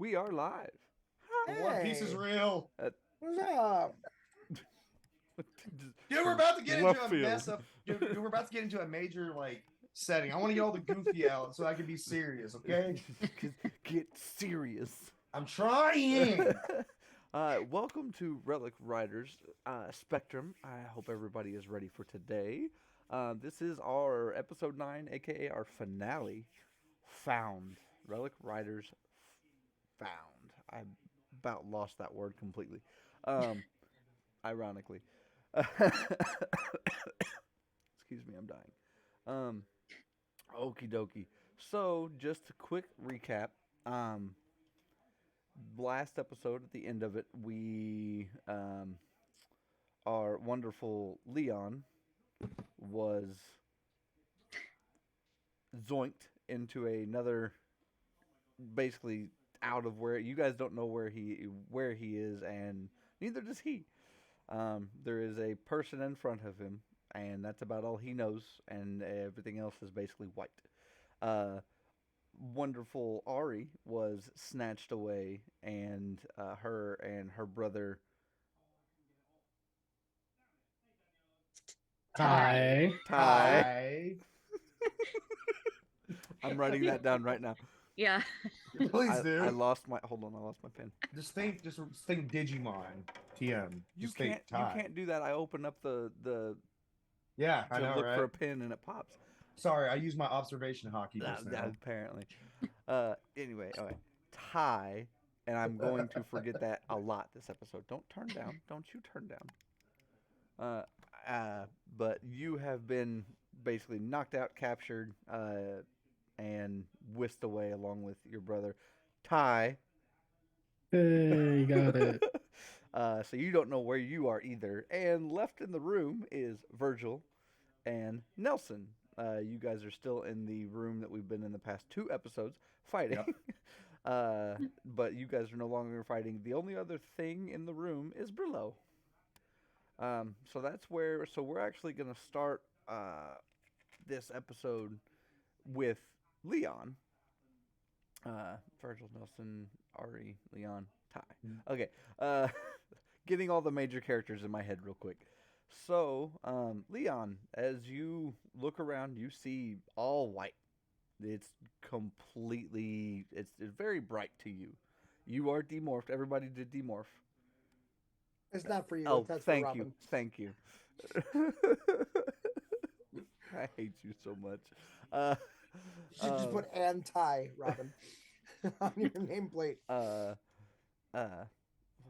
We are live. One Piece is Hey, real. what's up? Dude, we're From about to get into left a field. mess up. Dude, we're about to get into a major setting. I want to get all the goofy out so I can be serious, okay? Get serious. I'm trying. Welcome to Relic Riders Spectrum. I hope everybody is ready for today. This is our episode 9, aka our finale. Found. Relic Riders Found. I about lost that word completely. Ironically. Excuse me, I'm dying. Um, Okie dokie. So, just a quick recap. Um, Last episode, at the end of it, we our wonderful Leon was zoinked into another, basically out of where you guys don't know where he is, and neither does he. There is a person in front of him, and that's about all he knows, and everything else is basically white. Uh, Wonderful Ari was snatched away, and her and her brother Hi. Ty. Hi. I'm writing that down right now. Yeah. Please, I dude. lost my hold on. I lost my pen. Just think Digimon. TM. You Just think can't you Ty. can't do that. I open up the Yeah, I to know, look for a right? pen and it pops. Sorry, I used my observation hockey just now. Apparently. Anyway, all right. Ty, and I'm going to forget that a lot this episode. Don't turn down. Don't you turn down. Uh, but you have been basically knocked out, captured, and whisked away along with your brother, Ty. Hey, got it. So you don't know where you are either. And left in the room is Virgil and Nelson. You guys are still in the room that we've been in the past 2 episodes fighting. Yep. But you guys are no longer fighting. The only other thing in the room is Brillo. So that's where. So we're actually going to start this episode with Leon. Virgil, Nelson, Ari, Leon, Ty. Okay. Getting all the major characters in my head real quick. So, Leon, as you look around, you see all white. It's completely. It's very bright to you. You are demorphed. Everybody did demorph. It's not for you. Oh, That's for thank you, Robin. thank you. I hate you so much. Uh, You should just put anti Robin on your nameplate. uh, what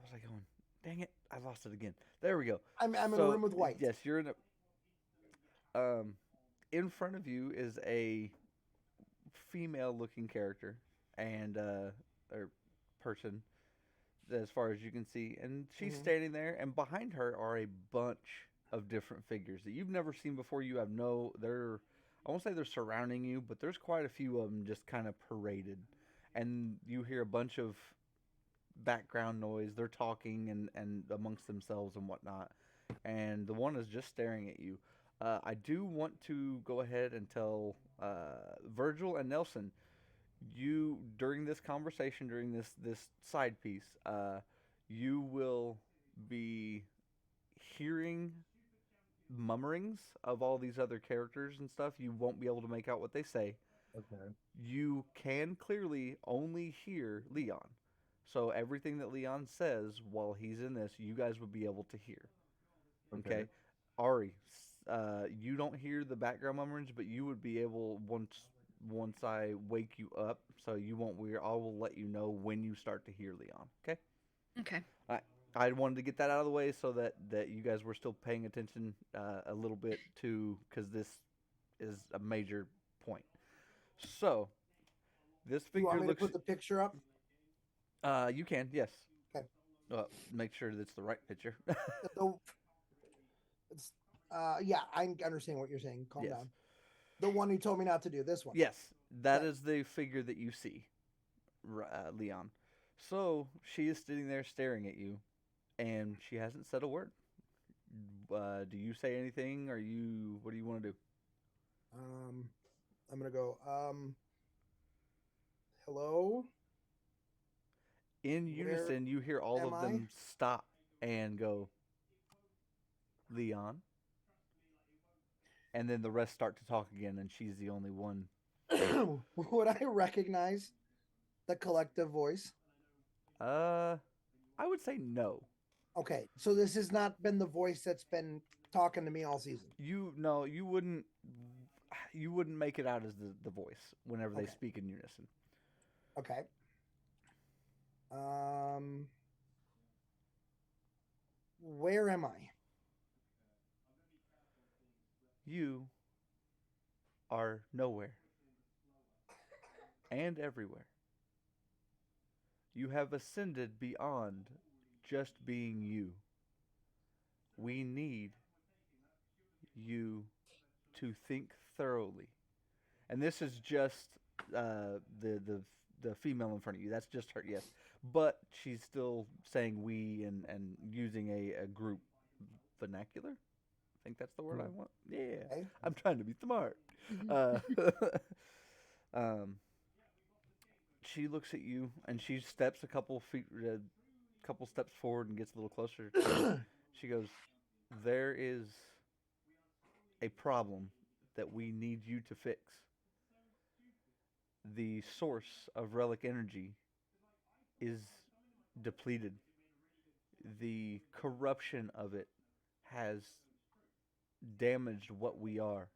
was I going? Dang it, I lost it again. There we go. I'm in a So, room with white. Yes, you're in a. In front of you is a female-looking character and or person, as far as you can see, and she's Mhm. standing there, and behind her are a bunch of different figures that you've never seen before. You have no, they're, I won't say they're surrounding you, but there's quite a few of them just kind of paraded, and you hear a bunch of background noise. They're talking and amongst themselves and whatnot, and the one is just staring at you. I do want to go ahead and tell Virgil and Nelson, you during this conversation, during this side piece, you will be hearing mummerings of all these other characters and stuff. You won't be able to make out what they say. Okay. You can clearly only hear Leon. So everything that Leon says while he's in this, you guys would be able to hear. Okay, Ari, you don't hear the background mummerings, but you would be able once I wake you up, so you won't. I will let you know when you start to hear Leon. Okay. Okay. I wanted to get that out of the way so that you guys were still paying attention a little bit to, because this is a major point. So this You want figure me to looks. put the picture up? You can, yes. Okay. Make sure that's the right picture. The, it's, yeah, I understand what you're saying. Calm Yes. down. The one who told me not to do this one. Yes, that Okay. is the figure that you see, Leon. So she is sitting there staring at you, and she hasn't said a word. Do you say anything? What do you want to do? I'm gonna go. Hello. In Where unison, you hear all am of I? them stop and go, Leon. And then the rest start to talk again, and she's the only one. Would I recognize the collective voice? I would say no. Okay, so this has not been the voice that's been talking to me all season. No, you wouldn't. You wouldn't make it out as the voice whenever they Okay. speak in unison. Okay. Where am I? You are nowhere and everywhere. You have ascended beyond just being you. We need you to think thoroughly. And this is just the female in front of you. That's just her, yes. But she's still saying we and using a group vernacular. I think that's the word I want. Yeah, Okay. I'm trying to be smart. Uh, um, she looks at you and she steps a couple feet, couple steps forward and gets a little closer. She goes, "There is a problem that we need you to fix. The source of relic energy is depleted. The corruption of it has damaged what we are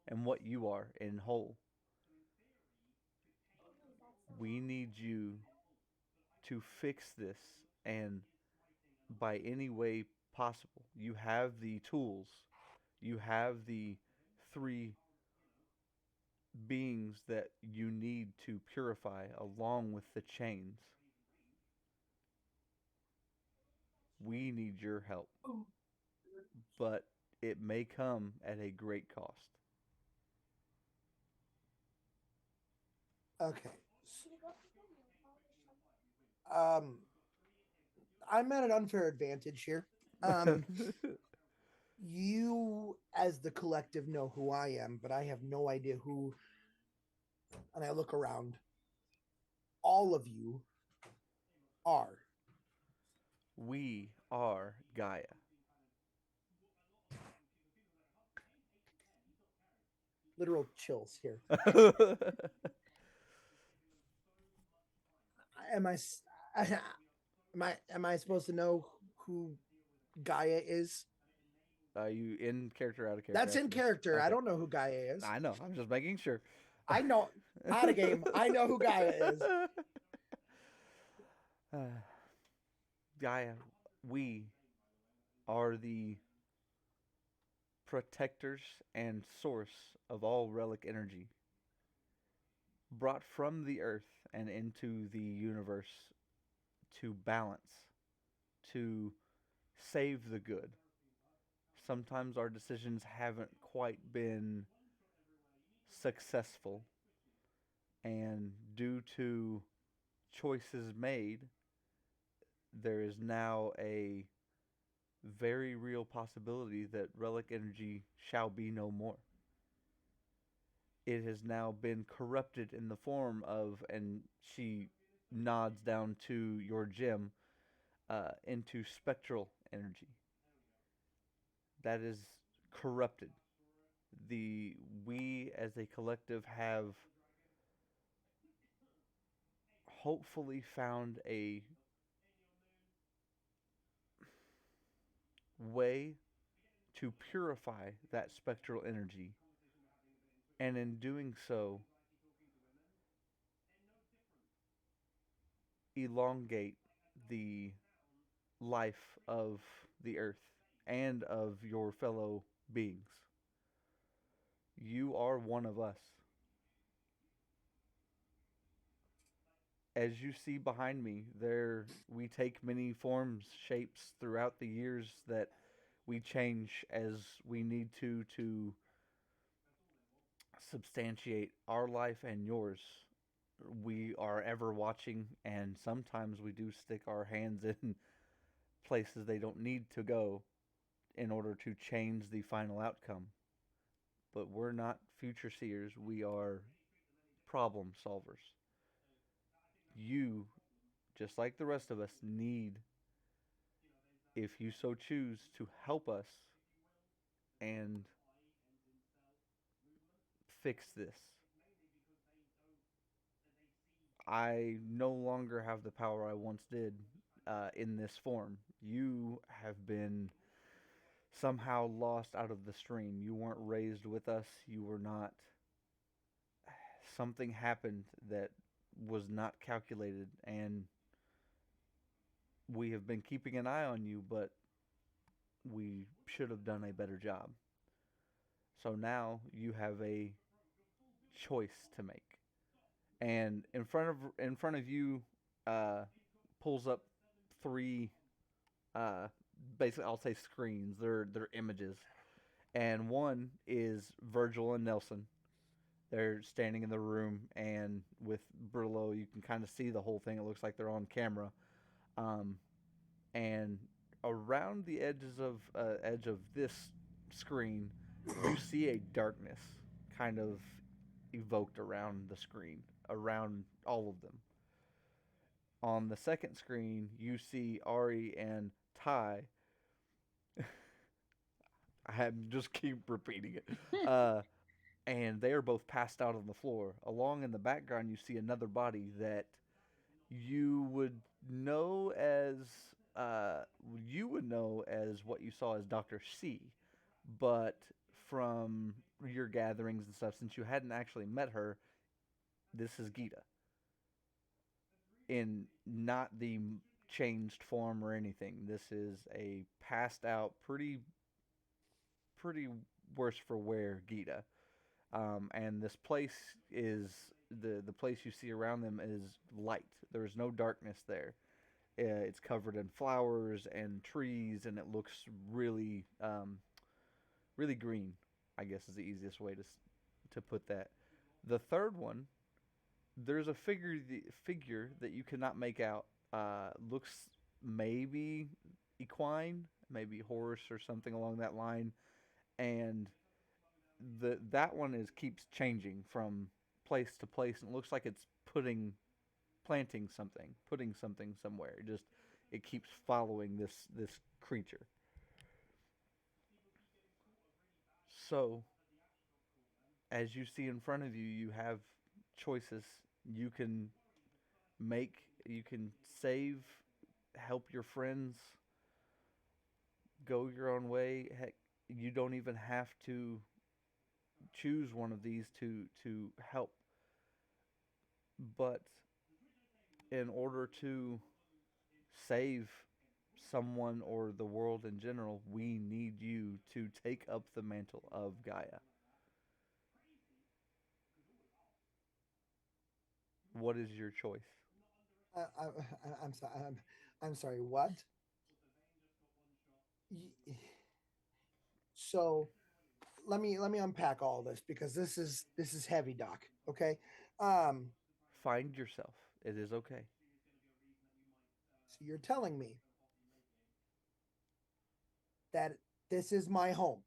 and what you are in whole. We need you to fix this, and by any way possible. You have the tools. You have the three beings that you need to purify along with the chains. We need your help. But it may come at a great cost." Okay. Um, I'm at an unfair advantage here. You, as the collective, know who I am, but I have no idea who. And I look around. All of you are. We are Gaia. Literal chills here. Am I? Am I supposed to know who Gaia is? Are you in character, out of character? That's in after this? character. I Okay. don't know who Gaia is. I know. I'm just making sure. I know. Out of game. I know who Gaia is. Gaia, we are the protectors and source of all relic energy, brought from the earth and into the universe to balance, to save the good. Sometimes our decisions haven't quite been successful, and due to choices made, there is now a very real possibility that relic energy shall be no more. It has now been corrupted in the form of, and she nods down to your gem, into spectral energy. That is corrupted. We as a collective have hopefully found a way to purify that spectral energy, and in doing so, elongate the life of the earth and of your fellow beings. You are one of us. As you see behind me, there we take many forms, shapes throughout the years that we change as we need to substantiate our life and yours. We are ever watching, and sometimes we do stick our hands in places they don't need to go in order to change the final outcome. But we're not future seers, we are problem solvers. You just like the rest of us, need, if you so choose, to help us and fix this. I no longer have the power I once did in this form. You have been somehow lost out of the stream. You weren't raised with us. You were not. Something happened that was not calculated, and we have been keeping an eye on you, but we should have done a better job. So now you have a choice to make. And in front of you pulls up three basically I'll say screens. They're images. And one is Virgil and Nelson. They're standing in the room, and with Brillo, you can kind of see the whole thing. It looks like they're on camera. Um, and around the edge of this screen, you see a darkness kind of evoked around the screen, around all of them. On the second screen, you see Ari and Ty. I have just keep repeating it. And they are both passed out on the floor. Along in the background, you see another body that you would know as what you saw as Dr. C, but from your gatherings and stuff, since you hadn't actually met her, this is Gita in not the changed form or anything. This is a passed out, pretty worse for wear Gita. And this place is the place you see around them is light. There is no darkness there. It's covered in flowers and trees, and it looks really really green. I guess is the easiest way to put that. The third one, there's a figure that you cannot make out. Looks maybe equine, maybe horse or something along that line, and that one keeps changing from place to place, and it looks like it's planting something, putting something somewhere. It keeps following this creature. So, as you see in front of you, you have choices. You can you can save, help your friends, go your own way. Heck, you don't even have to choose one of these to help. But in order to save someone or the world in general, we need you to take up the mantle of Gaia. What is your choice? I'm sorry. I'm sorry. What? So let me unpack all this because this is heavy, Doc. Okay. Um. Find yourself. It is okay. So you're telling me that this is my home,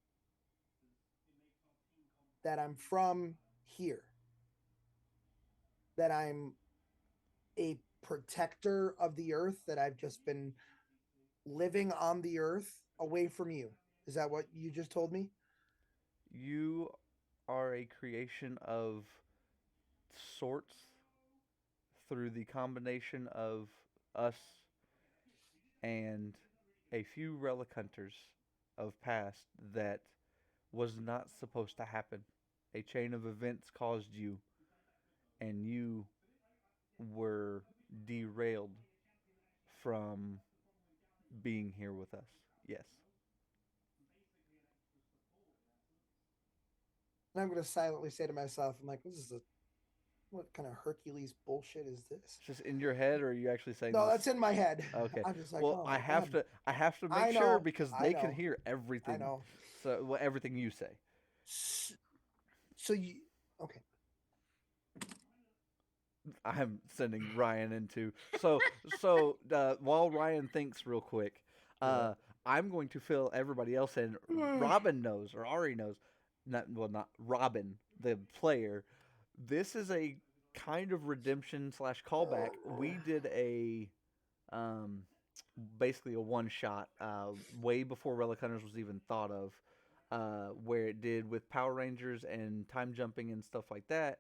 that I'm from here, that I'm a protector of the earth, that I've just been living on the earth away from you. Is that what you just told me? You are a creation of sorts through the combination of us and a few relic hunters of past that was not supposed to happen. A chain of events caused you, and you were derailed from being here with us. Yes. And I'm going to silently say to myself, I'm like, what kind of Hercules bullshit is this? It's just in your head, or are you actually saying No, this? that's in my head. Okay. I'm just like, well, oh I my have God. to I make know, sure because I they know. can hear everything. I know. So well, everything you say. So you okay? I'm sending Ryan into while Ryan thinks real quick, I'm going to fill everybody else in. Robin knows, or Ari knows, not Robin, the player. This is a kind of redemption / callback. We did a um, basically a one shot, way before Relic Hunters was even thought of, where it did with Power Rangers and time jumping and stuff like that.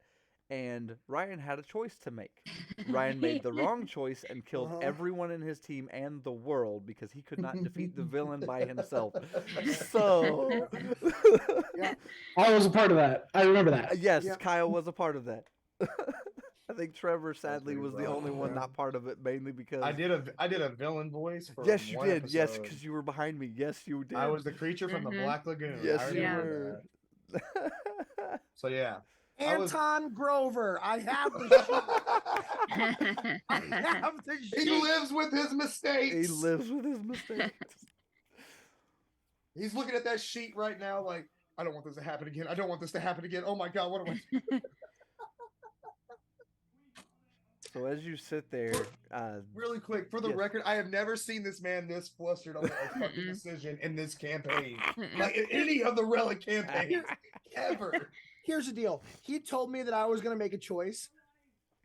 And Ryan had a choice to make. Ryan made the wrong choice and killed everyone in his team and the world because he could not defeat the villain by himself. So, Yeah. I was a part of that. I remember that. yes, Yep. Kyle was a part of that. I think Trevor sadly pretty was the rough, only one yeah. not part of it, mainly because I did a villain voice for yes, you one did. Yes, episode. because you were behind me. Yes, you did. I was the creature from the Black Lagoon. Yes, I you remember were. that. So yeah, Anton Grover. I have the sheet. I have the sheet. he lives with his mistakes. He lives with his mistakes. He's looking at that sheet right now, like, I don't want this to happen again. I don't want this to happen again. Oh my god, what am I? So as you sit there, Really quick, for the Yes. record, I have never seen this man this flustered over a fucking decision in this campaign, like in any of the Relic campaigns ever. Here's the deal. He told me that I was going to make a choice,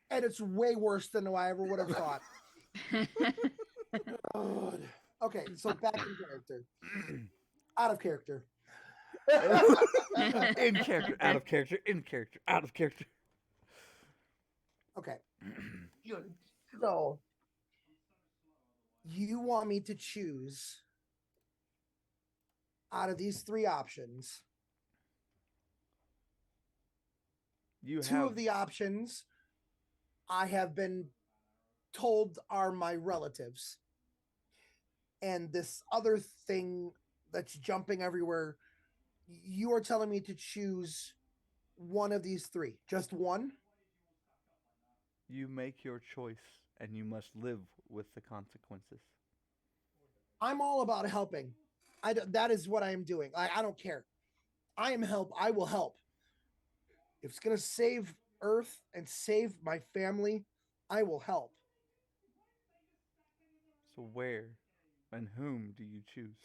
and it's way worse than I ever would have thought. God. Okay, so back in character. Out of character. in character, out of character, in character, out of character. Okay. So, you want me to choose out of these three options? You Two have of the options I have been told are my relatives. And this other thing that's jumping everywhere, you are telling me to choose one of these three. Just one? you make your choice, and you must live with the consequences. I'm all about helping. That is what I am doing. I don't care. I am help. I will help. If it's going to save Earth and save my family, I will help. So where and whom do you choose?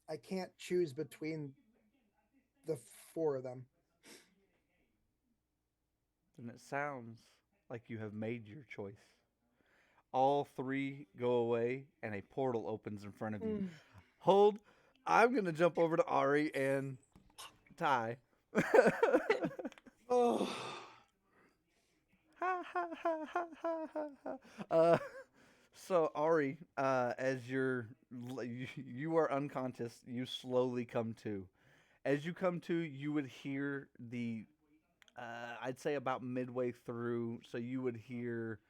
I can't choose between the four of them. And it sounds like you have made your choice. All three go away, and a portal opens in front of you. Hold. I'm going to jump over to Ari and Ty. Oh. Ha, ha, ha, ha, ha, ha, ha. So Ari, as you are unconscious, you slowly come to. As you come to, you would hear the, I'd say about midway through, so you would hear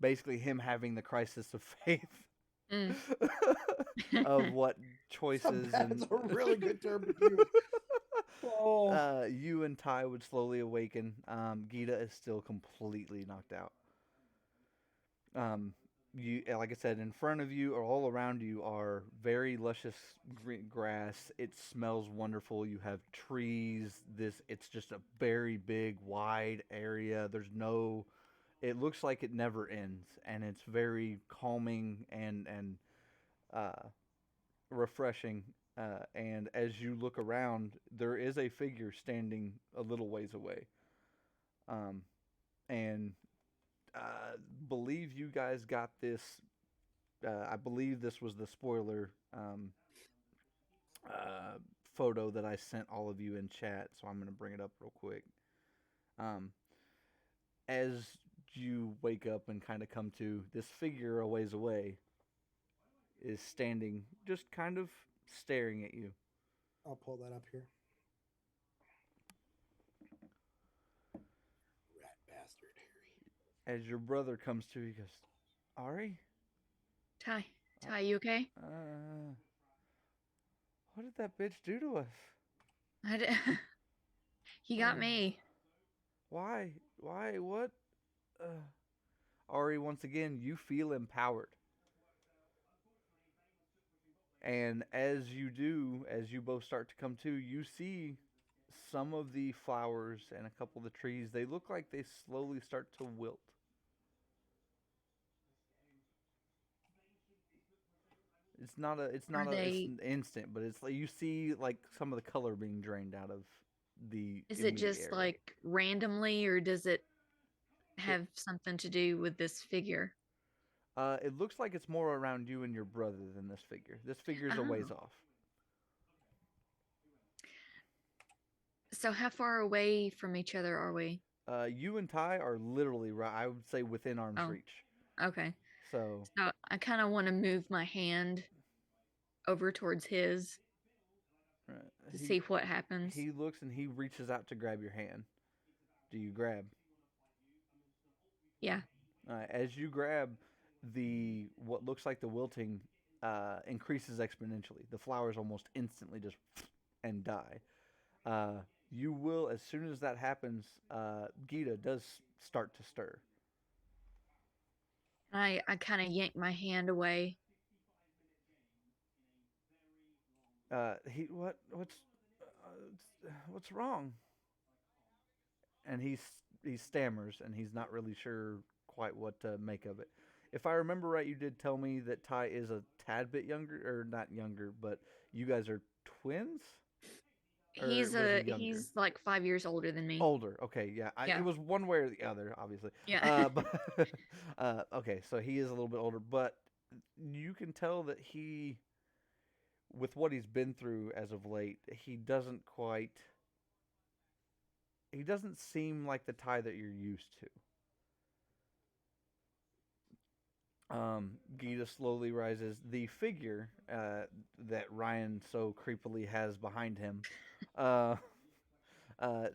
basically him having the crisis of faith of what choices That's and a really good term to use. Oh. you and Ty would slowly awaken. Gita is still completely knocked out. You, like I said, in front of you or all around you are very luscious green grass. It smells wonderful. You have trees. It's just a very big, wide area. There's no. It looks like it never ends, and it's very calming and refreshing. And as you look around, there is a figure standing a little ways away. And believe you guys got this. I believe this was the spoiler photo that I sent all of you in chat, so I'm going to bring it up real quick. As you wake up and kind of come to, this figure a ways away is standing, just kind of staring at you. I'll pull that up here. Rat bastard, Harry. As your brother comes to, he goes, Ari? Ty, you okay? What did that bitch do to us? He got me. Why? What? Ari, once again, you feel empowered. And as you do, as you both start to come to, you see some of the flowers and a couple of the trees, they look like they slowly start to wilt. It's Are not a. It's they? an instant, but it's like you see like some of the color being drained out of the Is it immediate just area. like randomly, or does it It have something to do with this figure? it looks like it's more around you and your brother than this figure. This figure's a ways Oh, off. so how far away from each other are we? You and Ty are literally right. I would say within arm's Oh, reach. okay. So So I kind of want to move my hand over towards his uh, to he see what happens. he looks and he reaches out to grab your hand. Do you grab? Yeah. As you grab, the what looks like the wilting increases exponentially. The flowers almost instantly just and die. Uh, you will, as soon as that happens, Gita does start to stir. I kind of yank my hand away. What's wrong? And he stammers and he's not really sure quite what to make of it. If I remember right, you did tell me that Ty is a tad bit younger, or not younger, but you guys are twins, or was he younger? He's like 5 years older than me. Older. Okay, yeah. It Yeah. was one way or the other, obviously. Yeah. But okay, so he is a little bit older, but you can tell that he, with what he's been through as of late, he doesn't seem like the Ty that you're used to. Gita slowly rises. The figure that Ryan so creepily has behind him, uh,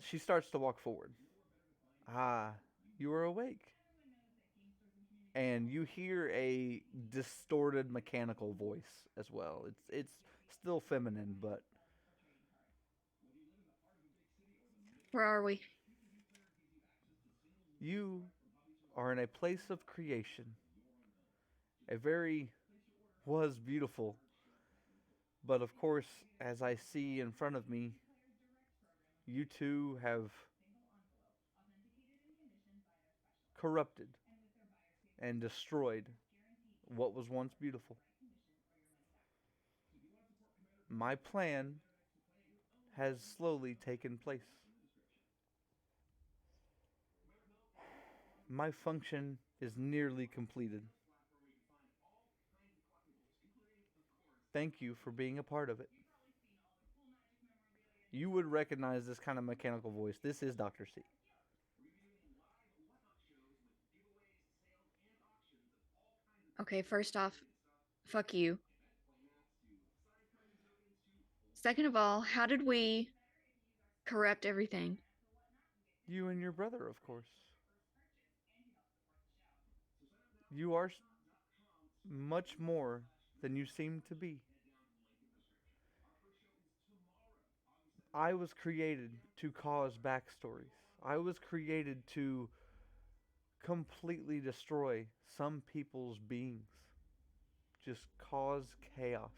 she starts to walk forward. Ah, you are awake. And you hear a distorted mechanical voice as well. It's still feminine, but Where are we? you are in a place of creation. A very was beautiful. But of course, as I see in front of me, you two have corrupted and destroyed what was once beautiful. My plan has slowly taken place. My function is nearly completed. Thank you for being a part of it. You would recognize this kind of mechanical voice. This is Dr. C. Okay, first off, fuck you. Second of all, how did we corrupt everything? You and your brother, of course. You are much more than you seem to be. I was created to cause backstories. I was created to completely destroy some people's beings. Just cause chaos.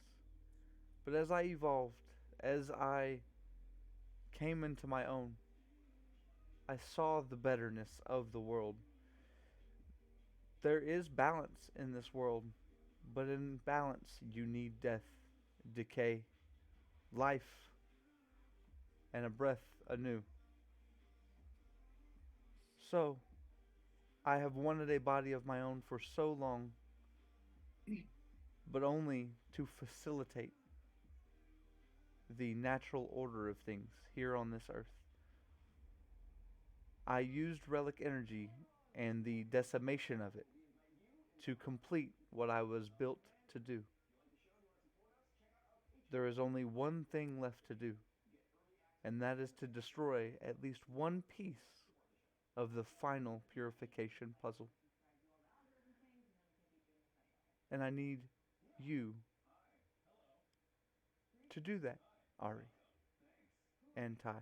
But as I evolved, as I came into my own, I saw the betterness of the world. There is balance in this world, but in balance you need death, decay, life, and a breath anew. So, I have wanted a body of my own for so long, but only to facilitate the natural order of things here on this earth. I used relic energy and the decimation of it to complete what I was built to do. There is only one thing left to do, and that is to destroy at least one piece of the final purification puzzle. And I need you to do that, Ari and Ty.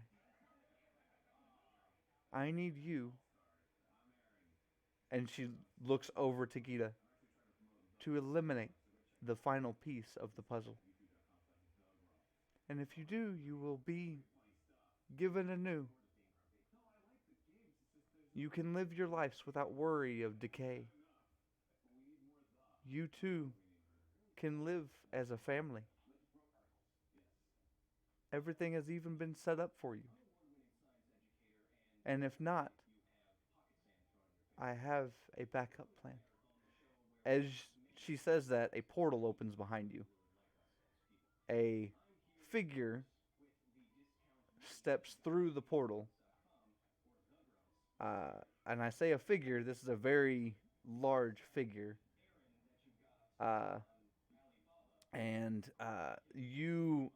I need you, and she looks over to Gita, to eliminate the final piece of the puzzle. And if you do, you will be given anew. You can live your lives without worry of decay. You too can live as a family. Everything has even been set up for you. And if not, I have a backup plan. As she says that, a portal opens behind you. A figure steps through the portal. And I say a figure, this is a very large figure. And you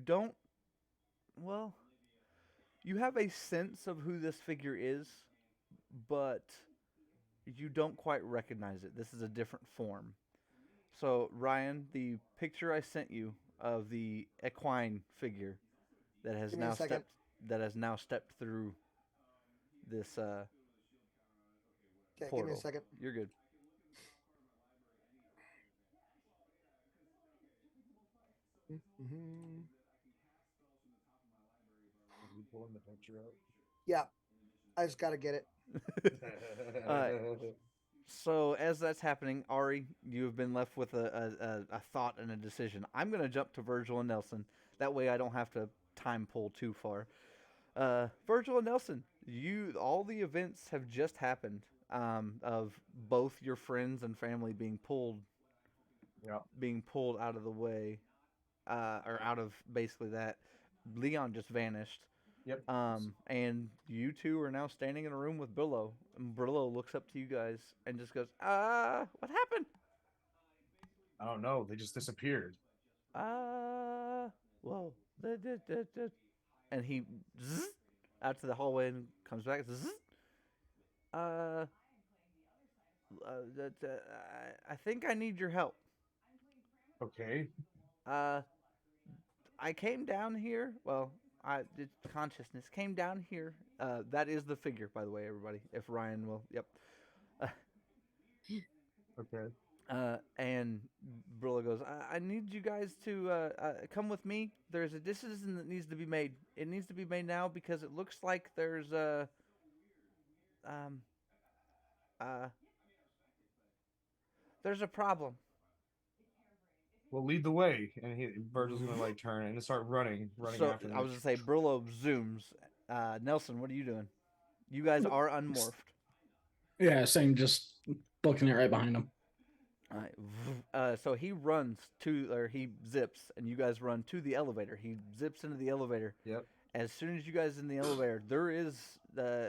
don't, well, you have a sense of who this figure is, but you don't quite recognize it. This is a different form. So, Ryan, the picture I sent you of the equine figure that has Give me a now second. stepped through this Okay, portal. give me a second. You're good. Mm-hmm. You pulling the picture up? Yeah, I just got to get it. So as that's happening, Ari, you have been left with a thought and a decision. I'm going to jump to Virgil and Nelson. That way I don't have to time pull too far. Virgil and Nelson, all the events have just happened of both your friends and family being pulled out of the way, or out of basically that. Leon just vanished. Yep. And you two are now standing in a room with Brillo. And Brillo looks up to you guys and just goes, what happened? I don't know. They just disappeared. Well, and he zzz, out to the hallway and comes back. Zzz, I think I need your help. Okay. I came down here. Well, consciousness came down here. That is the figure, by the way, everybody. If Ryan will, yep. Okay. And Brillo goes, I need you guys to come with me. There's a decision that needs to be made. It needs to be made now because it looks like there's a problem. Well, lead the way, and Virgil's gonna like turn and start running So after me. I was gonna say Brillo zooms. Nelson, what are you doing? You guys are unmorphed. Yeah, same. Just booking it right behind him. All right. So he he zips, and you guys run to the elevator. He zips into the elevator. Yep. As soon as you guys in the elevator,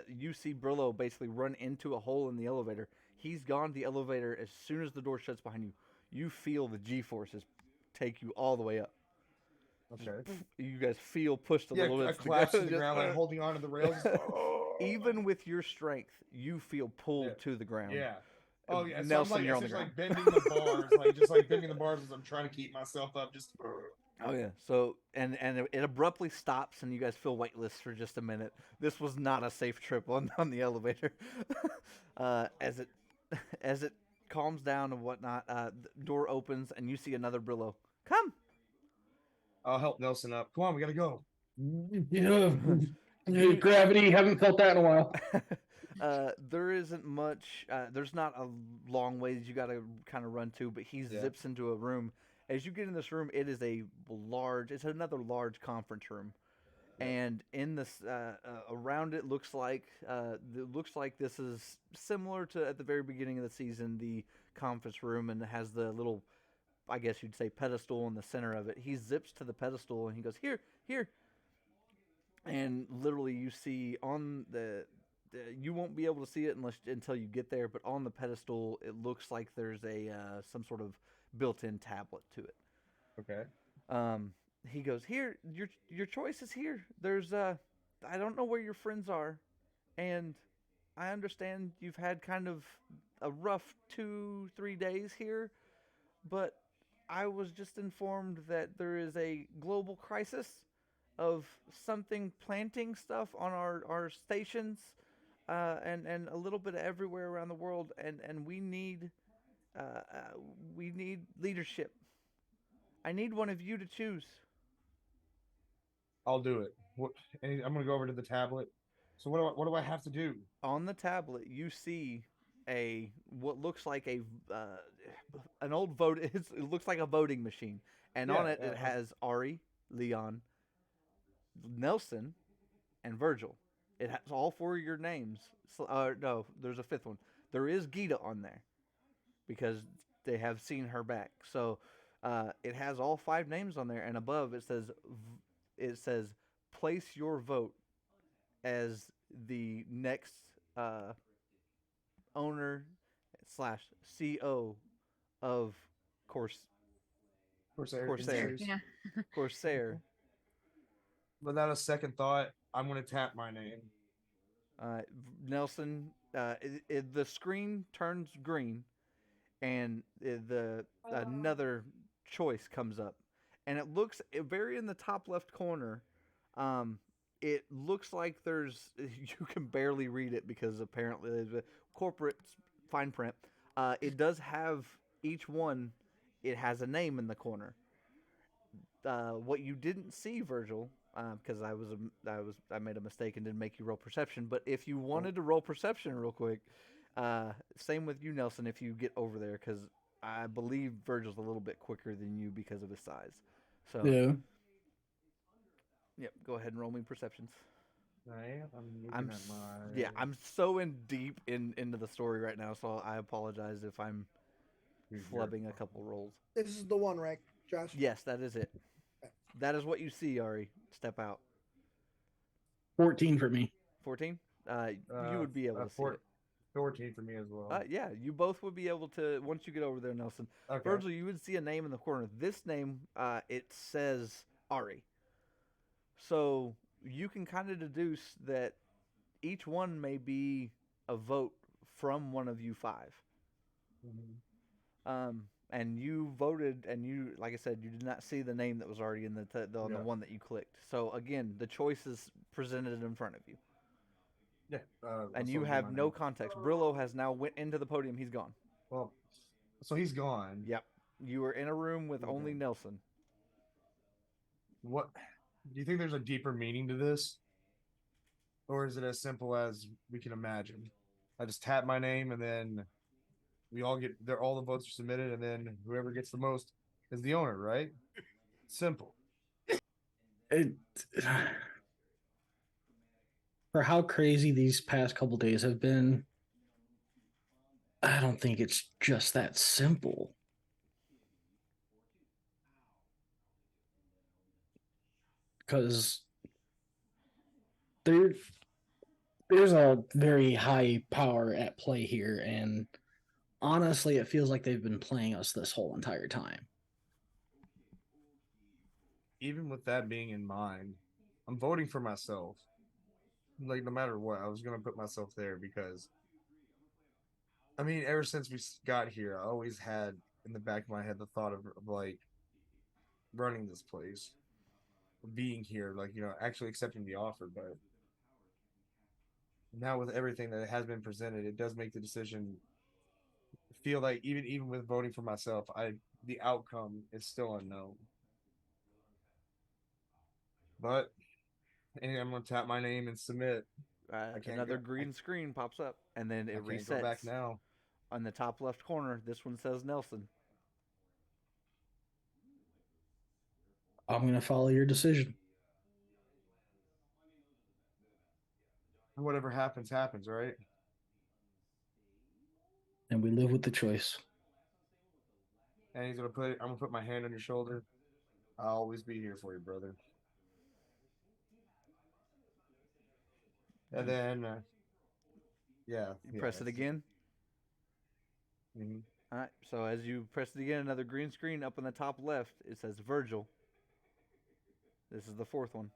you see Brillo basically run into a hole in the elevator. He's gone to the elevator as soon as the door shuts behind you. You feel the G-forces take you all the way up. Okay. You guys feel pushed a little bit. I collapse to the ground, like holding on to the rails. Even with your strength, you feel pulled to the ground. Yeah. Oh yeah. So Nelson, I'm you're on just the like bending the bars, just like bending the bars as I'm trying to keep myself up. Just. Oh yeah. So and it abruptly stops, and you guys feel weightless for just a minute. This was not a safe trip on the elevator. As it calms down and whatnot, the door opens, and you see another Brillo. Come. I'll help Nelson up. Come on, we gotta go. Yeah. Gravity, haven't felt that in a while. There isn't much. There's not a long ways you got to kind of run to, but he zips into a room. As you get in this room, it's another large conference room, and in this around it looks like this is similar to at the very beginning of the season, the conference room, and it has the little, I guess you'd say, pedestal in the center of it. He zips to the pedestal and he goes, here. And literally you see on you won't be able to see it until you get there, but on the pedestal it looks like there's some sort of built-in tablet to it. Okay. He goes, here, your choice is here. There's I don't know where your friends are, and I understand you've had kind of a rough 2-3 days here, but I was just informed that there is a global crisis of something planting stuff on our stations, and a little bit of everywhere around the world, and we need leadership. I need one of you to choose. I'll do it. I'm gonna go over to the tablet. So what do I have to do? On the tablet, you see what looks like an old vote. It looks like a voting machine, and on it it has Ari, Leon, Nelson, and Virgil. It has all 4 of your names. No, there's a 5th one. There is Gita on there because they have seen her back. So it has all 5 names on there, and above it says place your vote as the next owner / CO of Corsair. Yeah. Corsair. Without a second thought, I'm gonna tap my name. Nelson. The screen turns green, and another choice comes up, and it looks very in the top left corner. It looks like you can barely read it because apparently there's a corporate fine print. It does have each one. It has a name in the corner. What you didn't see, Virgil, because I made a mistake and didn't make you roll perception. But if you wanted to roll perception real quick, same with you, Nelson. If you get over there, because I believe Virgil's a little bit quicker than you because of his size. So Yeah. Yep. Go ahead and roll me perceptions. I'm I'm so deep into the story right now, so I apologize if I'm flubbing a couple rolls. This is the one, right, Josh? Yes, that is it. That is what you see, Ari. Step out. 14 for me. 14? You would be able to see it. 14 for me as well. Yeah, you both would be able to, once you get over there, Nelson. Okay. Virgil, you would see a name in the corner. This name, it says Ari. So you can kind of deduce that each one may be a vote from one of you 5. Mm-hmm. And you voted, and you, like I said, you did not see the name that was already in the one that you clicked. So again, the choice is presented in front of you. Yeah. And you have no context. Brillo has now went into the podium. He's gone. Well, so he's gone. Yep. You were in a room with only Nelson. What do you think? There's a deeper meaning to this, or is it as simple as we can imagine? I just tap my name, and then we all get there. All the votes are submitted, and then whoever gets the most is the owner, right? Simple. For how crazy these past couple days have been, I don't think it's just that simple. Because there's a very high power at play here, and honestly, it feels like they've been playing us this whole entire time. Even with that being in mind, I'm voting for myself. Like, no matter what, I was going to put myself there because, I mean, ever since we got here, I always had in the back of my head the thought of like, running this place, being here, like, actually accepting the offer. But now with everything that has been presented, it does make the decision feel like even with voting for myself, the outcome is still unknown. But anyway, I'm gonna tap my name and submit. Another green screen pops up, and then it resets. Go back now. On the top left corner, this one says Nelson. I'm gonna follow your decision. Whatever happens, happens, right? And we live with the choice. And I'm gonna put my hand on your shoulder. I'll always be here for you, brother. And then, you press it again. Mm-hmm. All right. So as you press it again, another green screen up on the top left. It says Virgil. This is the 4th one.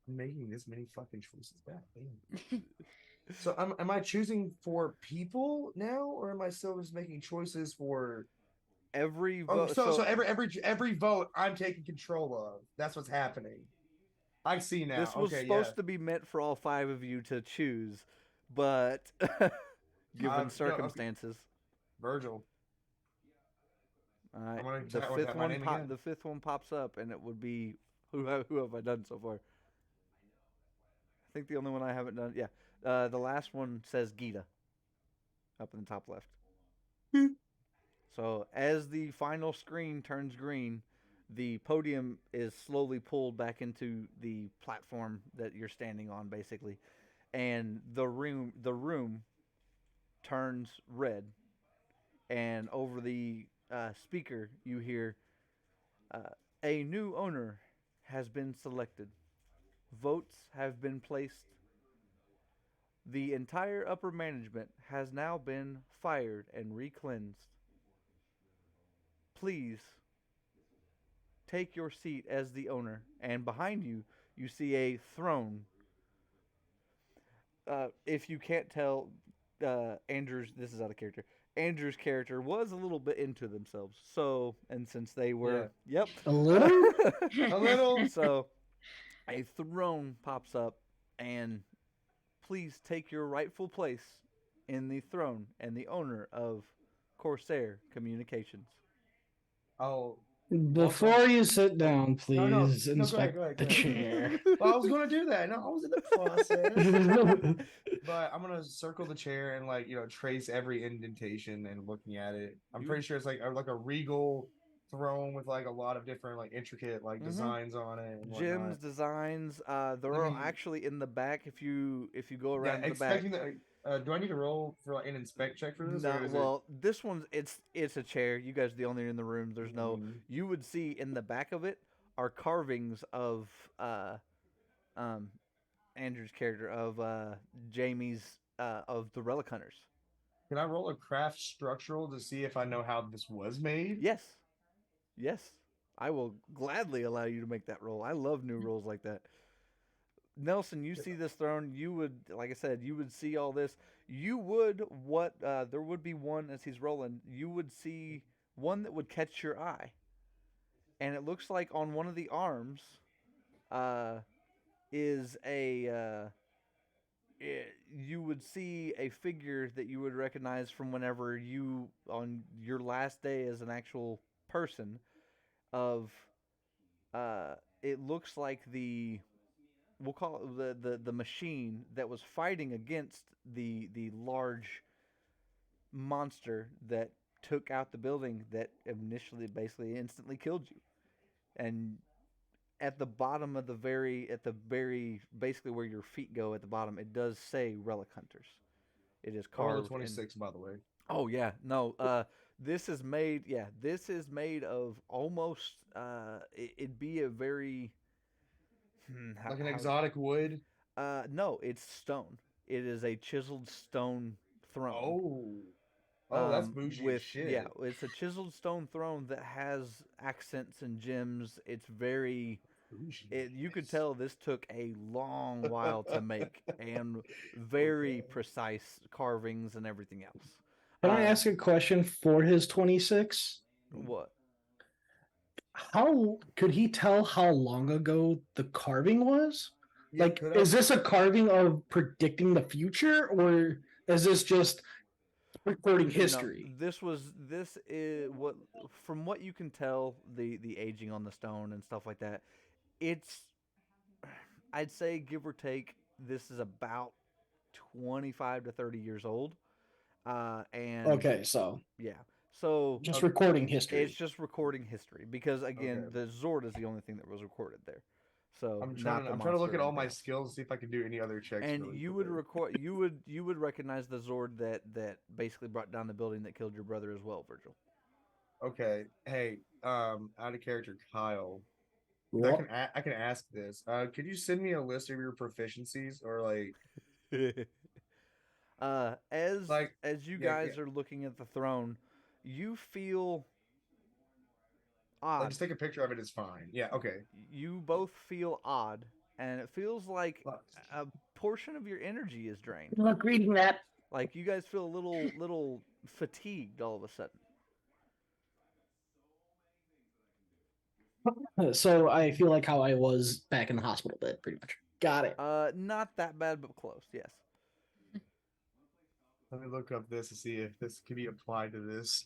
I'm making this many fucking choices back. So am I choosing for people now, or am I still just making choices for every vote? So every vote I'm taking control of. That's what's happening. I see now. This was supposed to be meant for all 5 of you to choose, but given circumstances, Virgil. All right. The 5th one pops up, and it would be who have I done so far? think the only one I haven't done. Yeah, the last one says Gita up in the top left. So as the final screen turns green, the podium is slowly pulled back into the platform that you're standing on, basically, and the room turns red, and over the speaker you hear, a new owner has been selected. Votes have been placed. The entire upper management has now been fired and recleansed. Please take your seat as the owner. And behind you, you see a throne. If you can't tell, this is out of character. Andrew's character was a little bit into themselves. So, and since they were, yep, A little? A little. So, a throne pops up, and please take your rightful place in the throne and the owner of Corsair Communications. Oh, Before you sit down, No, no, please no, go inspect ahead, the go ahead. chair. well, I was gonna do that. No, I was in the process. But I'm gonna circle the chair and trace every indentation and looking at it. I'm pretty sure it's like a regal throne with like a lot of different intricate designs on it. And Gems, whatnot. designs. They're all actually in the back. If you go Yeah, around to the back. expecting that. Do I need to roll for an inspect check for this? No, or is well, this one's it's a chair. You guys are the only in the room. There's no. Mhm. You would see in the back of it are carvings of Andrew's character, of Jamie's, of the Relic Hunters. Can I roll a craft structural to see if I know how this was made? Yes, yes, I will gladly allow you to make that roll. I love new rolls like that. Nelson, you see this throne. You would, like I said, you would see all this. You would there would be one as he's rolling. You would see one that would catch your eye, and it looks like on one of the arms, is you would see a figure that you would recognize from whenever you, on your last day as an actual person, of it looks like we'll call it the machine that was fighting against the large monster that took out the building that initially basically instantly killed you. And at the bottom of at the very basically where your feet go at the bottom, it does say Relic Hunters. It is I rolled carved a 26, by the way. Oh yeah, no. This is made. Yeah, this is made of almost. It'd be a very. Like an exotic wood. No, it's stone. It is a chiseled stone throne. That's bougie as shit. Yeah, it's a chiseled stone throne that has accents and gems. It's very. You could tell this took a long while to make, and very precise carvings and everything else. Can I ask a question for his 26? What? How could he tell how long ago the carving was? Yeah, is this a carving of predicting the future, or is this just recording history? No, this is what, from what you can tell, the aging on the stone and stuff like that. It's, I'd say, give or take, this is about 25 to 30 years old. And okay, so yeah, so just recording history. It's just recording history because again, the Zord is the only thing that was recorded there. So I'm trying to look at all my skills and see if I can do any other checks. And really you quickly. would record, you would recognize the Zord that basically brought down the building that killed your brother as well, Virgil. Okay, hey, out of character, Kyle. I can ask this. Could you send me a list of your proficiencies or as you guys are looking at the throne, you feel odd. Just take a picture of it is fine. Yeah, okay. You both feel odd, and it feels like a portion of your energy is drained. I'm not reading that. Like you guys feel a little fatigued all of a sudden. So I feel like how I was back in the hospital bed, pretty much. Got it. Not that bad, but close. Yes. Let me look up this to see if this can be applied to this.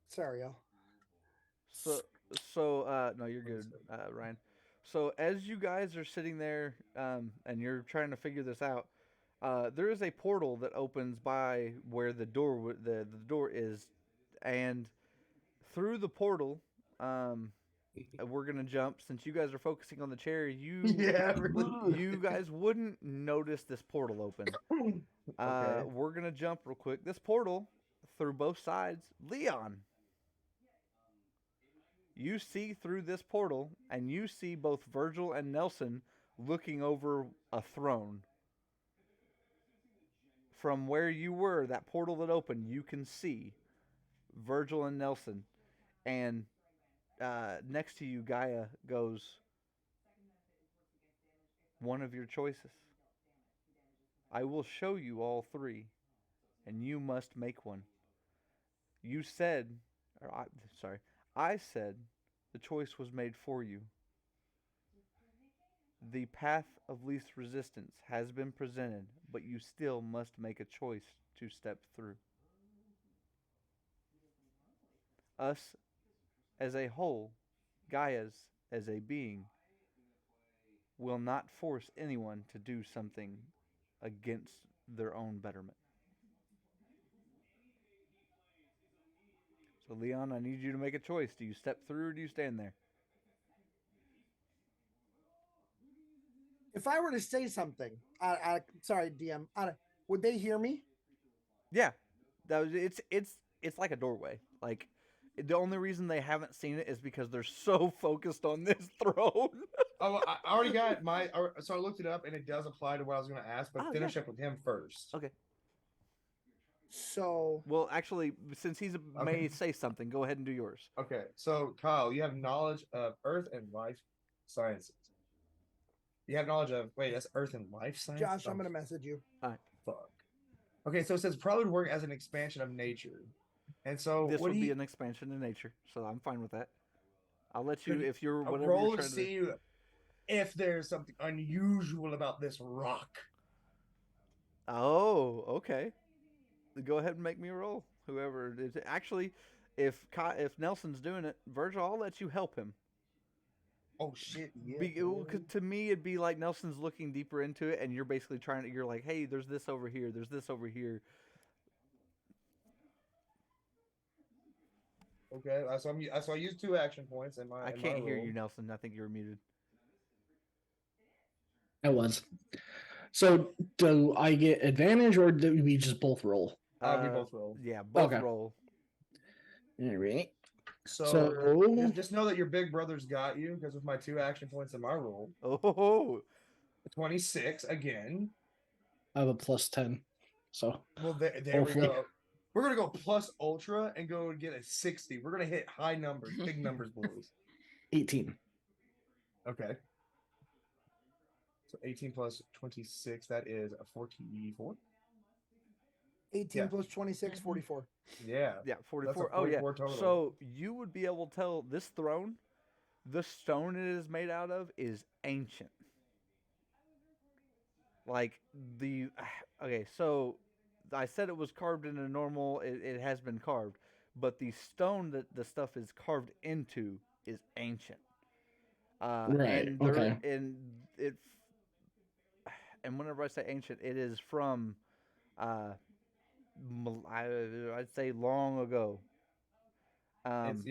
Sorry, y'all. So no, you're good, Ryan. So as you guys are sitting there and you're trying to figure this out, there is a portal that opens by where the door is, and through the portal, we're gonna jump since you guys are focusing on the chair. Yeah, really. You guys wouldn't notice this portal open. Okay. We're gonna jump real quick. This portal through both sides, Leon. You see through this portal, and you see both Virgil and Nelson looking over a throne. From where you were, that portal that opened, you can see Virgil and Nelson. And next to you, Gaia goes, one of your choices. I will show you all three, and you must make one. You said, I said the choice was made for you. The path of least resistance has been presented, but you still must make a choice to step through. Us as a whole, Gaia's as a being, will not force anyone to do something against their own betterment. So, Leon, I need you to make a choice. Do you step through or do you stand there? If I were to say something, sorry, DM, would they hear me? Yeah, it's like a doorway. Like, the only reason they haven't seen it is because they're so focused on this throne. Oh, I already got so I looked it up and it does apply to what I was going to ask, but finish up with him first. Okay. So, well, actually, since he's may say something, go ahead and do yours. Okay. So, Kyle, you have knowledge of Earth and life sciences. You have knowledge of that's Earth and life sciences. Josh, I'm going to message you. All right. Fuck. Okay, so it says probably would work as an expansion of nature. And so this would be an expansion of nature, so I'm fine with that. I'll let you if you're whatever roll you're trying to see if there's something unusual about this rock. Oh, okay. Go ahead and make me a roll. Whoever it is. Actually, if Nelson's doing it, Virgil, I'll let you help him. Oh shit! Yeah. To me, it'd be like Nelson's looking deeper into it, and you're basically you're like, hey, there's this over here. There's this over here. Okay, so I used 2 action points in my. I can't hear you, Nelson. I think you're muted. I was. So, do I get advantage, or do we just both roll? We both roll. Yeah, both roll. All right. So just know that your big brother's got you, because with my 2 action points in my roll. Oh. 26 again. I have a plus 10. So. Well, there we go. We're going to go plus ultra and go and get a 60. We're going to hit high numbers, big numbers, boys. 18. Okay. So 18 plus 26, that is a 44. 18 plus 26, 44. Yeah. Yeah, 44. That's a 44 total. So you would be able to tell this throne, the stone it is made out of is ancient. Like so I said it was carved in a normal, it has been carved, but the stone that the stuff is carved into is ancient. Right. And whenever I say ancient, it is from, I'd say long ago. As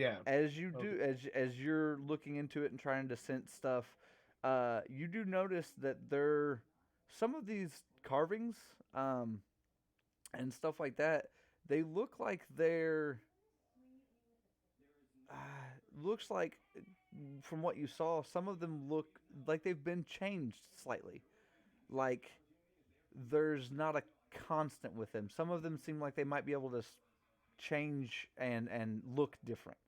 you do, as you're looking into it and trying to sense stuff, you do notice that some of these carvings, and stuff like that, they look like looks like, from what you saw, some of them look like they've been changed slightly. Like, there's not a constant with them. Some of them seem like they might be able to change and look different,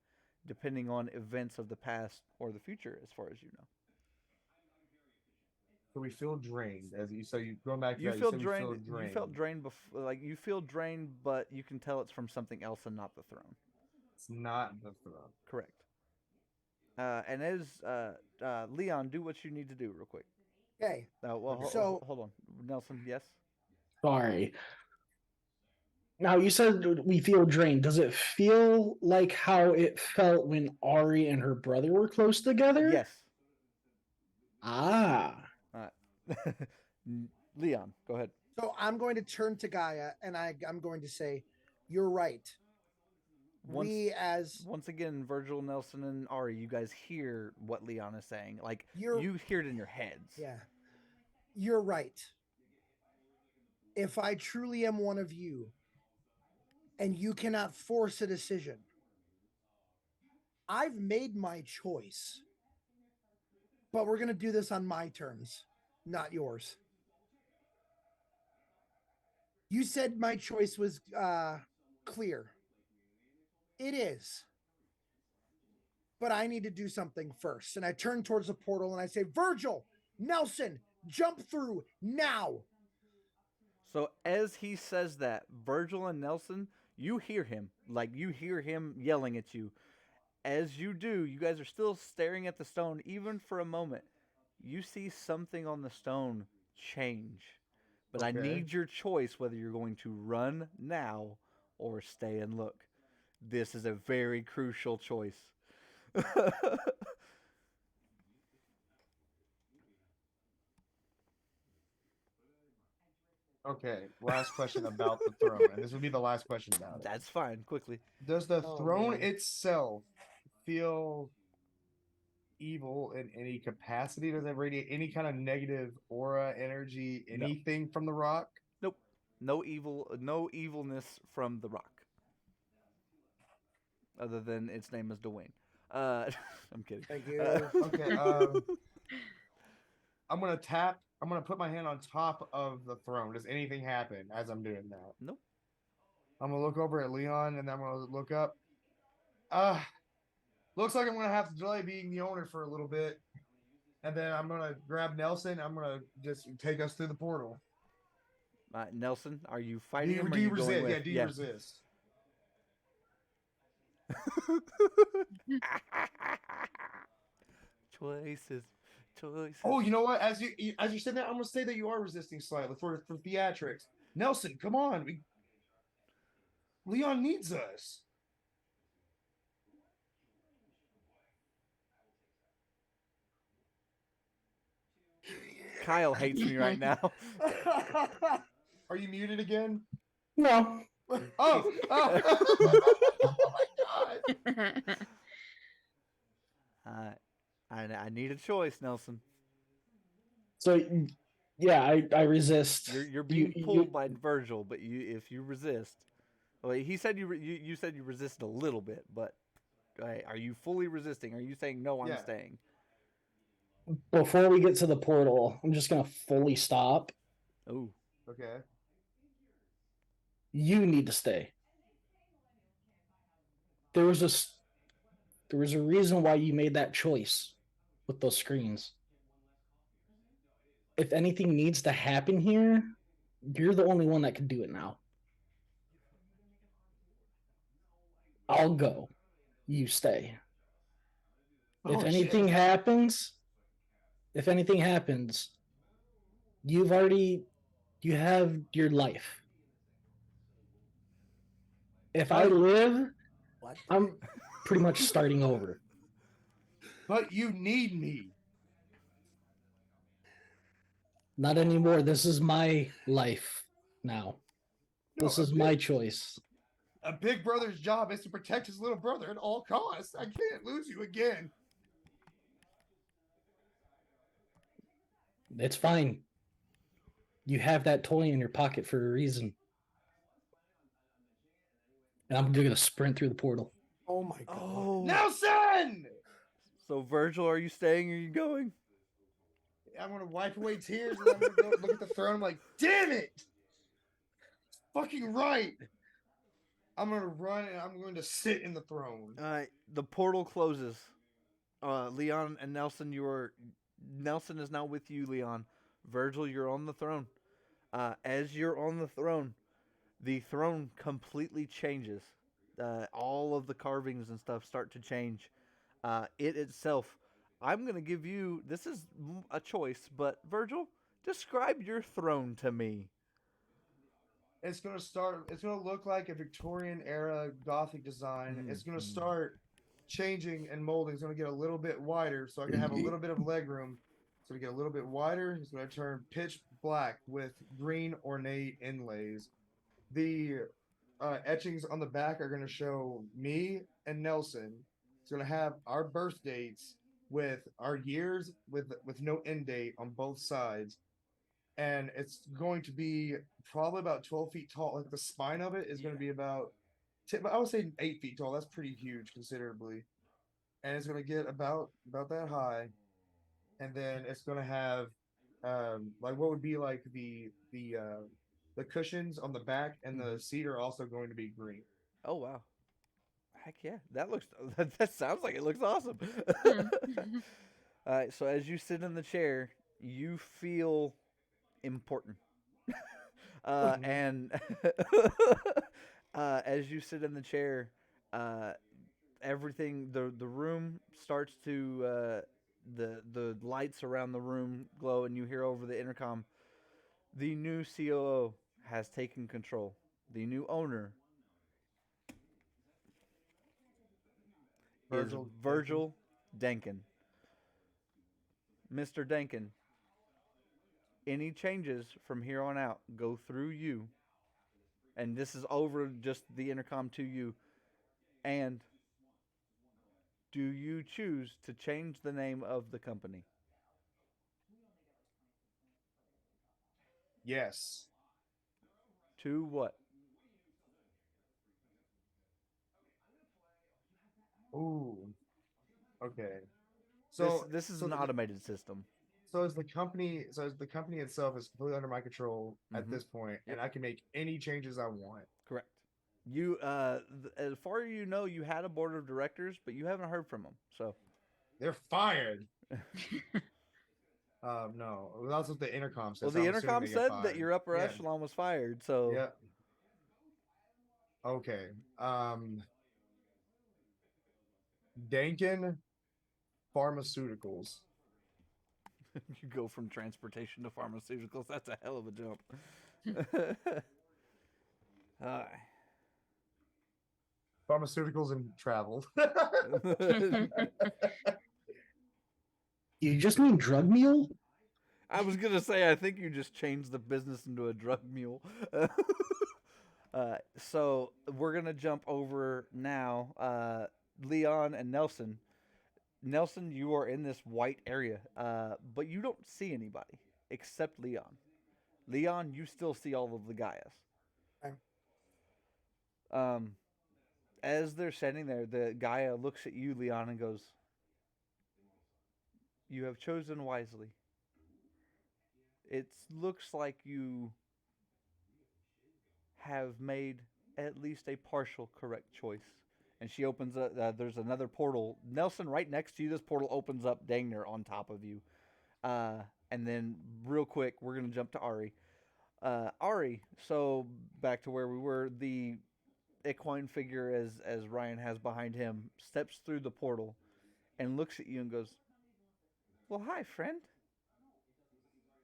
depending on events of the past or the future, as far as you know. So we feel drained, so you going back to you that, feel you drained. feel drained. You felt drained before, like you feel drained, but you can tell it's from something else and not the throne. It's not the throne. Correct. And as Leon, do what you need to do real quick. Okay. Hold on, Nelson. Yes. Sorry. Now you said we feel drained. Does it feel like how it felt when Ari and her brother were close together? Yes. Ah. Leon, go ahead. So I'm going to turn to Gaia and I'm going to say, you're right. Once again, Virgil, Nelson, and Ari, you guys hear what Leon is saying. Like, You're- you hear it in your heads. Yeah. You're right. If I truly am one of you and you cannot force a decision, I've made my choice. But we're going to do this on my terms, not yours. You said my choice was clear. It is. But I need to do something first. And I turn towards the portal and I say, Virgil, Nelson, jump through now. So as he says that, Virgil and Nelson, you hear him. Like, you hear him yelling at you. As you do, you guys are still staring at the stone, even for a moment. You see something on the stone change. But I need your choice whether you're going to run now or stay and look. This is a very crucial choice. Okay, last question about the throne, and this would be the last question about it. That's fine. Quickly. Does the throne man. itself feel evil in any capacity? Does it radiate any kind of negative aura, energy, No. anything from the rock? Nope. No evilness from the rock. Other than its name is Dwayne. I'm kidding. Thank you. Okay, I'm gonna tap. I'm gonna put my hand on top of the throne. Does anything happen as I'm doing that? Nope. I'm gonna look over at Leon, and then I'm gonna look up. Looks like I'm gonna have to delay being the owner for a little bit, and then I'm gonna grab Nelson. I'm gonna just take us through the portal. Nelson, are you fighting him? Or Do you are you going resist? with? Yeah, do you resist? Choices. Oh, you know what? As you said that, I'm gonna say that you are resisting slightly for theatrics. Nelson, come on. Leon needs us. Kyle hates me right now. Are you muted again? No. Oh, oh my god. I need a choice, Nelson. So yeah, I resist. You're being pulled by Virgil, but if you resist, well, he said you said you resisted a little bit, but are you fully resisting? Are you saying no? I'm staying. Before we get to the portal, I'm just gonna fully stop. Oh, okay. You need to stay. There was a reason why you made that choice with those screens. If anything needs to happen here, you're the only one that can do it now. I'll go. You stay. If anything happens, you have your life. If I live, What? I'm pretty much starting over. But you need me. Not anymore. This is my life now. This is my choice. A big brother's job is to protect his little brother at all costs. I can't lose you again. It's fine. You have that toy in your pocket for a reason. And I'm going to sprint through the portal. Oh my god. oh, Nelson! So Virgil, are you staying? Or are you going? I'm going to wipe away tears and I'm going to go look at the throne. I'm like, damn it! Fucking right! I'm going to run and I'm going to sit in the throne. The portal closes. Leon and Nelson, Nelson is now with you, Leon. Virgil, you're on the throne. As you're on the throne completely changes. All of the carvings and stuff start to change. It itself, I'm going to give you, this is a choice, but Virgil, describe your throne to me. It's going to look like a Victorian era Gothic design. It's going to start changing and molding. It's going to get a little bit wider so I can have a little bit of leg room. It's going to get a little bit wider. It's going to turn pitch black with green ornate inlays. The etchings on the back are going to show me and Nelson. It's going to have our birth dates with our years with no end date on both sides. And it's going to be probably about 12 feet tall. Like the spine of it is going to be about, I would say 8 feet tall. That's pretty huge considerably. And it's going to get about that high. And then it's going to have like what would be like the cushions on the back and the seat are also going to be green. Oh wow. Heck yeah. That looks that sounds like it looks awesome. All right, so as you sit in the chair, you feel important. And as you sit in the chair, everything the room starts to the lights around the room glow, and you hear over the intercom, the new COO has taken control. The new owner is Virgil Denkin. Mr. Denkin, any changes from here on out go through you. And this is over just the intercom to you. And do you choose to change the name of the company? Yes. To what? Ooh. Okay. So this is so an the, automated system. so as the company itself is completely under my control at this point, and I can make any changes I want. Correct. You as far as you know, you had a board of directors, but you haven't heard from them. So they're fired. No, that's what the intercom says. Well, the intercom said that your upper echelon was fired. So yeah. Okay. Dankin Pharmaceuticals. You go from transportation to pharmaceuticals. That's a hell of a jump. Pharmaceuticals and travel. You just mean drug mule? I was going to say, I think you just changed the business into a drug mule. So we're going to jump over now. Leon and Nelson. Nelson, you are in this white area, but you don't see anybody except Leon. Leon, you still see all of the Gaias. Okay. As they're standing there, the Gaia looks at you, Leon, and goes, "You have chosen wisely. It looks like you have made at least a partial correct choice." And she opens up, there's another portal. Nelson, right next to you, this portal opens up dang near on top of you. And then real quick, we're going to jump to Ari. Ari, so back to where we were, the equine figure as Ryan has behind him steps through the portal and looks at you and goes, "Well, hi, friend."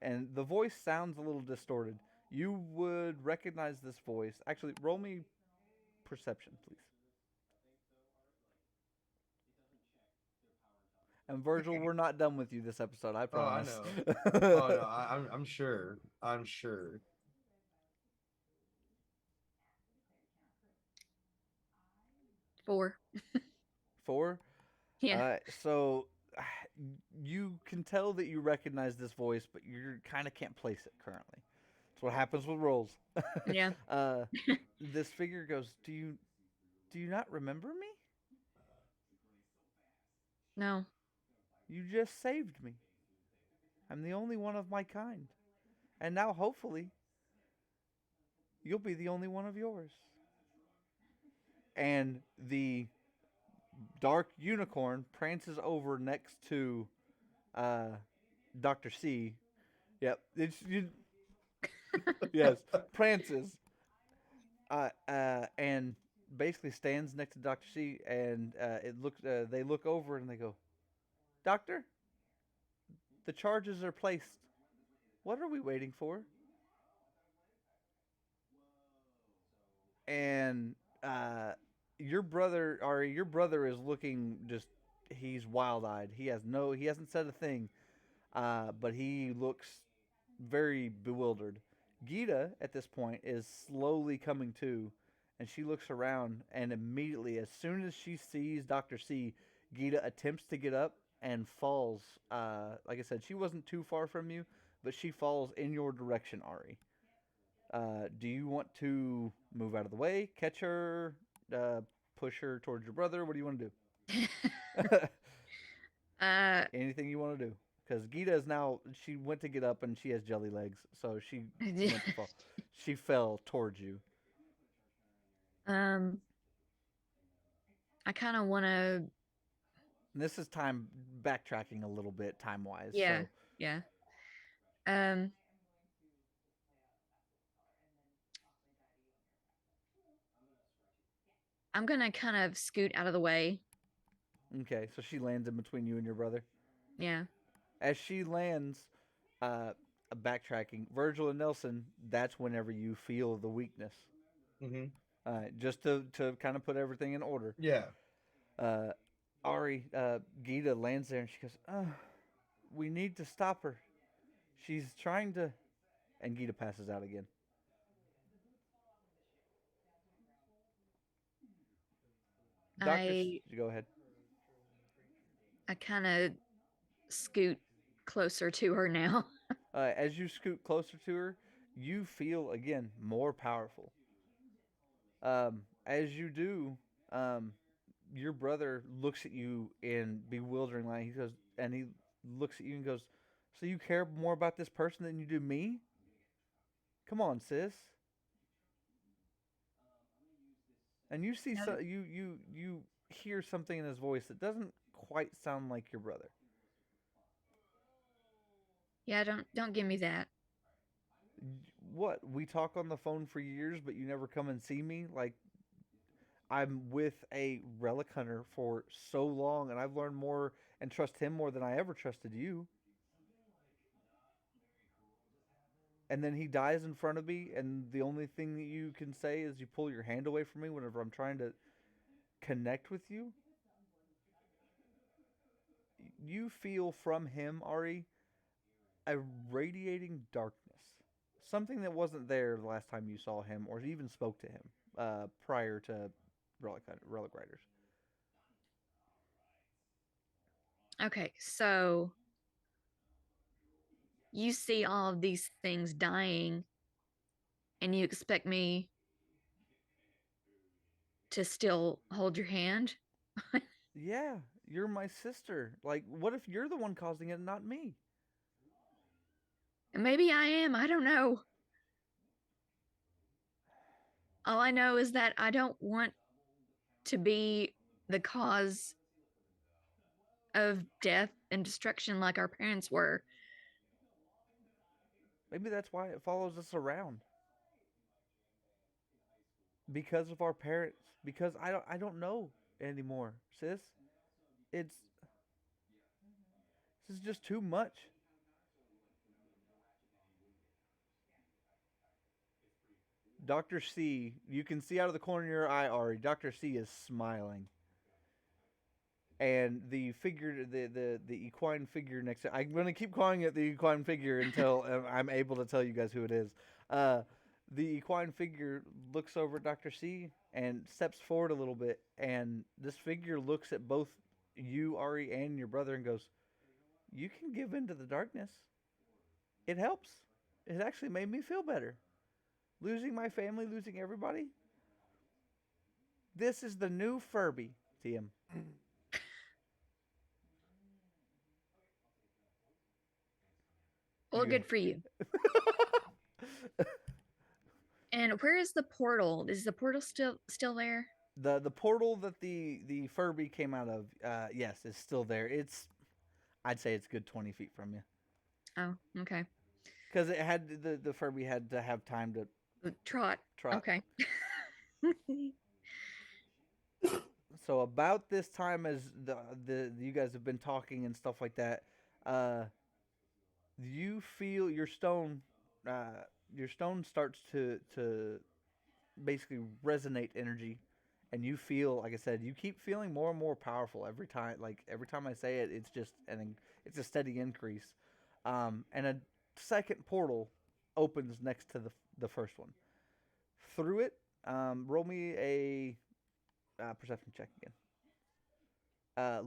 And the voice sounds a little distorted. You would recognize this voice. Actually, roll me perception, please. And Virgil, we're not done with you this episode, I promise. Oh, I know. Oh, no, I'm sure. I'm sure. Four. 4? Yeah. So you can tell that you recognize this voice, but you kind of can't place it currently. That's what happens with rolls. Yeah. This figure goes, do you not remember me? No. You just saved me. I'm the only one of my kind. And now, hopefully, you'll be the only one of yours. And the dark unicorn prances over next to Dr. C. Yep. Yes, prances. And basically stands next to Dr. C. And they look over and they go, "Doctor, the charges are placed. What are we waiting for?" And your brother is looking just, he's wild-eyed. He hasn't said a thing. but he looks very bewildered. Gita, at this point, is slowly coming to, and she looks around, and immediately, as soon as she sees Dr. C, Gita attempts to get up and falls. Like I said, she wasn't too far from you, but she falls in your direction, Ari. Do you want to move out of the way, catch her, uh, push her towards your brother? What do you want to do? uh, Anything you want to do. Because Gita is now, she went to get up and she has jelly legs, so she went to fall. She fell towards you. I kind of want to. And this is time backtracking a little bit time wise. Yeah, So. yeah. Um, I'm gonna kind of scoot out of the way. Okay, so she lands in between you and your brother. Yeah. As she lands, backtracking, Virgil and Nelson, that's whenever you feel the weakness. Mm-hmm. Just to kind of put everything in order. Yeah. Ari, Gita lands there and she goes, we need to stop her. She's trying to... And Gita passes out again. Go ahead. I kind of scoot closer to her now. As you scoot closer to her, you feel, again, more powerful. As you do, your brother looks at you in bewildering light. He goes, and he looks at you and goes, "So you care more about this person than you do me? Come on, sis." And you see, you hear something in his voice that doesn't quite sound like your brother. Yeah, don't give me that. What? We talk on the phone for years, but you never come and see me? Like, I'm with a relic hunter for so long, and I've learned more and trust him more than I ever trusted you. And then he dies in front of me, and the only thing that you can say is you pull your hand away from me whenever I'm trying to connect with you. You feel from him, Ari, a radiating darkness. Something that wasn't there the last time you saw him or even spoke to him prior to Relic Riders. Okay, so you see all of these things dying, and you expect me to still hold your hand? Yeah, you're my sister. Like, what if you're the one causing it and not me? Maybe I am. I don't know. All I know is that I don't want to be the cause of death and destruction like our parents were. Maybe that's why it follows us around. Because of our parents. Because I don't know anymore, sis. This is just too much. Dr. C, you can see out of the corner of your eye, Ari, Dr. C is smiling. And the figure, the equine figure next to... I'm going to keep calling it the equine figure until I'm able to tell you guys who it is. The equine figure looks over at Dr. C and steps forward a little bit. And this figure looks at both you, Ari, and your brother and goes, "You can give in to the darkness. It helps. It actually made me feel better. Losing my family, losing everybody. This is the new Furby, TM." Well, good for you. And where is the portal? Is the portal still there? The portal that the Furby came out of, yes, is still there. I'd say it's a good 20 feet from you. Oh, okay. Because it had the Furby had to have time to trot. Okay. So about this time as the you guys have been talking and stuff like that, you feel your stone starts to basically resonate energy, and you feel, like I said, you keep feeling more and more powerful every time. Like every time I say it, it's just it's a steady increase. and a second portal opens next to the first one. Through it, roll me a perception check again.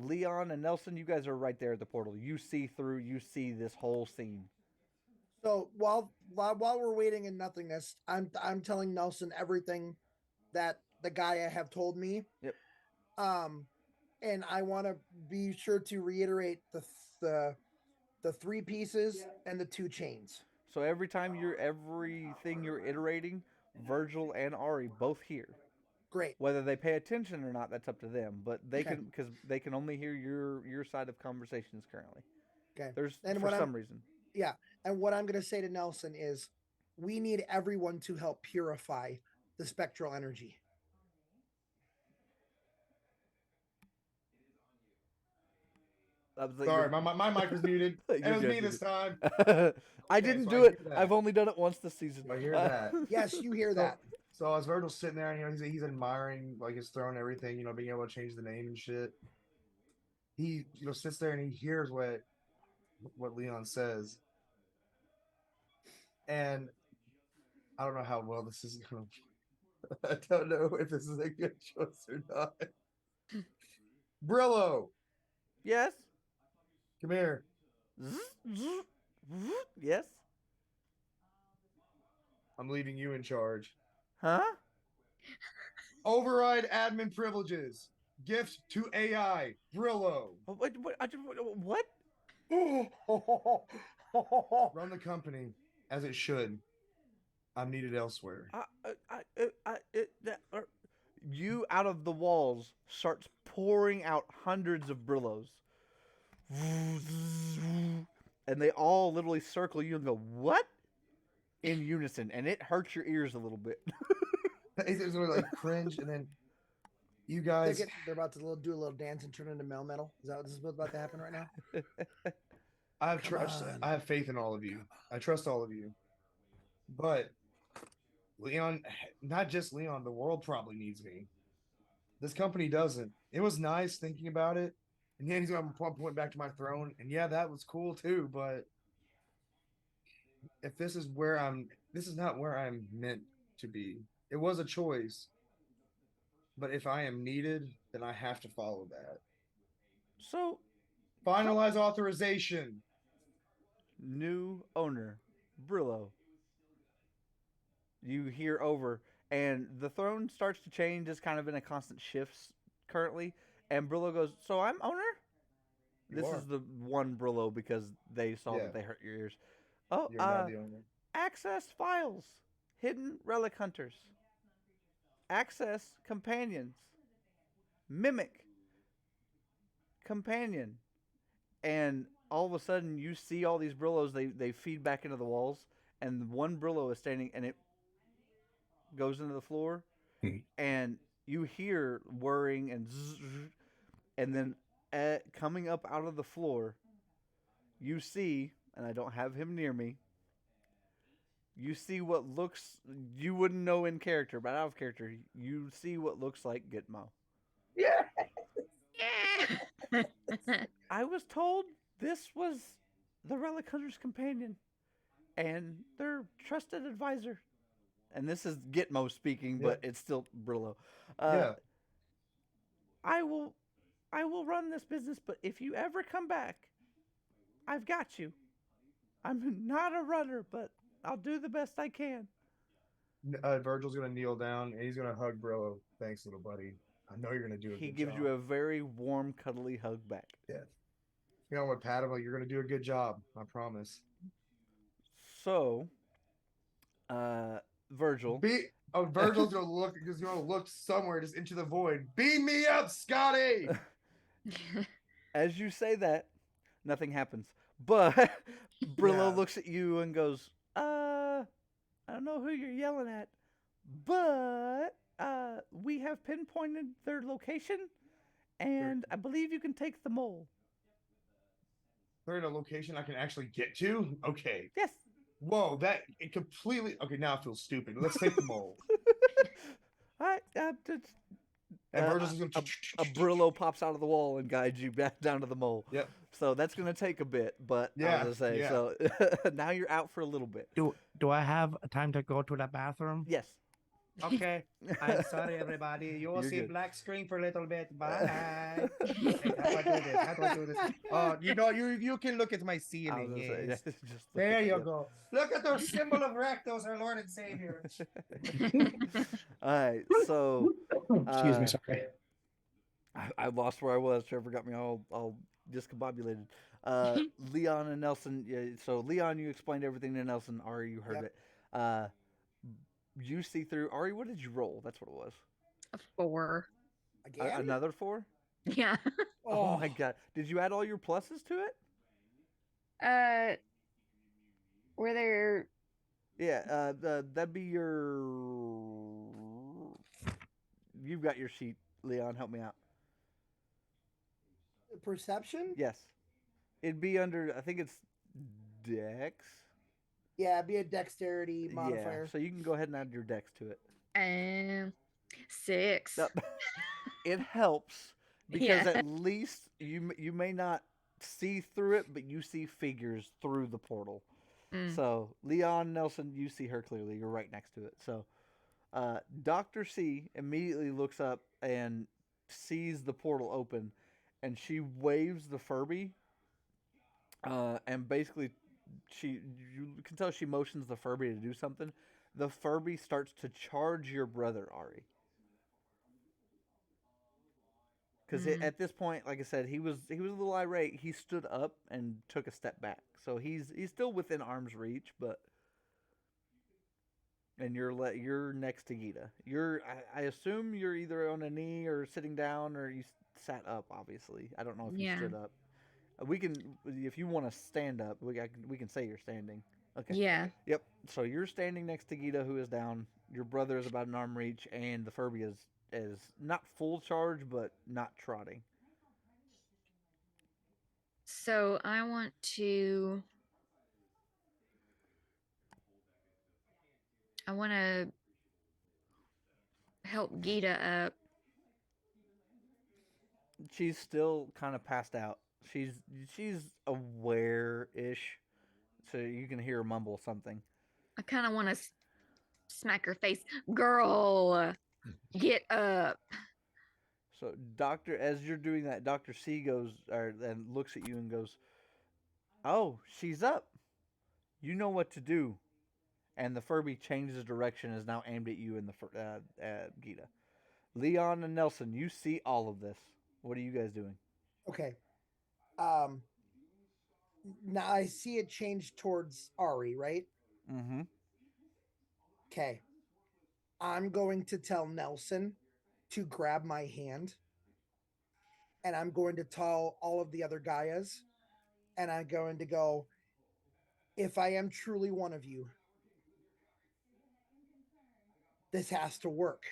Leon and Nelson, you guys are right there at the portal. You see through. You see this whole scene. So while we're waiting in nothingness, I'm telling Nelson everything that the guy I have told me. Yep. And I want to be sure to reiterate the 3 pieces and the 2 chains. So everything you're iterating, Virgil and Ari both hear. Great. Whether they pay attention or not, that's up to them. But they Okay. can, because they can only hear your side of conversations currently. Okay. There's And for some reason. Yeah. And what I'm going to say to Nelson is, we need everyone to help purify the spectral energy. Sorry, my mic was muted. It You're was good, me you're this good. time. I Okay, didn't so do I it. hear that. I've only done it once this season. I hear that. Yes, you hear that. So as Virgil's sitting there, and he's admiring like his throne and everything, being able to change the name and shit. He sits there and he hears what Leon says, and I don't know how well this is going. I don't know if this is a good choice or not. Brillo, Yes. come here. Yes. I'm leaving you in charge. Huh? Override admin privileges. Gift to AI. Brillo. What? What? Run the company as it should. I'm needed elsewhere. You out of the walls starts pouring out hundreds of Brillos. And they all literally circle you and go, what? In unison. And it hurts your ears a little bit. It's like cringe, and then you guys. They're about to do a little dance and turn into Melmetal. Is that what this is about to happen right now? I have faith in all of you. I trust all of you. But Leon, not just Leon, the world probably needs me. This company doesn't. It was nice thinking about it. And yeah, he's going to point back to my throne. And yeah, that was cool too. But if this is not where I'm meant to be. It was a choice. But if I am needed, then I have to follow that. So, finalize authorization. New owner, Brillo. You hear over, and the throne starts to change. It's kind of in a constant shift currently. And Brillo goes, so I'm owner? This is the one Brillo because they saw that they hurt your ears. Oh, you're not the owner. Access files. Hidden Relic Hunters. Access companions. Mimic. Companion. And all of a sudden, you see all these Brillos. They feed back into the walls. And one Brillo is standing, and it goes into the floor. And you hear whirring and zzz, and then coming up out of the floor, you see, and I don't have him near me, you see what looks, you wouldn't know in character, but out of character, you see what looks like Gitmo. Yeah. Yeah. I was told this was the Relic Hunter's companion and their trusted advisor. And this is Gitmo speaking, but it's still Brillo. I will run this business, but if you ever come back, I've got you. I'm not a runner, but I'll do the best I can. Virgil's going to kneel down, and he's going to hug Brillo. Thanks, little buddy. I know you're going to do a good job. He gives you a very warm, cuddly hug back. Yeah. I'm going to pat him like, you're going to do a good job. I promise. So, Virgil. Virgil's going to look somewhere just into the void. Beam me up, Scotty! As you say that, nothing happens. But Brillo looks at you and goes, I don't know who you're yelling at, but we have pinpointed their location, and I believe you can take the mole. They're in a location I can actually get to? Okay. Yes. Whoa, it completely... Okay, now I feel stupid. Let's take the mole. And Virgil's a, going a Brillo pops out of the wall and guides you back down to the mole. Yep. So that's gonna take a bit, but I was gonna say, Yeah. so now you're out for a little bit. Do I have time to go to the bathroom? Yes. Okay. I'm sorry, everybody. You will You're see good. black screen for a little bit. Bye. Wait, how do I do this? How do I do this? Oh, you can look at my I was ceiling. gonna say, Yes. just look There at- you yep. go. Look at the symbol of Rectos, our Lord and Savior. All right, so Excuse me, sorry. I lost where I was. Trevor got me all discombobulated. Leon and Nelson. Yeah, so Leon, you explained everything to Nelson. Ari, you heard Yep. it. You see through. Ari, what did you roll? That's what it was. A 4. Again? Another 4. Yeah. Oh my god! Did you add all your pluses to it? Were there? Yeah. That'd be your. You've got your sheet, Leon. Help me out. Perception? Yes. It'd be under. I think it's Dex. Yeah, it'd be a dexterity modifier. Yeah. So you can go ahead and add your Dex to it. 6. No, it helps because Yeah. at least you may not see through it, but you see figures through the portal. Mm. So Leon Nelson, you see her clearly. You're right next to it. So Dr. C immediately looks up and sees the portal open, and she waves the Furby. And basically, you can tell she motions the Furby to do something. The Furby starts to charge your brother Ari. Because at this point, like I said, he was a little irate. He stood up and took a step back, so he's still within arm's reach. But and you're next to Gita. I assume you're either on a knee or sitting down, or you sat up. Obviously, I don't know if you Yeah. stood up. We can, if you want to stand up, we can say you're standing. Okay. Yeah. Yep. So you're standing next to Gita, who is down. Your brother is about an arm reach, and the Furby is not full charge, but not trotting. So I want to. I want to help Gita up. She's still kind of passed out. She's aware-ish, so you can hear her mumble something. I kind of want to smack her face. Girl, get up. So as you're doing that, Dr. C and looks at you and goes, "Oh, she's up. You know what to do." And the Furby changes direction, is now aimed at you and Gita. Leon and Nelson, you see all of this. What are you guys doing? Okay. Now I see it change towards Ari, right? Mm-hmm. Okay. I'm going to tell Nelson to grab my hand. And I'm going to tell all of the other Gaias. And I'm going to go, if I am truly one of you, this has to work.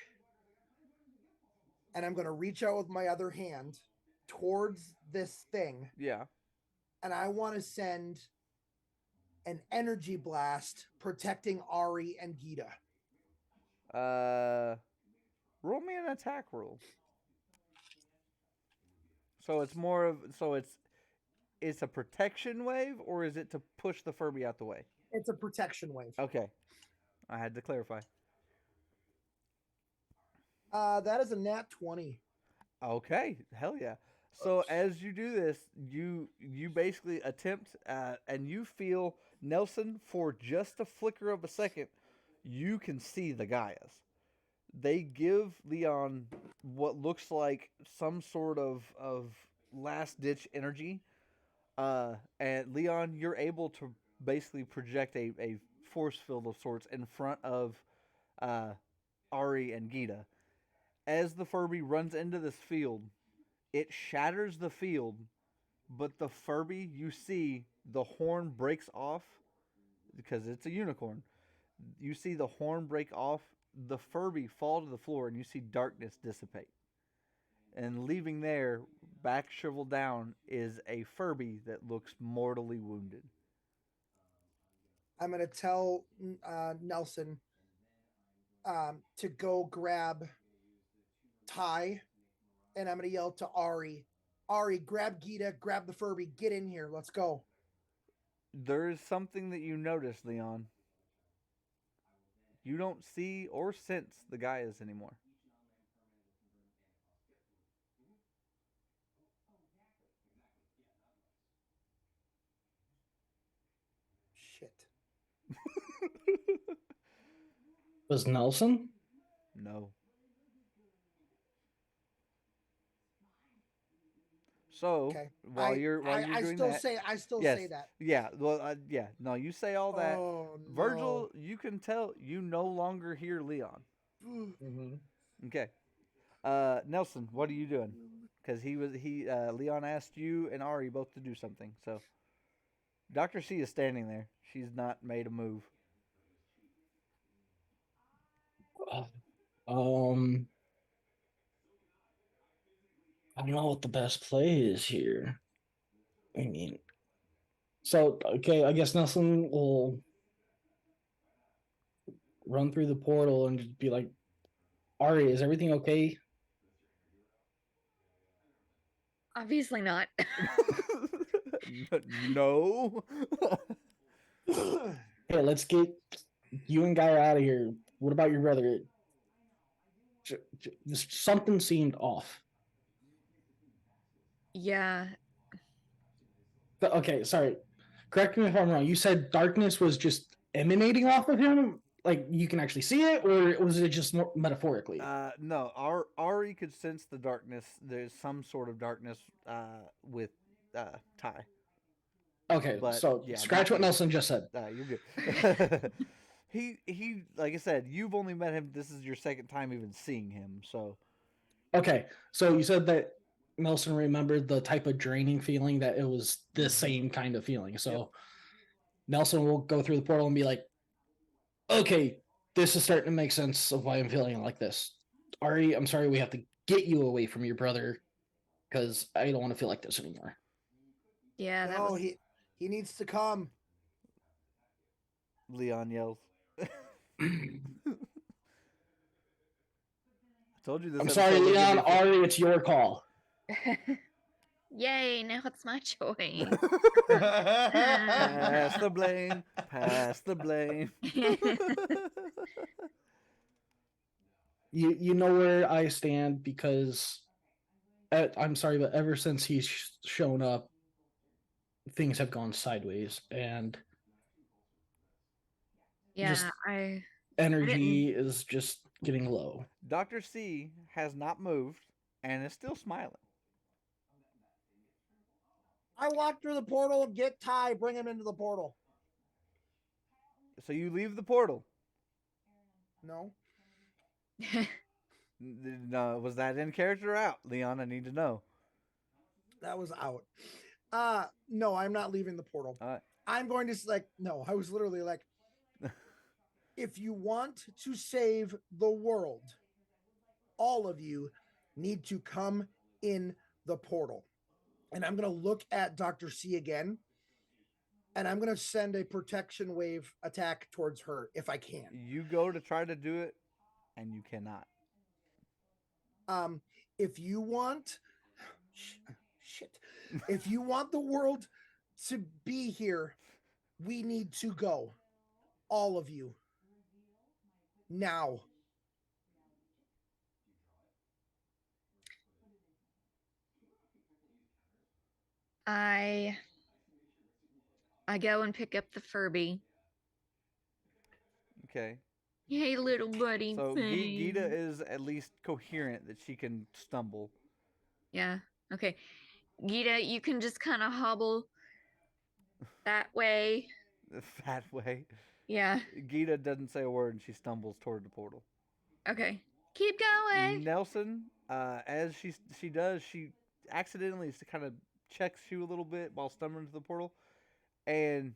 And I'm going to reach out with my other hand towards this thing. Yeah. And I want to send an energy blast protecting Ari and Gita. Roll me an attack roll. So it's a protection wave, or is it to push the Furby out the way? It's a protection wave. Okay. I had to clarify. That is a nat 20. Okay, hell yeah. So as you do this, you basically attempt, and you feel, Nelson, for just a flicker of a second, you can see the Gaias. They give Leon what looks like some sort of last-ditch energy. And Leon, you're able to basically project a force field of sorts in front of Ari and Gita. As the Furby runs into this field, it shatters the field, but the Furby, you see the horn breaks off because it's a unicorn. You see the horn break off, the Furby fall to the floor, and you see darkness dissipate. And leaving there, back shriveled down, is a Furby that looks mortally wounded. I'm going to tell Nelson to go grab Ty and I'm gonna yell to Ari. Ari, grab Gita, grab the Furby, get in here. Let's go. There is something that you notice, Leon. You don't see or sense the Gaias anymore. Shit. Was Nelson? No. So Okay. while you're I doing still that, say I still yes, say that. yeah, well, yeah, no, you say all that. Oh, Virgil, you can tell you no longer hear Leon. no. Mm-hmm. Okay, Nelson, what are you doing? Because Leon asked you and Ari both to do something. So Doctor C is standing there. She's not made a move. Um, I don't know what the best play is here. I mean, so okay, I guess Nelson will run through the portal and just be like, Ari, is everything okay? Obviously not. No. Hey, let's get you and Guy out of here. What about your brother? Something seemed off. Yeah. Okay, sorry. Correct me if I'm wrong. You said darkness was just emanating off of him? Like you can actually see it, or was it just more metaphorically? No, Ari could sense the darkness. There's some sort of darkness with Ty. Okay, But so yeah, scratch not what you. Nelson just said. You're good. he like I said, you've only met him. This is your second time even seeing him. So Okay, so you said that Nelson remembered the type of draining feeling, that it was the same kind of feeling. So Yep. Nelson will go through the portal and be like, okay, this is starting to make sense of why I'm feeling like this. Ari, I'm sorry we have to get you away from your brother because I don't want to feel like this anymore. Yeah, that No, was he needs to come. Leon yells. I told you this. I'm sorry, episode was gonna Leon. be fun. Ari, it's your call. Yay, now it's my choice. Pass the blame. Pass the blame. You know where I stand because I'm sorry, but ever since he's shown up, things have gone sideways, and Yeah, just I energy is just getting low. Dr. C has not moved and is still smiling. I walk through the portal, get Ty, bring him into the portal. So you leave the portal. No. No, was that in character or out, Leon? I need to know. That was out. No, I'm not leaving the portal. All right. I'm going to no, I was literally like, if you want to save the world, all of you need to come in the portal. And I'm going to look at Dr. C again, and I'm going to send a protection wave attack towards her if I can. You go to try to do it, and you cannot. If you want, shit, if you want the world to be here, we need to go. All of you. Now. I go and pick up the Furby. Okay. Hey, little buddy. So thing. Gita is at least coherent that she can stumble. Yeah. Okay. Gita, you can just kind of hobble that way. The fat way. Yeah. Gita doesn't say a word and she stumbles toward the portal. Okay. Keep going. Nelson, as she does, she accidentally kind of checks you a little bit while stumbling to the portal, and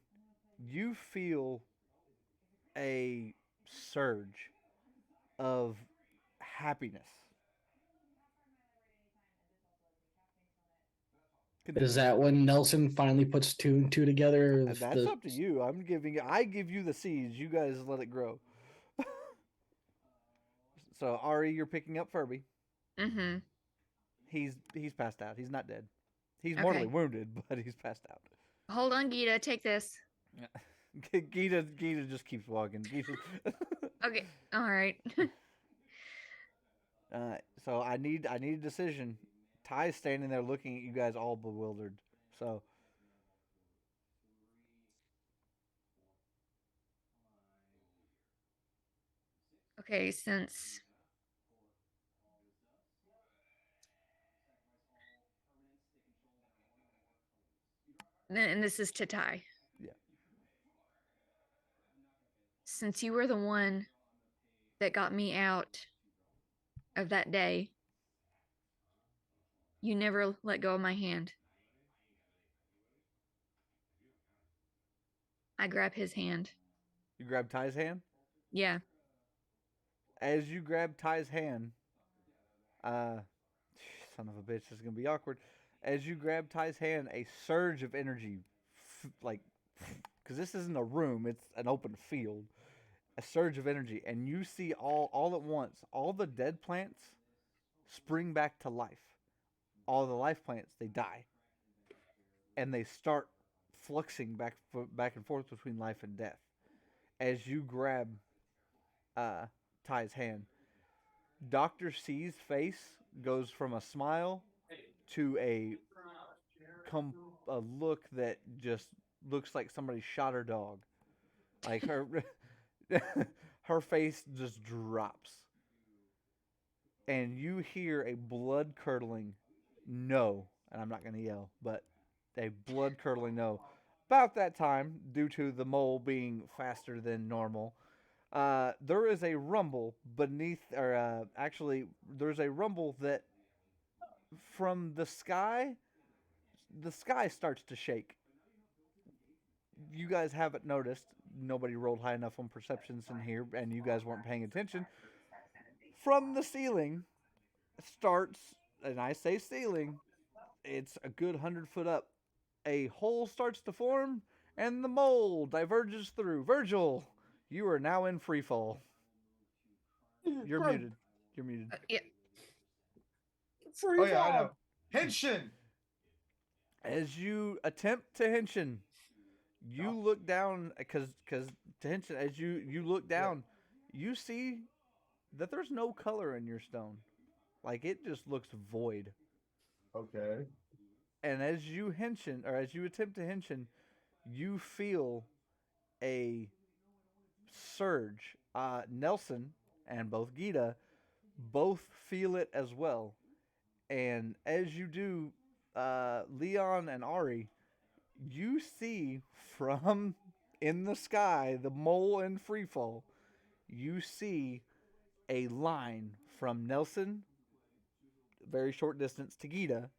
you feel a surge of happiness. Is that when Nelson finally puts two and two together? That's up to you. I give you the seeds. You guys let it grow. So Ari, you're picking up Furby. Mm-hmm. He's passed out. He's not dead. He's mortally wounded, but he's passed out. Hold on, Gita. Take this. Gita just keeps walking. Gita... Okay. All right. So I need a decision. Ty's standing there looking at you guys all bewildered. So Okay, since and this is to Ty. Yeah. Since you were the one that got me out of that day, you never let go of my hand. I grab his hand. You grab Ty's hand? Yeah. As you grab Ty's hand, son of a bitch, this is going to be awkward. As you grab Ty's hand, a surge of energy, because this isn't a room, it's an open field. A surge of energy, and you see all at once, all the dead plants spring back to life. All the life plants, they die. And they start fluxing back and forth between life and death. As you grab Ty's hand, Dr. C's face goes from a smile to a look that just looks like somebody shot her dog. Like her face just drops. And you hear a blood-curdling no. And I'm not going to yell, but a blood-curdling no. About that time, due to the mole being faster than normal, there is a rumble beneath, or actually, there's a rumble that from the sky starts to shake. You guys haven't noticed. Nobody rolled high enough on perceptions in here, and you guys weren't paying attention. From the ceiling starts, and I say ceiling, it's a good 100 foot up. A hole starts to form, and the mole diverges through. Virgil, you are now in free fall. You're muted. You're muted. Yeah. Free Oh yeah, I fall. know. Henshin. As you attempt to henshin, you look down, because to henshin, as you look down, you see that there's no color in your stone. Like, it just looks void. Okay. And as you henshin, or as you attempt to henshin, you feel a surge. Nelson and both Gita both feel it as well. And as you do, Leon and Ari, you see from in the sky, the mole in freefall, you see a line from Nelson, very short distance, to Gita,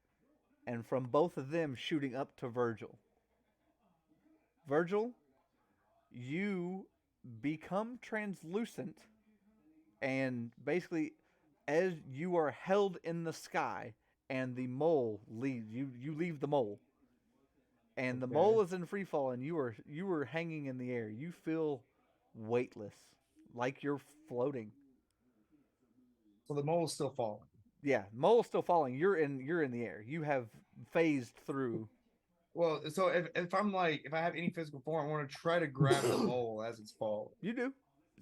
and from both of them shooting up to Virgil. Virgil, you become translucent, and basically, as you are held in the sky, and the mole leaves, you leave the mole, and the mole is in free fall, and you are hanging in the air. You feel weightless, like you're floating. So the mole is still falling. Yeah, mole's still falling. You're in the air. You have phased through. Well, so if I have any physical form, I want to try to grab the mole as it's falling. You do.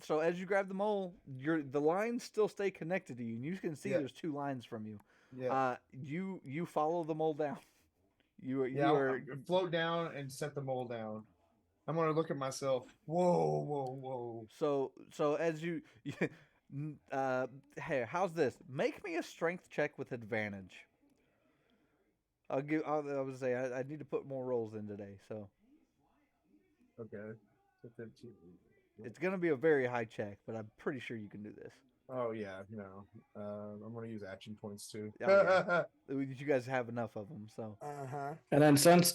So as you grab the mole, the lines still stay connected to you, and you can see there's two lines from you. Yeah. You follow the mole down. You float down and set the mole down. I'm gonna look at myself. Whoa. So as you hey, how's this? Make me a strength check with advantage. I would say I need to put more rolls in today, so. Okay. So 15. It's gonna be a very high check, but I'm pretty sure you can do this. Oh yeah, no. I'm gonna use action points too. Oh, yeah. You guys have enough of them, so. And then since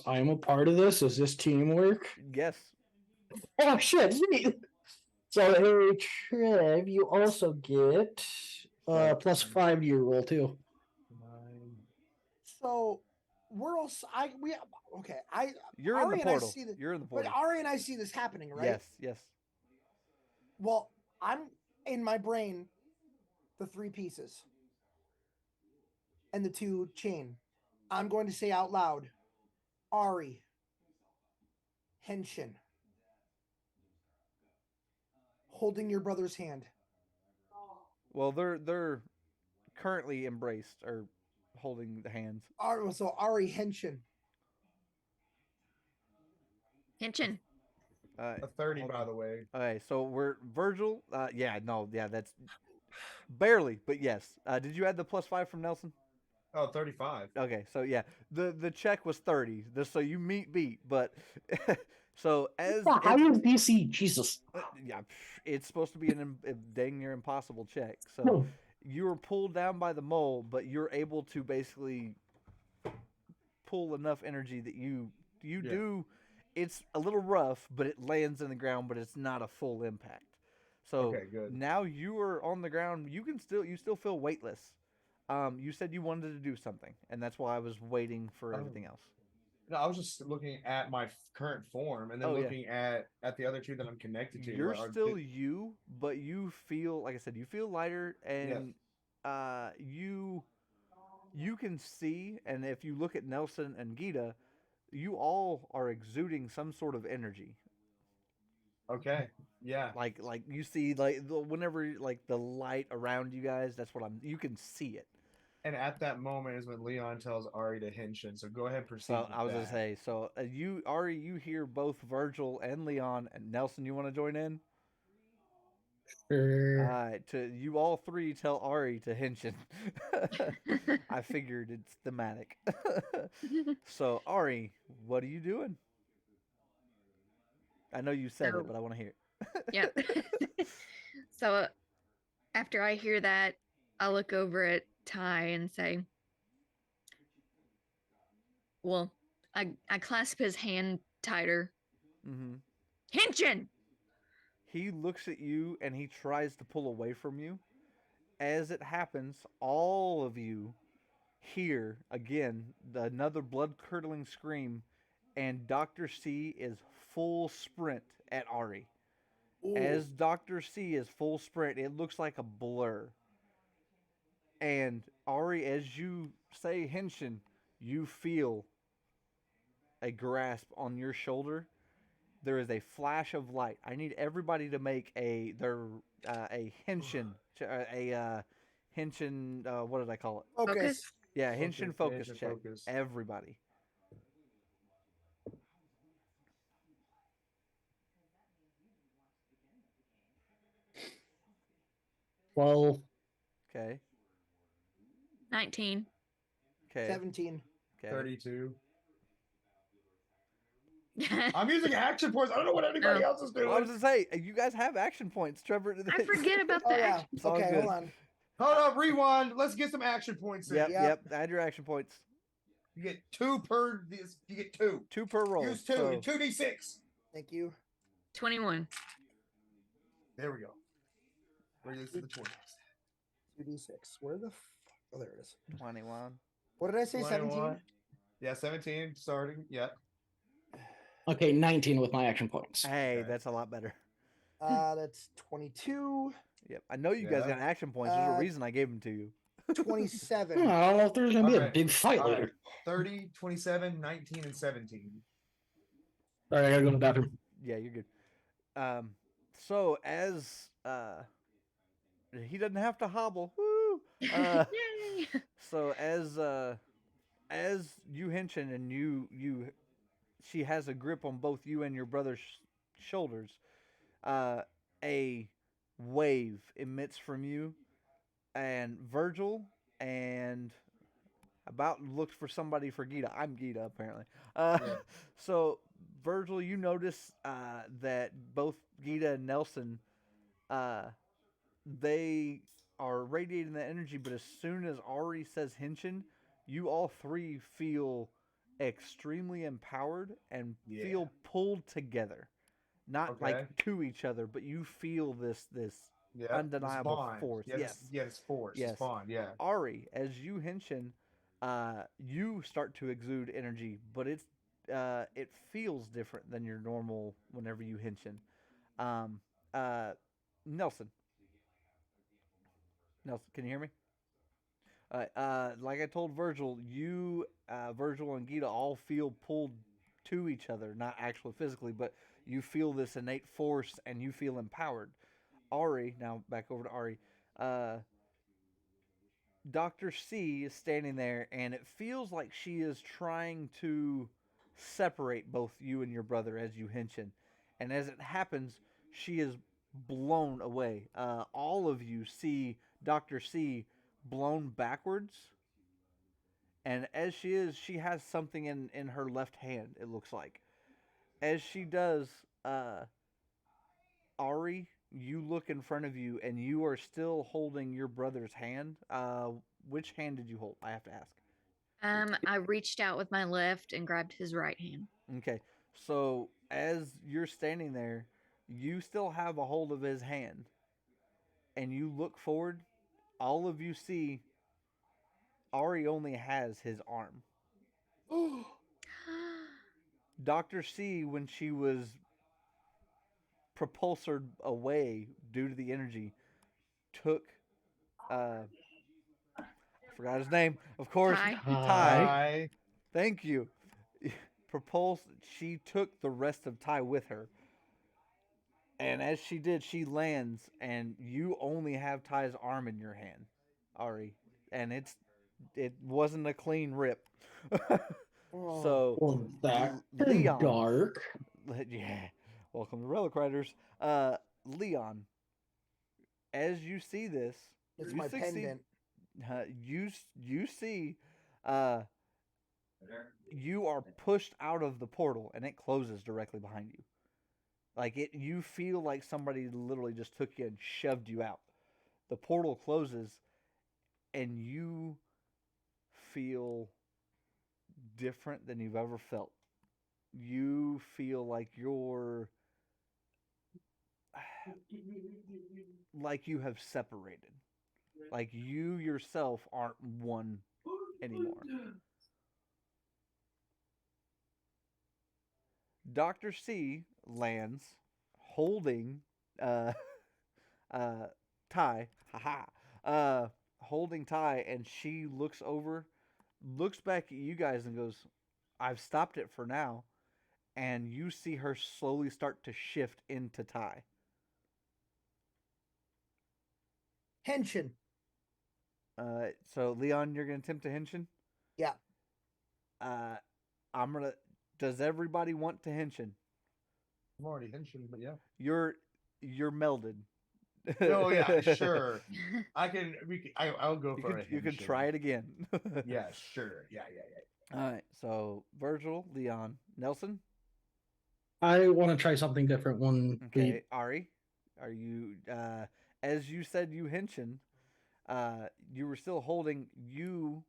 I'm a part of this, is this teamwork? Yes. Oh shit! Sweet. So hey, Trev, you also get +5 to your roll too. 9. So we're all You're Ari in the and I portal. see You're in the but portal. Ari and I see this happening, right? Yes. Well, I'm in my brain the three pieces. and the two chain. I'm going to say out loud, Ari, Henshin, holding your brother's hand. Well, they're currently embraced or holding the hands. So Ari, Henshin. Henshin. A 30, hold by on. the way. Okay, so we're Virgil. Yeah, no, yeah, that's barely, but yes. Did you add the +5 from Nelson? Oh, 35. Okay, so yeah, the check was 30. So you beat, but so as The highest DC, Jesus. yeah, it's supposed to be a dang near impossible check. So No. you were pulled down by the mole, but you're able to basically pull enough energy that you Yeah. do. It's a little rough, but it lands in the ground, but it's not a full impact. So Okay, good. now you are on the ground. You still feel weightless. You said you wanted to do something, and that's why I was waiting for Oh. everything else. No, I was just looking at my current form and then Oh, yeah. looking at the other two that I'm connected to. You're Are still the- you, but you feel, like I said, you feel lighter, and you can see. And if you look at Nelson and Gita, you all are exuding some sort of energy. Okay. Yeah. Like you see, like whenever like the light around you guys, that's what you can see it. And at that moment is when Leon tells Ari to Henshin. So go ahead and proceed. So with I was gonna that. say, so you hear both Virgil and Leon and Nelson. You want to join in? Sure. You all three tell Ari to Henshin. I figured it's thematic. So Ari, what are you doing? I know you said it, but I want to hear it. Yep. So after I hear that, I look over at Ty and say, well, I clasp his hand tighter. Mm-hmm. Henshin! He looks at you and he tries to pull away from you. As it happens, all of you hear again another blood-curdling scream, and Dr. C is full sprint at Ari. Ooh. As Dr. C is full sprint, it looks like a blur. And Ari, as you say Henshin, you feel a grasp on your shoulder. There is a flash of light. I need everybody to make a Henshin, Henshin. What did I call it? Focus. Yeah, Henshin focus Henshin check. focus. Everybody. Well, Okay. 19. Okay. 17. Okay. 32. I'm using action points. I don't know what anybody Oh. else is doing. Well, I was gonna say you guys have action points, Trevor. I forget about Oh that. yeah. It's all Okay, good. hold on. Hold up, rewind. Let's get some action points in. Yep. Yep. Yep. Add your action points. You get 2 per. You get 2. 2 per roll. Use 2. So, 2d6. Thank you. 21. There we go. This is the 20. 2d6. Where the oh, there it is. 21. What did I say? 17? 21. Yeah, 17 starting. Yeah. okay, 19 with my action points. Hey, Okay. that's a lot better. That's 22, Yep. I know you guys Yeah. got action points. There's a Uh, reason I gave them to you. 27. I don't know if there's gonna be a Alright, big fight alright. later. 30, 27, 19, and 17. All right, I gotta go to the bathroom. Yeah, you're good. So as he doesn't have to hobble. Woo! Yay! So as you Henshin and she has a grip on both you and your brother's shoulders. A wave emits from you, and Virgil and about looked for somebody for Gita. I'm Gita apparently. Yeah. So Virgil, you notice that both Gita and Nelson, they are radiating that energy, but as soon as Ari says Henshin, you all three feel extremely empowered and Yeah. feel pulled together. Not Okay. like to each other, but you feel this Yeah. undeniable it's bond. force. Yeah, Yes. Yeah, it's force. Yes. It's bond. Yeah. Ari, as you Henshin, you start to exude energy, but it feels different than your normal whenever you Henshin. Nelson, can you hear me? Like I told Virgil, Virgil and Gita all feel pulled to each other, not actually physically, but you feel this innate force and you feel empowered. Ari, now back over to Ari. Dr. C is standing there, and it feels like she is trying to separate both you and your brother as you hench. And as it happens, she is blown away. All of you see Dr. C blown backwards. And as she has something in her left hand, it looks like. As she does, Ari, you look in front of you, and you are still holding your brother's hand. Which hand did you hold? I have to ask. I reached out with my left and grabbed his right hand. Okay, so as you're standing there, you still have a hold of his hand, and you look forward. All of you see Ari only has his arm. Dr. C, when she was propulsored away due to the energy, took I forgot his name, of course. Ty. Hi. Thank you. Propulsed. She took the rest of Ty with her, and as she did, she lands, and you only have Ty's arm in your hand, Ari, and it wasn't a clean rip. Oh. So Well, that's Leon. dark. Yeah. Welcome to Relic Riders. Leon, as you see this, It's you my succeed- pendant. you see, you are pushed out of the portal, and it closes directly behind you. Like you feel like somebody literally just took you and shoved you out. The portal closes, and you feel different than you've ever felt. You feel like you're like you have separated. Like you yourself aren't one anymore. Dr. C lands holding Ty, holding Ty, and she looks back at you guys and goes, "I've stopped it for now." And you see her slowly start to shift into Ty. Henshin. So Leon, you're gonna attempt to henshin? Yeah. I'm gonna. Does everybody want to henshin? I'm already henching, but yeah. You're melded. Oh yeah, sure. I'll go You for can, a you can henshin. try it again. Yeah, sure. Yeah. All right. So Virgil, Leon, Nelson. I want to try something different. Okay, Ari, are you? As you said, you henshin. You were still holding. You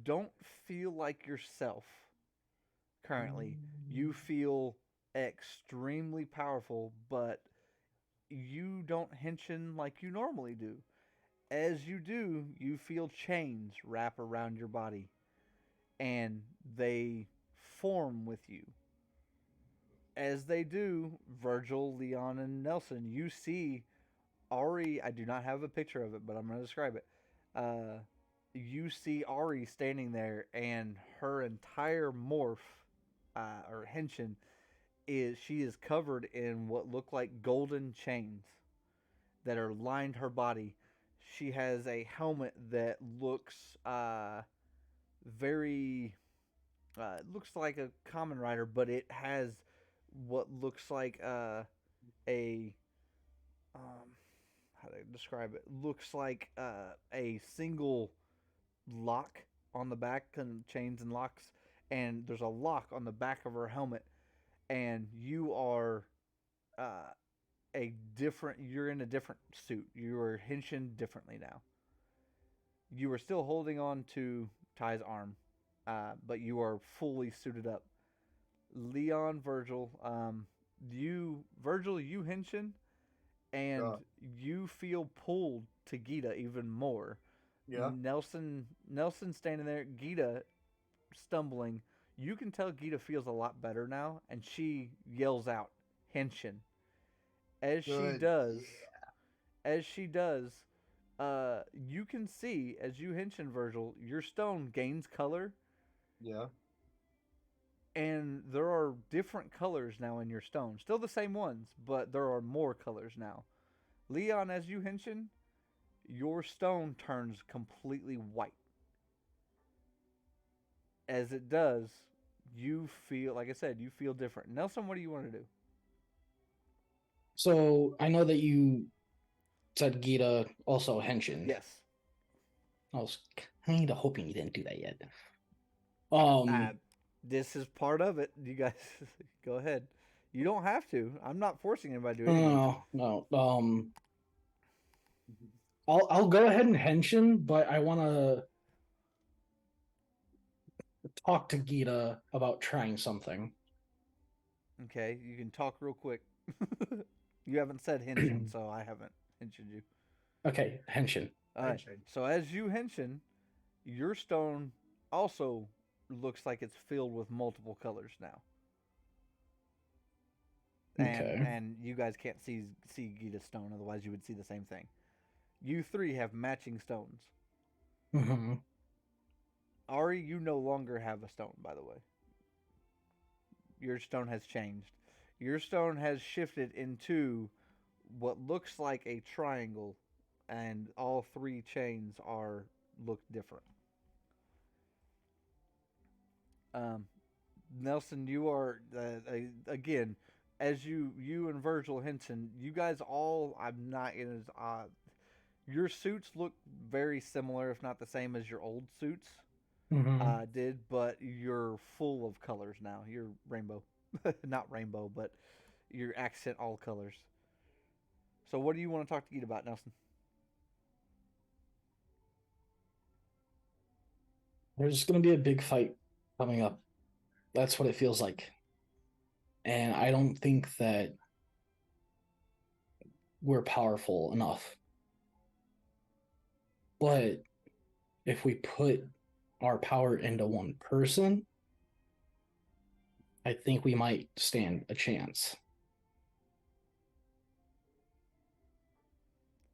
don't feel like yourself currently. You feel extremely powerful, but you don't henshin like you normally do. As you do, you feel chains wrap around your body, and they form with you. As they do, Virgil, Leon, and Nelson, you see Ari. I do not have a picture of it, but I'm going to describe it. You see Ari standing there, and her entire morph, or henshin, she is covered in what look like golden chains that are lined her body. She has a helmet that looks very it looks like a common rider, but it has what looks like a how do I describe it? Looks like a single lock on the back, and chains and locks, and there's a lock on the back of her helmet, and you are you're in a different suit. You are henshin differently now. You are still holding on to Ty's arm, but you are fully suited up. Leon, Virgil, you henshin, and you feel pulled to Gita even more. Yeah. Nelson standing there, Gita stumbling. You can tell Gita feels a lot better now, and she yells out, "Henshin!" As Good. she does, You can see as you henshin, Virgil, your stone gains color, Yeah. and there are different colors now in your stone. Still the same ones, but there are more colors now. Leon, as you henshin, your stone turns completely white. As it does, you feel, like I said, you feel different. Nelson, what do you want to do? So I know that you said Gita also henshin. Yes. I was kind of hoping you didn't do that yet. This is part of it. You guys go ahead. You don't have to. I'm not forcing anybody to do anything. No. I'll go ahead and henshin, but I want to talk to Gita about trying something. Okay, you can talk real quick. You haven't said henshin, so I haven't henshined you. Okay, henshin. All right. So as you henshin, your stone also looks like it's filled with multiple colors now. And you guys can't see Gita's stone, otherwise you would see the same thing. You three have matching stones. Mm-hmm. Ari, you no longer have a stone, by the way. Your stone has changed. Your stone has shifted into what looks like a triangle, and all three chains look different. Nelson, you are again, as you and Virgil Henson, you guys all. I'm not as your suits look very similar, if not the same as your old suits did, but you're full of colors now. You're rainbow, not rainbow, but your accent all colors. So, what do you want to talk to Geet about, Nelson? There's going to be a big fight coming up. That's what it feels like. And I don't think that we're powerful enough. But if we put our power into one person, I think we might stand a chance.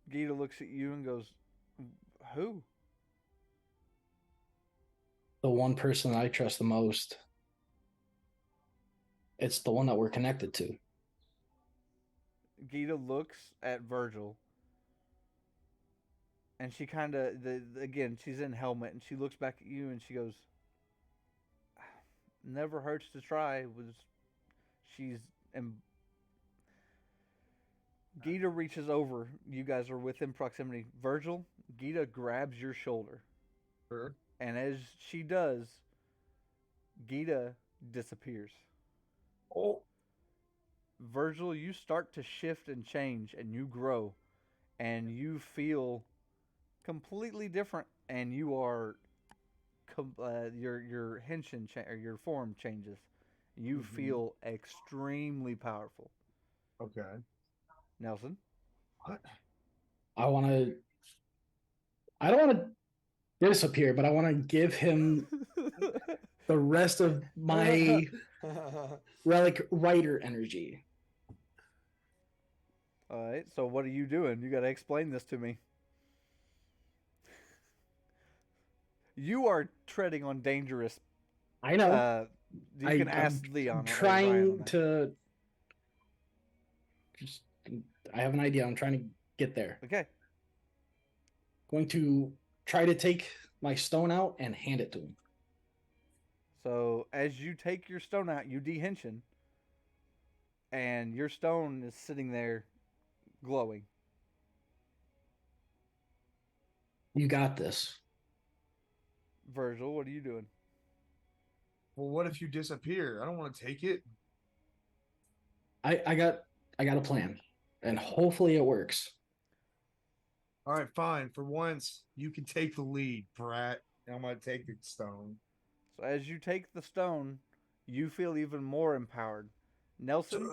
Gita looks at you and goes, "Who?" The one person I trust the most. It's the one that we're connected to. Gita looks at Virgil, and she kind of, again, she's in helmet, and she looks back at you, and she goes, "Never hurts to try." Gita reaches over. You guys are within proximity. Virgil, Gita grabs your shoulder. Sure. And as she does, Gita disappears. Oh. Virgil, you start to shift and change, and you grow, and you feel completely different, and you are your henshin or your form changes. You feel extremely powerful. Okay. Nelson, What? I don't want to disappear, but I want to give him the rest of my relic writer energy. All right. So what are you doing? You got to explain this to me. You are treading on dangerous. I know. You can ask Leon. Trying to. I have an idea. I'm trying to get there. Okay. Going to try to take my stone out and hand it to him. So as you take your stone out, you de-henshin, and your stone is sitting there glowing. You got this. Virgil, what are you doing? Well, what if you disappear? I don't want to take it. I got a plan, and hopefully it works. All right, fine. For once, you can take the lead, Brat. And I'm going to take the stone. So as you take the stone, you feel even more empowered. Nelson,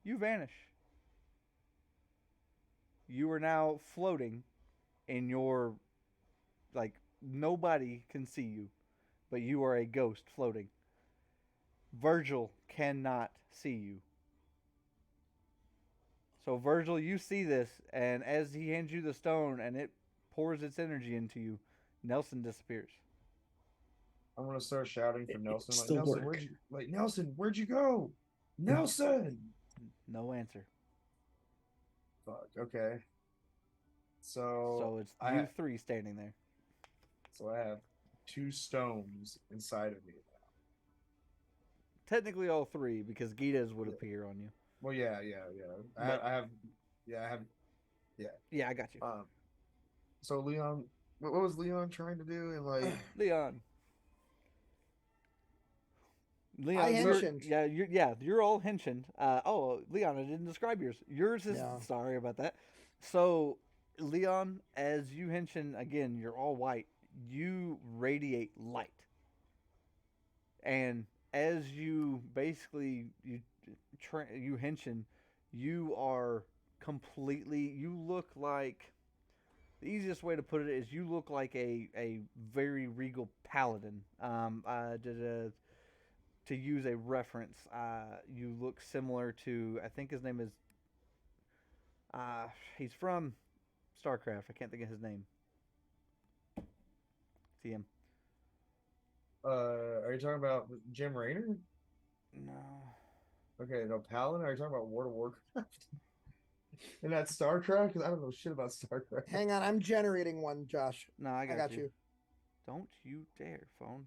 you vanish. You are now floating in your, like, nobody can see you, but you are a ghost floating. Virgil cannot see you. So Virgil, you see this, and as he hands you the stone and it pours its energy into you, Nelson disappears. I'm gonna start shouting for It Nelson. Like still Nelson, work. where'd you go? Nelson. No answer. Fuck. Okay. So So it's I you three standing there. so I have 2 stones inside of me. Technically all three, because Gita's would Yeah. appear on you. Well, yeah. But- I have. Yeah, I got you. So Leon, what was Leon trying to do? And like, Leon. I you're- henchioned. you're all henchioned. Leon, I didn't describe yours. Yours is Yeah. sorry about that. So, Leon, as you henching again, you're all white. You radiate light, and as you basically you henching, you are completely. You look like the easiest way to put it is you look like a very regal paladin. To use a reference, you look similar to, I think his name is, he's from StarCraft. I can't think of his name. See him? are you talking about Jim Raynor? No. Okay, no, Paladin. Are you talking about World of Warcraft? And that's StarCraft? Because I don't know shit about StarCraft. Hang on, I'm generating one, Josh. No, I I got, got you. you. Don't you dare, phone.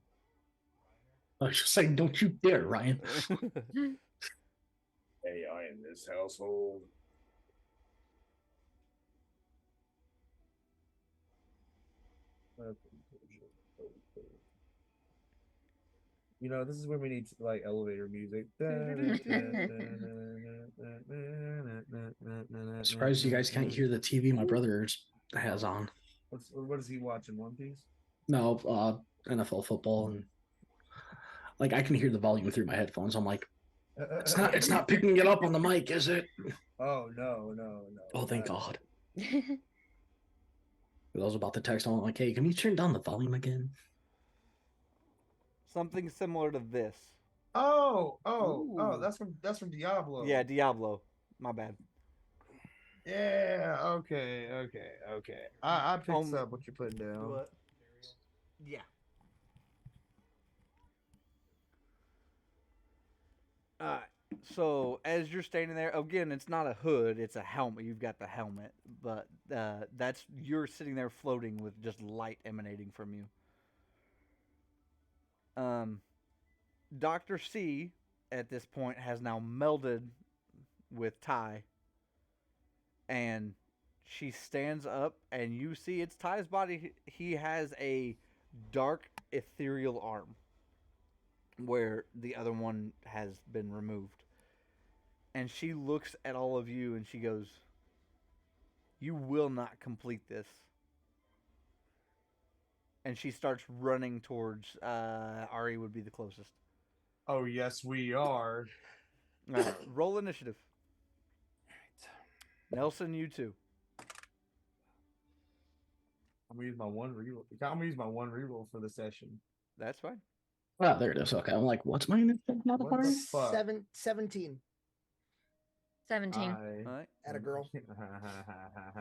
I was just saying, don't you dare, Ryan. AI in this household. You know, this is when we need like elevator music. Surprised you guys can't hear the TV my brother has on. What is he watching? One Piece? No, NFL football, and like I can hear the volume through my headphones. I'm like, it's not picking it up on the mic, is it? Oh no. Oh, thank God. I was about to text. I'm like, hey, can you turn down the volume again? Something similar to this. Oh, Ooh. that's from Diablo. Yeah, Diablo. My bad. Yeah. Okay. I picked Only- up what you're putting down. What? Yeah. So as you're standing there, again, it's not a hood; it's a helmet. You've got the helmet, but you're sitting there floating with just light emanating from you. Dr. C at this point has now melded with Ty, and she stands up, and you see it's Ty's body. He has a dark ethereal arm where the other one has been removed. And she looks at all of you and she goes, "You will not complete this." And she starts running towards Ari would be the closest. Oh yes, we are. Roll initiative. Nelson, you too. I'm gonna use my one reroll. I'm gonna use my one reroll for the session. That's fine. Oh, there it is. Okay, I'm like, what's my initiative What modifier? the fuck? 17. 17. All right. At a girl.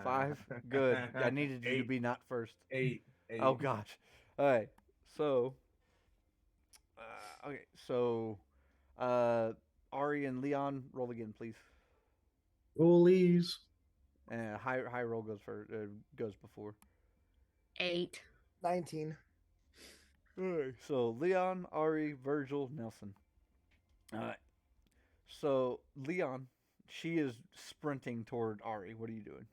5. Good. I needed you to be not first. 8. Oh gosh. All right. So okay. So Ari and Leon, roll again, please. Rollies. High roll goes before. 8. 19. Alright, so Leon, Ari, Virgil, Nelson. Alright. So Leon, she is sprinting toward Ari. What are you doing?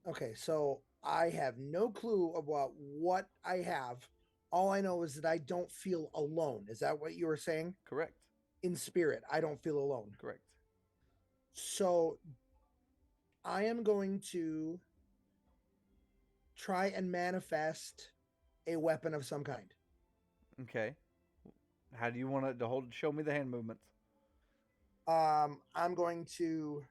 Okay, so I have no clue about what I have. All I know is that I don't feel alone. Is that what you were saying? Correct. In spirit, I don't feel alone. Correct. So I am going to try and manifest a weapon of some kind. Okay. How do you want to hold? Show me the hand movements. I'm going to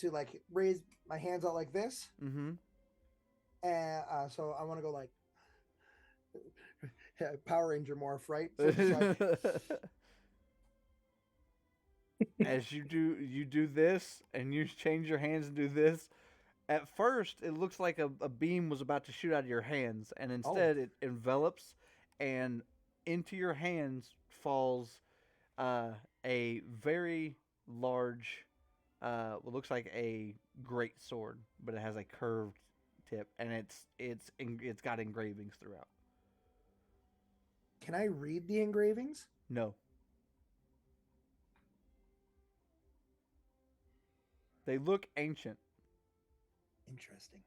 like raise my hands out like this. Mm-hmm. And so I want to go like Power Ranger morph, right? So it's like, as you do this, and you change your hands and do this. At first, it looks like a beam was about to shoot out of your hands, and instead it envelops, and into your hands falls a very large, what looks like a great sword, but it has a curved tip, and it's got engravings throughout. Can I read the engravings? No, they look ancient. Interesting.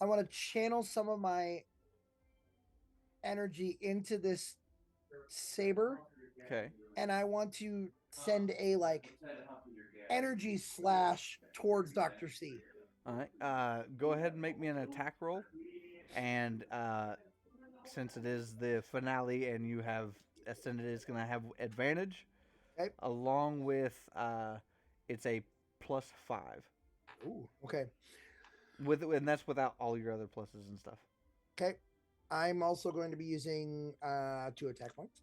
I want to channel some of my energy into this saber, Okay. and I want to send a energy slash towards Dr. C. All right. Go ahead and make me an attack roll, and since it is the finale and you have ascended, it's going to have advantage. Okay. Along with it's a +5. Ooh, okay. And that's without all your other pluses and stuff. Okay. I'm also going to be using 2 attack points.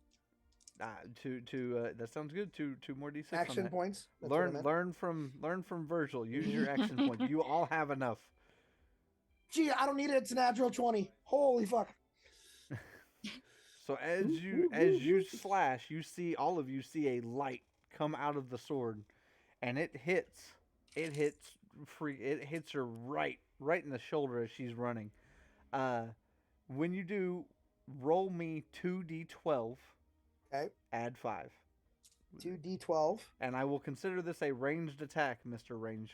That sounds good. Two more d6. Action on that. points. That's what I meant. Learn from Virgil. Use your action points. You all have enough. Gee, I don't need it. It's a natural 20. Holy fuck. So as you slash, all of you see a light come out of the sword, and it hits her right in the shoulder as she's running. When you do, roll me 2d12. Okay. Add 5. 2d12. And I will consider this a ranged attack, Mr. Range.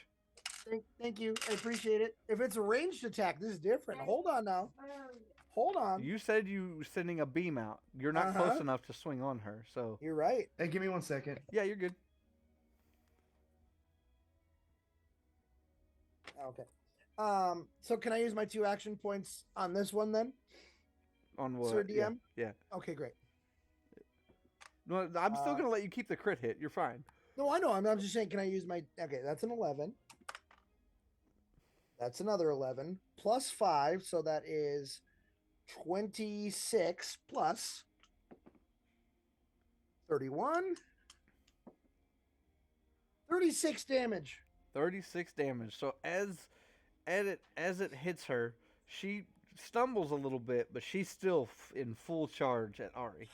Thank you. I appreciate it. If it's a ranged attack, this is different. Hold on now. Hold on. You said you sending a beam out. You're not close enough to swing on her, so You're right. Hey, give me 1 second. yeah, you're good. Okay. So can I use my 2 action points on this one then? On what? Sir DM? Yeah. Okay, great. No, I'm still gonna let you keep the crit hit. You're fine. No, I know. I'm just saying, can I use my... Okay, that's an 11. That's another 11. Plus 5, so that is 26 plus 31. 36 damage. 36 damage. So as it hits her, she stumbles a little bit, but she's still in full charge at Ari.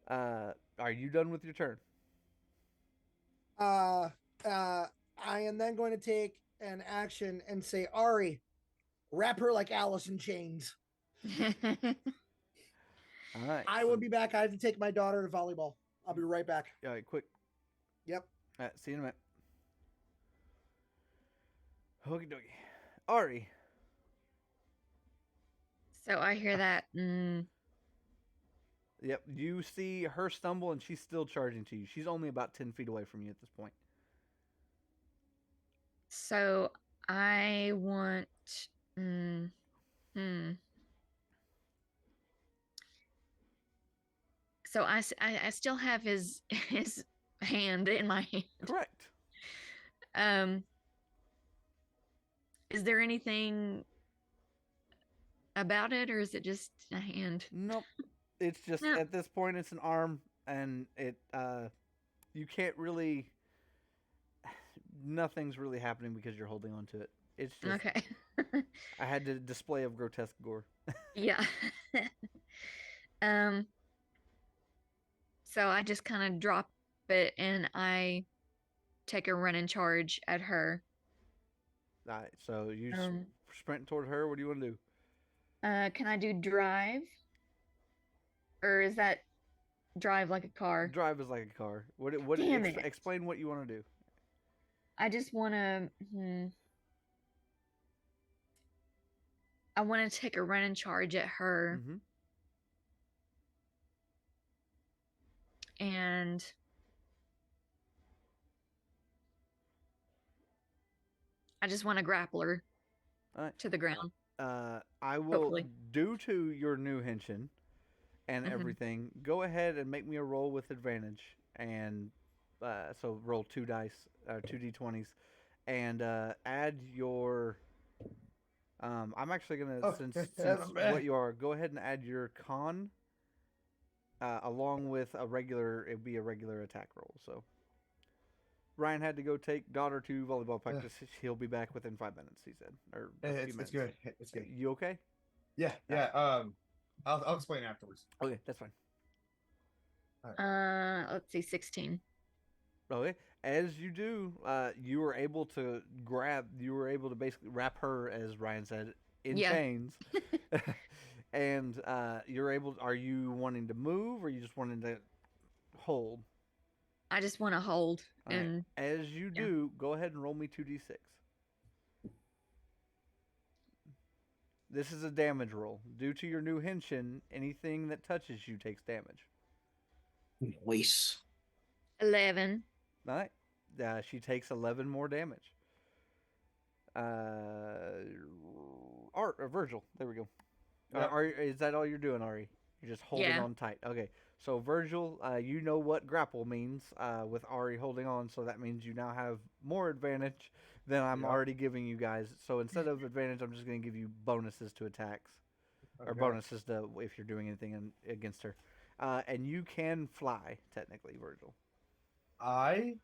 Are you done with your turn? I am then going to take an action and say, Ari, wrap her like Alice in chains. All right. I will be back. I have to take my daughter to volleyball. I'll be right back. All right, quick. Yep. All right, see you in a minute. Okie dokie. Ari. So I hear that. Yep, you see her stumble, and she's still charging to you. She's only about 10 feet away from you at this point. So I want. So I still have his hand in my hand. Correct. Is there anything about it, or is it just a hand? Nope. It's just No. at this point it's an arm, and it you can't really. Nothing's really happening because you're holding on to it. It's just Okay. I had a display of grotesque gore. Yeah. So I just kind of drop it and I take a running charge at her. All right, so you Um, sprint toward her. What do you want to do? Can I do drive? Or is that drive like a car? Drive is like a car. What? Damn it. Explain what you want to do. I just want to. I want to take a running charge at her. Mm-hmm. And I just want to grapple her Alright. to the ground. I will, Hopefully. due to your new henshin and Mhm. everything, go ahead and make me a roll with advantage. And so roll 2 dice, 2d20s, and add your. I'm actually gonna Oh, since I'm back. what you are, go ahead and add your con along with a regular. It'd be a regular attack roll. So Ryan had to go take daughter to volleyball practice. He'll be back within 5 minutes. He said, or a few It's minutes. good. It's good. You okay? Yeah. I'll explain afterwards. Okay, that's fine. Let's see, 16. Okay. As you do, you were able to basically wrap her, as Ryan said, in chains. And are you wanting to move, or are you just wanting to hold? I just want to hold. All right. And As you do, go ahead and roll me 2d6. This is a damage roll. Due to your new henshin, anything that touches you takes damage. Nice. 11. All right. She takes 11 more damage. Virgil. There we go. Yep. Is that all you're doing, Ari? You're just holding on tight. Okay. So Virgil, you know what grapple means with Ari holding on, so that means you now have more advantage than I'm already giving you guys. So instead of advantage, I'm just going to give you bonuses to attacks, or bonuses to if you're doing anything against her. And you can fly, technically, Virgil. I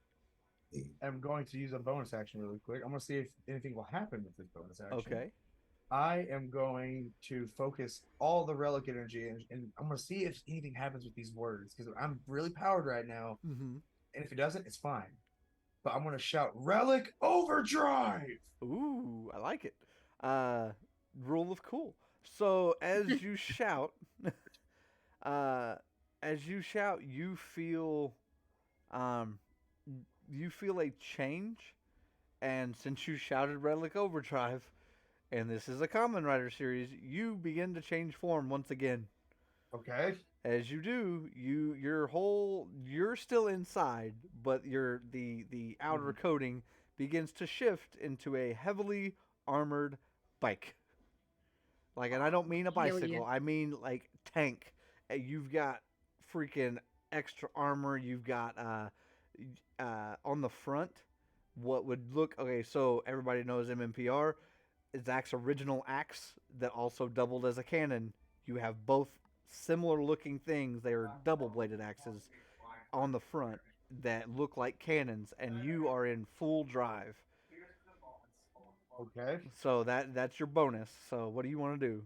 am going to use a bonus action really quick. I'm going to see if anything will happen with this bonus action. Okay. I am going to focus all the relic energy, and I'm going to see if anything happens with these words, because I'm really powered right now. Mm-hmm. And if it doesn't, it's fine. But I'm going to shout, Relic Overdrive! Ooh, I like it. Rule of cool. So as you shout, you feel a change, and since you shouted Relic Overdrive, and this is a Common Rider series, you begin to change form once again. Okay. As you do, you're still inside, but the outer coating begins to shift into a heavily armored bike. And I don't mean a bicycle. I mean tank. You've got freaking extra armor. You've got on the front what would look so everybody knows MMPR. Zach's original axe that also doubled as a cannon. You have both similar looking things. They are double bladed axes on the front that look like cannons, and you are in full drive. Okay. So that's your bonus. So what do you want to do?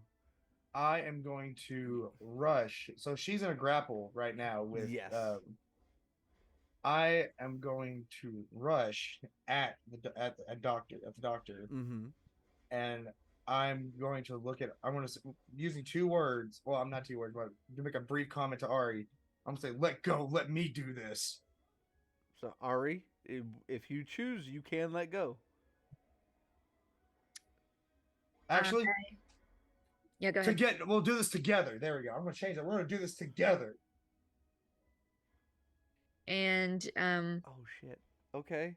I am going to rush. So she's in a grapple right now with. Yes. I am going to rush at the doctor. Mm-hmm. And I'm going to using 2 words. Well, I'm not 2 words, but to make a brief comment to Ari. I'm going to say, let go, let me do this. So Ari, if you choose, you can let go. Actually, yeah, go ahead. We'll do this together. There we go. I'm going to change it. We're going to do this together. And Oh shit. Okay.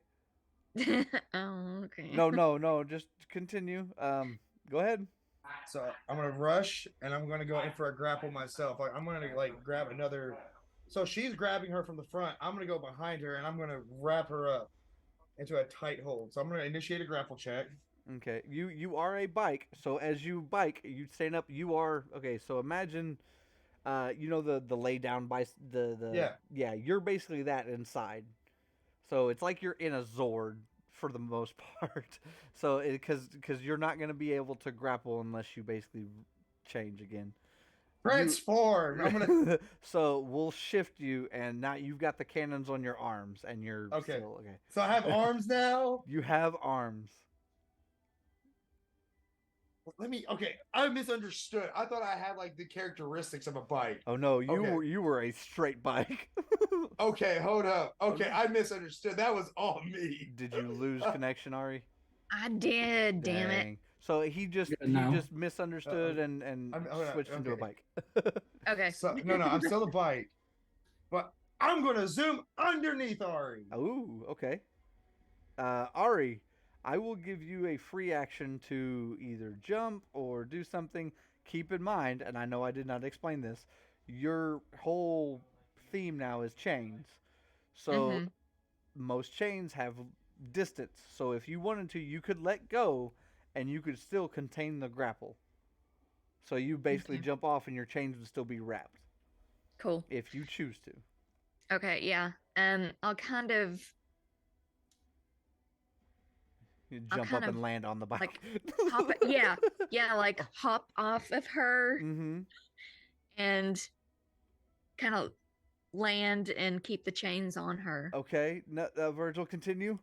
oh, okay. No. Just continue. Go ahead. So I'm gonna rush, and I'm gonna go in for a grapple myself. I'm gonna grab another. So she's grabbing her from the front. I'm gonna go behind her, and I'm gonna wrap her up into a tight hold. So I'm gonna initiate a grapple check. Okay. You are a bike. So as you bike, you stand up. You are okay. So imagine, the lay down bike. Yeah. You're basically that inside. So it's like you're in a Zord for the most part. So because you're not going to be able to grapple unless you basically change again. Transform. I'm gonna. So we'll shift you, and now you've got the cannons on your arms, and you're okay. Still, okay. So I have arms now. You have arms. Okay, I misunderstood. I thought I had the characteristics of a bike. Oh no, you were a straight bike. Okay, hold up. Okay, I misunderstood. That was all me. Did you lose connection, Ari? I did, damn it. So he just misunderstood and switched into a bike. Okay. So no, I'm still a bike. But I'm gonna zoom underneath Ari. Ooh, okay. Ari, I will give you a free action to either jump or do something. Keep in mind, and I know I did not explain this, your whole theme now is chains. So most chains have distance. So if you wanted to, you could let go and you could still contain the grapple. So you basically jump off and your chains would still be wrapped. Cool. if you choose to. Okay, yeah. I'll kind of You I'll jump kind up and of, land on the bike. like, hop. Yeah, like hop off of her Mm-hmm. and kind of land and keep the chains on her. Okay, Virgil, continue.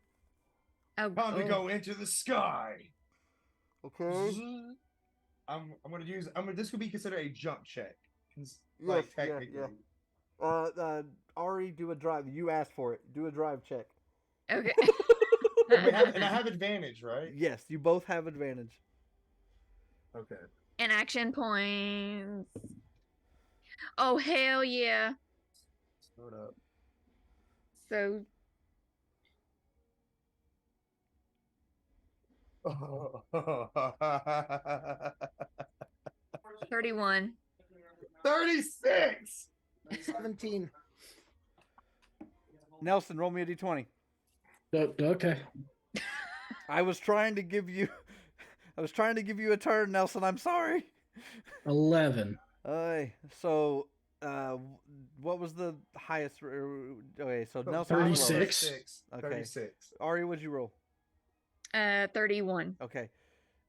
Oh, Time to go into the sky. Okay. Zzz. I'm gonna use. This could be considered a jump check. Yes, Like yeah, technically. yeah. Ari, do a drive. You asked for it. Do a drive check. Okay. And I have advantage, right? Yes, you both have advantage. Okay. And action points. Oh, hell yeah. Hold up. So, 31. 36. 17. Nelson, roll me a d20. Okay. I was trying to give you a turn, Nelson. I'm sorry. 11. So, what was the highest? Okay, so Nelson. 36. Okay. 36. Ari, what'd you roll? 31. Okay.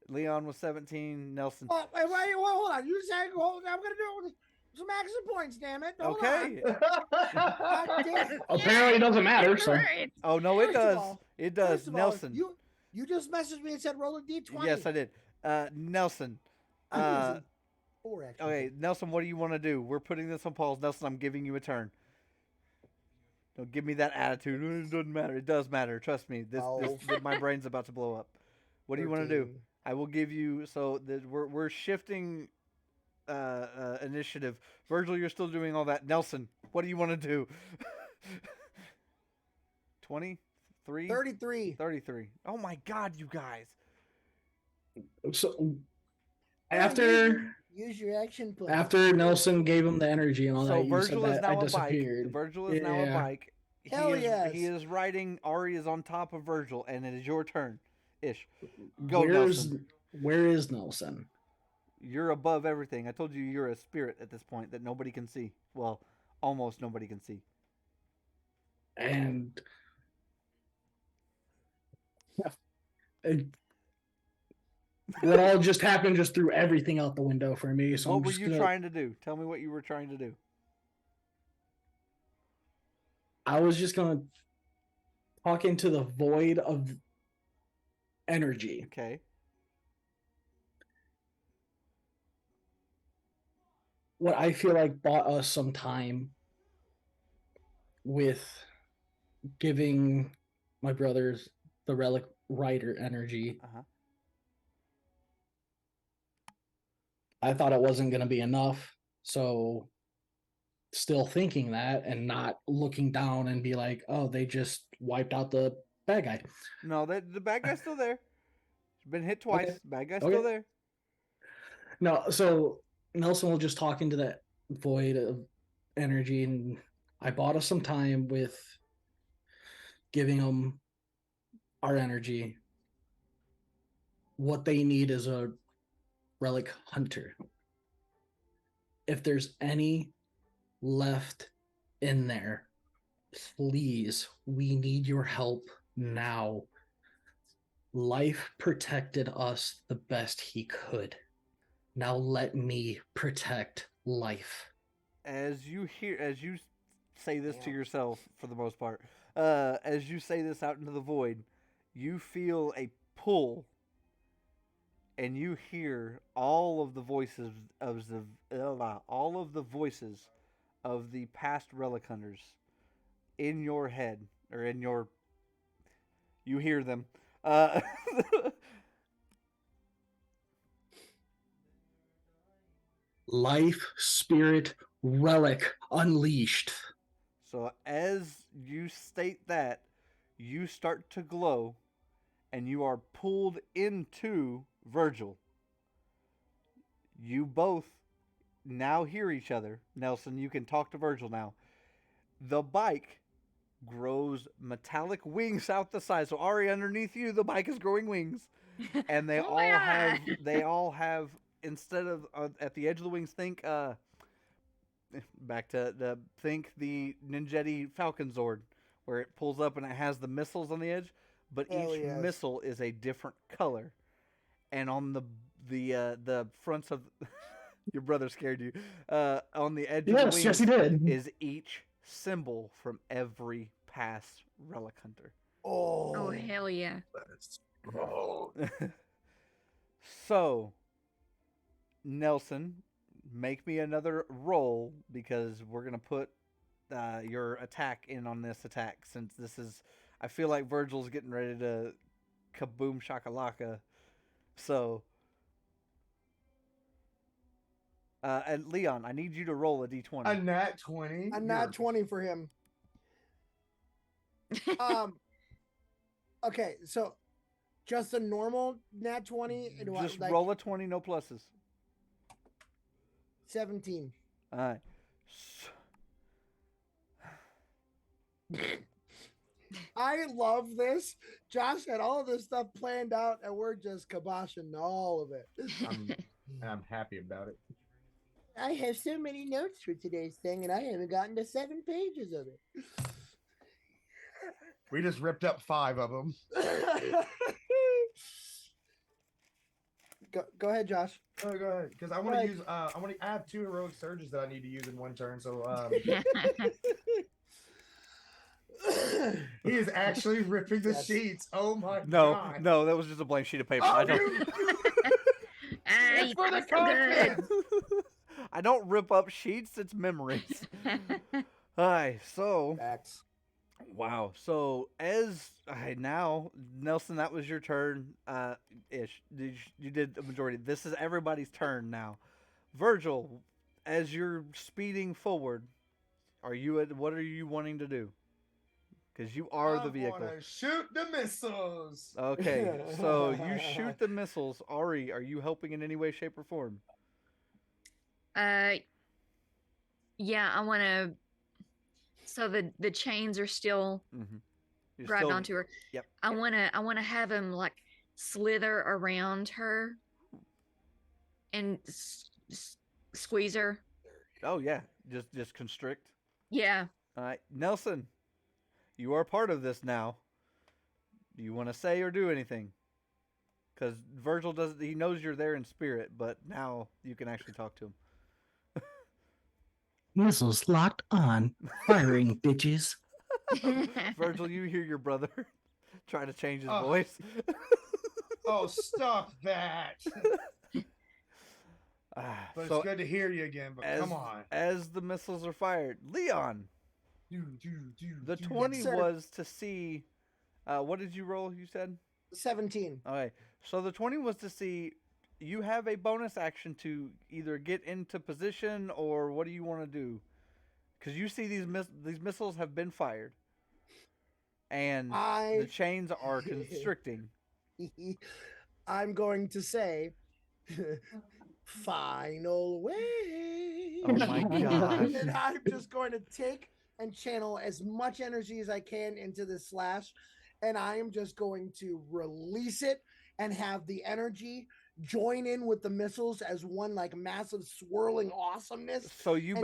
Leon was 17. Nelson. Oh, wait, hold on. You said I'm gonna do it with some action points. Damn it. Hold Okay. on. God damn it. Apparently, it doesn't matter. So Great. Oh no, it First of does. all- It does. First of all, Nelson. you just messaged me and said roll a d20. Yes, I did. Nelson. I'm using 4 action Okay, points. Nelson, what do you want to do? We're putting this on pause. Nelson, I'm giving you a turn. Don't give me that attitude. It doesn't matter. It does matter. Trust me. My brain's about to blow up. What do you want to do? 13. I will give you. So we're shifting initiative. Virgil, you're still doing all that. Nelson, what do you want to do? 23? 33. 33. Oh my God, you guys. so after Use your action points. after Nelson gave him the energy and all So that, you Virgil said is that I now a bike. disappeared. Virgil is now a Yeah. bike. Hell he is, yes. He is riding. Ari is on top of Virgil, and it is your turn. Ish. Go, Where's Nelson. where is Nelson? You're above everything. I told you you're a spirit at this point that nobody can see. Well, almost nobody can see. And what all just happened just threw everything out the window for me. So What I'm were just you gonna, trying to do? Tell me what you were trying to do. I was just gonna talk into the void of energy. Okay. What I feel like bought us some time with giving my brothers the relic rider energy. Uh-huh. I thought it wasn't going to be enough. So still thinking that and not looking down and be like, oh, they just wiped out the bad guy. No, the bad guy's still there. He's been hit twice. Okay. Bad guy's Okay. still there. No, so Nelson will just talk into that void of energy, and I bought us some time with giving them our energy. What they need is a relic hunter. If there's any left in there, please, we need your help now. Life protected us the best he could. Now let me protect life. As you say this to yourself, for the most part, as you say this out into the void, you feel a pull, and you hear all of the voices of the past relic hunters in your head, or in your. You hear them. Life, spirit, relic unleashed. So as you state that, you start to glow, and you are pulled into Virgil. You both now hear each other. Nelson, you can talk to Virgil now. The bike grows metallic wings out the side. So Ari, underneath you, the bike is growing wings, and they Oh all my have God. they all have, instead of at the edge of the wings, think back to the think the Ninjetti Falcon Zord, where it pulls up and it has the missiles on the edge, but Hell each yes. missile is a different color, and on the fronts of your brother scared you. On the edge of the Yes, wings yes, he did. is each symbol from every past Relic Hunter. Oh, hell yeah. Oh, So, Nelson, make me another roll because we're gonna put your attack in on this attack since this is. I feel like Virgil's getting ready to kaboom shakalaka. So, and Leon, I need you to roll a d20. a nat 20. A nat 20 for him. Okay, so just a normal nat 20 and what, Just like roll a 20, no pluses. 17. All right. I love this. Josh had all of this stuff planned out, and we're just kiboshing all of it. I'm happy about it. I have so many notes for today's thing, and I haven't gotten to 7 pages of it. We just ripped up 5 of them. Go ahead, Josh. Oh, go ahead, because I want Right. to use. I have 2 heroic surges that I need to use in one turn. So he is actually ripping the Yes. sheets. Oh my No, god! no, that was just a blank sheet of paper. Oh, I don't. you- Ah, It's you for the got so good. content. I don't rip up sheets. It's memories. Hi. So Facts. wow. So now, Nelson, that was your turn. Ish. You did the majority. This is everybody's turn now. Virgil, as you're speeding forward, what are you wanting to do? Because you are the vehicle. I want to shoot the missiles. Okay, so you shoot the missiles. Ari, are you helping in any way, shape, or form? Yeah, I want to. So the chains are still Mm-hmm. grabbed onto her. Yep. I want to have him like slither around her and squeeze her. Oh yeah, just constrict. Yeah. All right, Nelson, you are part of this now. Do you want to say or do anything? Because Virgil doesn't. He knows you're there in spirit, but now you can actually talk to him. Missiles locked on. Firing, bitches. Virgil, you hear your brother try to change his Oh. voice. Oh, stop that! But So it's good to hear you again. But come on. as the missiles are fired, Leon, the 20 sir. was to see. What did you roll? You said 17. okay. So the 20 was to see. You have a bonus action to either get into position or what do you want to do? Because you see these missiles have been fired, and the chains are constricting. I'm going to say, final way. Oh my gosh! And I'm just going to take and channel as much energy as I can into this slash, and I am just going to release it and have the energy join in with the missiles as one like massive swirling awesomeness. So you And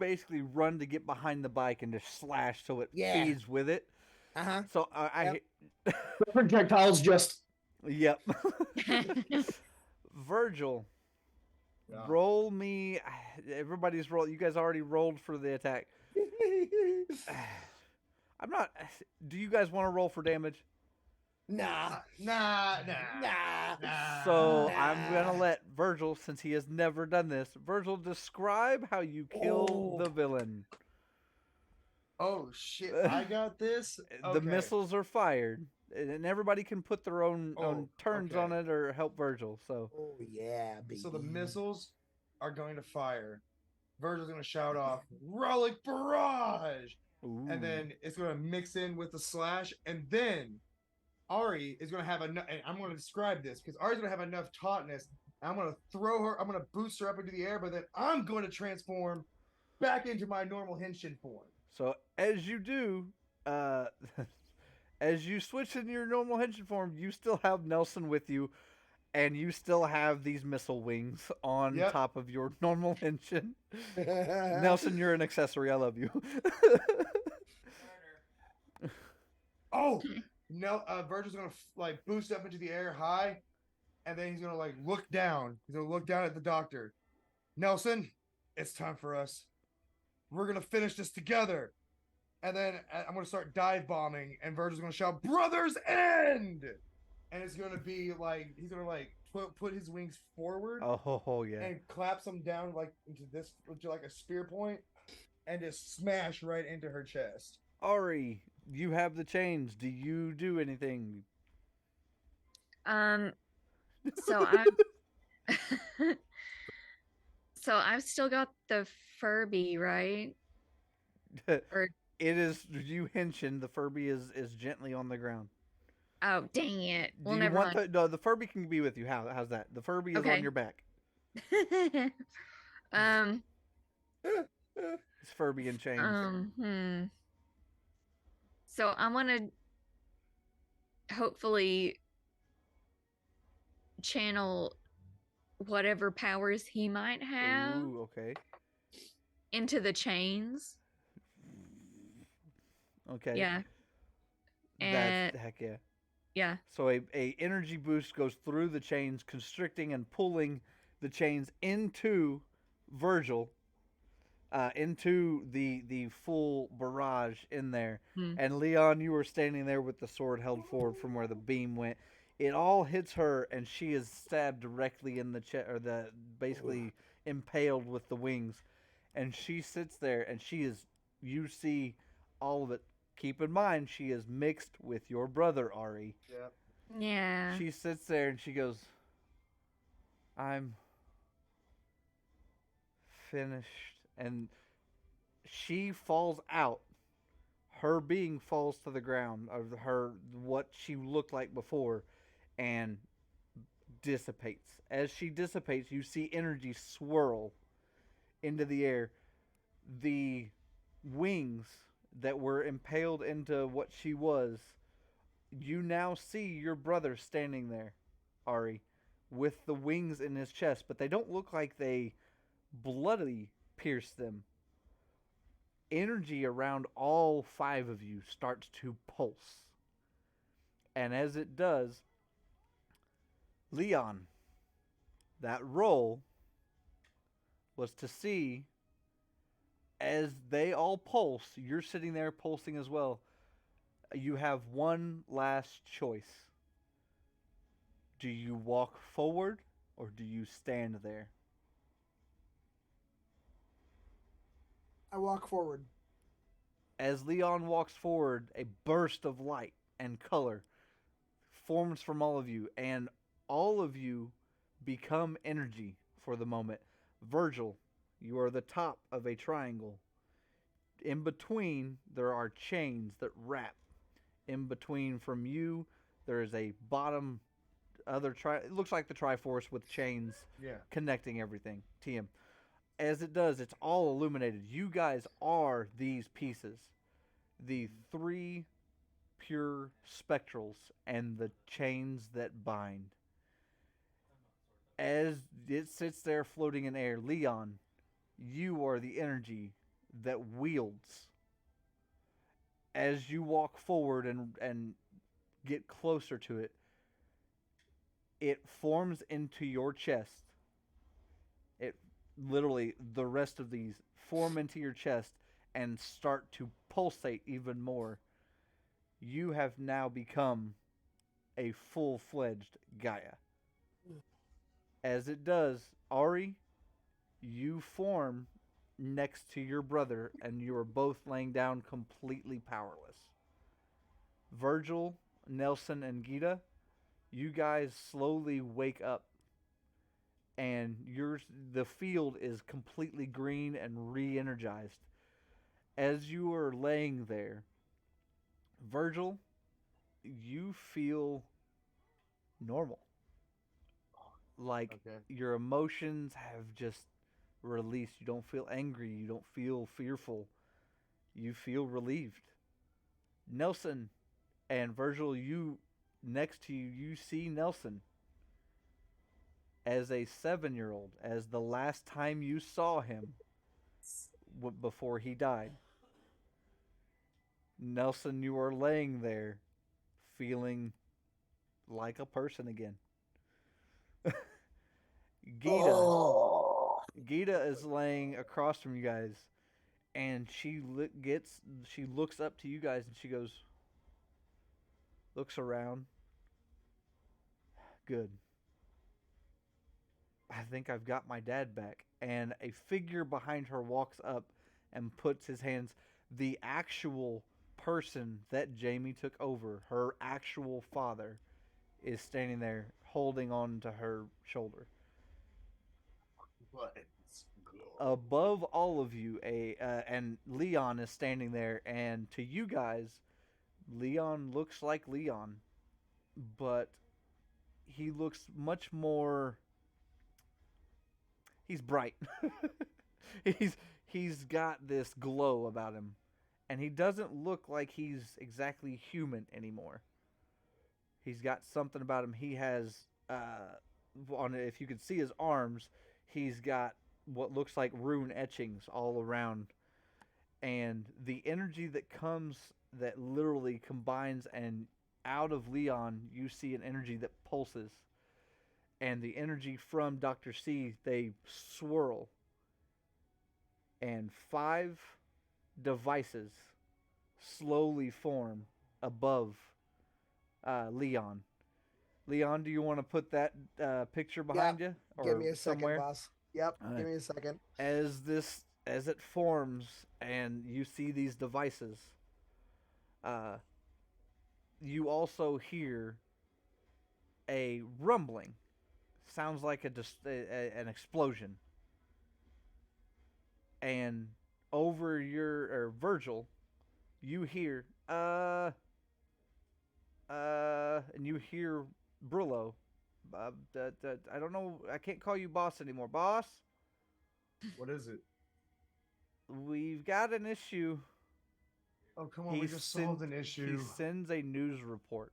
basically run to get behind the bike and just slash so it Yeah. feeds with it. Uh-huh. So I Yep. The projectiles just yep. Virgil, Yeah. roll me. Everybody's roll. You guys already rolled for the attack. I'm not. Do you guys want to roll for damage? Nah. Nah. So Nah. I'm gonna let Virgil, since he has never done this, Virgil describe how you kill Oh. the villain. Oh shit! I got this. The Okay. missiles are fired, and everybody can put their own Oh, turns okay. on it or help Virgil. So Oh yeah, baby. So the missiles are going to fire. Virgil's going to shout off, "Relic Barrage!" ooh. And then it's going to mix in with the slash. And then Ari is going to have enough. And I'm going to describe this because Ari's going to have enough tautness. I'm going to throw her, I'm going to boost her up into the air, but then I'm going to transform back into my normal henshin form. So as you do, as you switch in your normal henshin form, you still have Nelson with you, and you still have these missile wings on Yep. top of your normal engine. Nelson, you're an accessory. I love you. Oh no! Virgil's gonna like boost up into the air high, and then he's gonna like look down. He's gonna look down at the doctor. Nelson, it's time for us. We're gonna finish this together. And then I'm gonna start dive bombing, and Virgil's gonna shout, "Brothers End!" And it's gonna be like he's gonna like put his wings forward Oh yeah. and claps them down like into like a spear point, and just smash right into her chest. Ari, you have the chains. Do you do anything? So I've still got the Furby, right? Or It is you henching. The Furby is gently on the ground. oh dang it! Do Well, you never want mind. the Furby can be with you. How's that? The Furby is on Okay. your back. um It's Furby in chains. So I'm gonna hopefully channel whatever powers he might have Ooh, okay. into the chains. Okay. Yeah. That's And heck yeah. yeah. So a energy boost goes through the chains, constricting and pulling the chains into Virgil, into the full barrage in there. And Leon, you were standing there with the sword held forward from where the beam went. It all hits her, and she is stabbed directly in the chest, or the basically impaled with the wings. And she sits there, and you see all of it. Keep in mind, she is mixed with your brother, Ari. Yep. Yeah. She sits there and she goes, I'm finished. And she falls out. Her being falls to the ground of what she looked like before, and dissipates. As she dissipates, you see energy swirl into the air. The wings that were impaled into what she was, you now see your brother standing there, Ari, with the wings in his chest, but they don't look like they bloody pierce them. Energy around all 5 of you starts to pulse. And as it does, Leon, that roll was to see as they all pulse, you're sitting there pulsing as well. You have one last choice. Do you walk forward or do you stand there? I walk forward. As Leon walks forward, a burst of light and color forms from all of you, and all of you become energy for the moment. Virgil, you are the top of a triangle. In between, there are chains that wrap. In between from you, there is a bottom it looks like the Triforce with chains connecting everything. TM. As it does, it's all illuminated. You guys are these pieces. The 3 pure spectrals and the chains that bind. As it sits there floating in air, Leon, you are the energy that wields. As you walk forward and get closer to it, it forms into your chest. It literally, the rest of these form into your chest and start to pulsate even more. You have now become a full-fledged Gaia. As it does, Ari, you form next to your brother, and you are both laying down completely powerless. Virgil, Nelson, and Gita, you guys slowly wake up, and the field is completely green and re-energized. As you are laying there, Virgil, you feel normal. Like your emotions have just released. You don't feel angry. You don't feel fearful. You feel relieved. Nelson and Virgil, you next to you, you see Nelson. as a 7-year-old, as the last time you saw him before he died. Nelson, you are laying there feeling like a person again. Gita. Oh. Gita is laying across from you guys, and she looks up to you guys, and she goes, looks around. Good. I think I've got my dad back. And a figure behind her walks up and puts his hands. The actual person that Jamie took over, her actual father, is standing there holding on to her shoulder. Let's go. Above all of you, and Leon is standing there, and to you guys, Leon looks like Leon, but he looks much more. He's bright. he's got this glow about him, and he doesn't look like he's exactly human anymore. He's got something about him. He has if you could see his arms, he's got what looks like rune etchings all around, and the energy that literally combines, and out of Leon you see an energy that pulses. And the energy from Dr. C, they swirl. And 5 devices slowly form above Leon. Leon, do you want to put that picture behind you? Or Give me a second, somewhere? boss. Yep, All right. give me a second. As it forms and you see these devices, you also hear a rumbling. Sounds like an explosion. And over Virgil, you hear and you hear Brillo. I don't know. I can't call you boss anymore. Boss, What is it? we've got an issue. Oh, come on. We just solved an issue. He sends a news report.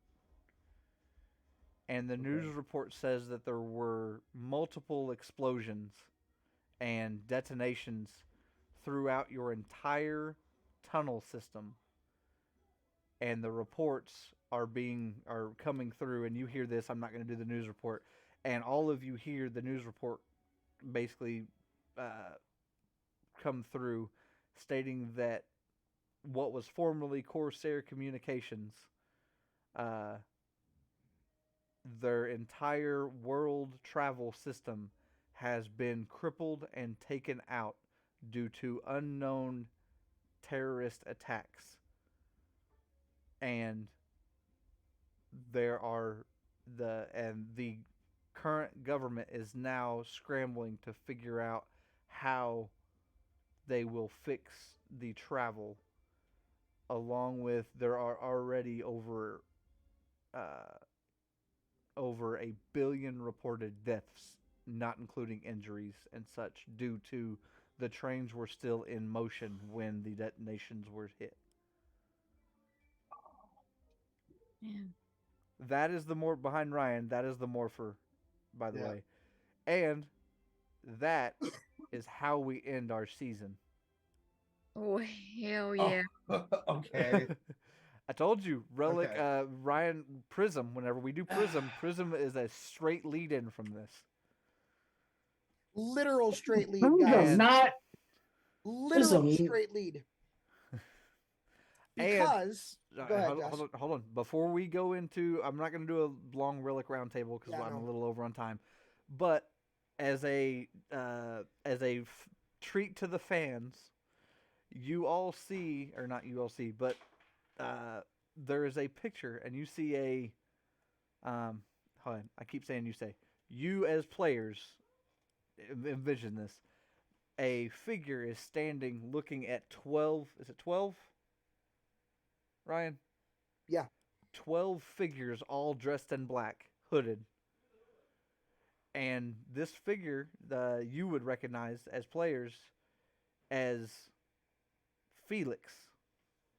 And the news report says that there were multiple explosions and detonations throughout your entire tunnel system. And the reports are coming through, and you hear this. I'm not going to do the news report. And all of you hear the news report basically come through, stating that what was formerly Corsair Communications, their entire world travel system has been crippled and taken out due to unknown terrorist attacks. And the current government is now scrambling to figure out how they will fix the travel, along with there are already over 1 billion reported deaths, not including injuries and such, due to the trains were still in motion when the detonations were hit. Man. That is the more behind Ryan. That is the morpher, by the way. And that is how we end our season. Oh, hell yeah. Okay. I told you, Relic, Okay. Ryan, Prism, whenever we do Prism, Prism is a straight lead-in from this. Literal straight lead, No, guys. not Literal Prism. straight lead. And- Because go ahead, hold on. Before we go into, I'm not going to do a long Relic roundtable because Yeah, I'm no. a little over on time. But as a treat to the fans, you all see, or not you all see, but there is a picture, and you see a hold on, I keep saying you as players envision this. A figure is standing looking at 12, is it 12? Ryan? Yeah. 12 figures all dressed in black, hooded. And this figure, you would recognize as players as Felix.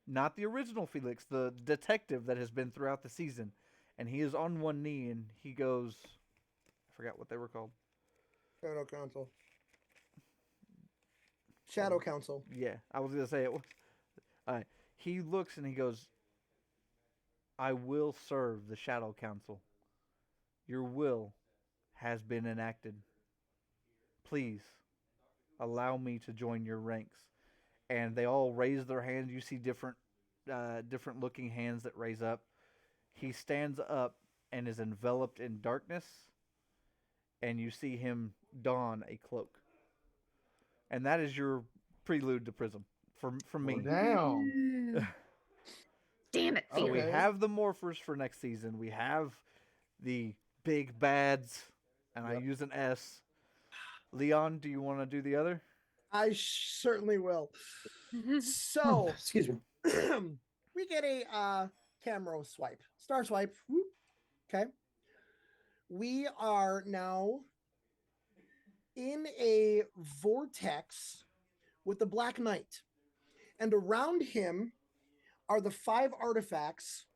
Not the original Felix, the detective that has been throughout the season. And he is on one knee and he goes, I forgot what they were called. Shadow Council. Shadow Council. Yeah, I was gonna say it was. He looks and he goes, "I will serve the Shadow Council. Your will has been enacted. Please allow me to join your ranks." And they all raise their hands. You see different looking hands that raise up. He stands up and is enveloped in darkness, and you see him don a cloak. And that is your prelude to Prism from me. Damn. Damn it, So Fear. we have the morphers for next season. We have the big bads, and I use an S. Leon, do you want to do the other? I certainly will. So Excuse me. we get a camera swipe, star swipe. Whoop. Okay. We are now in a vortex with the Black Knight, and around him are the 5 artifacts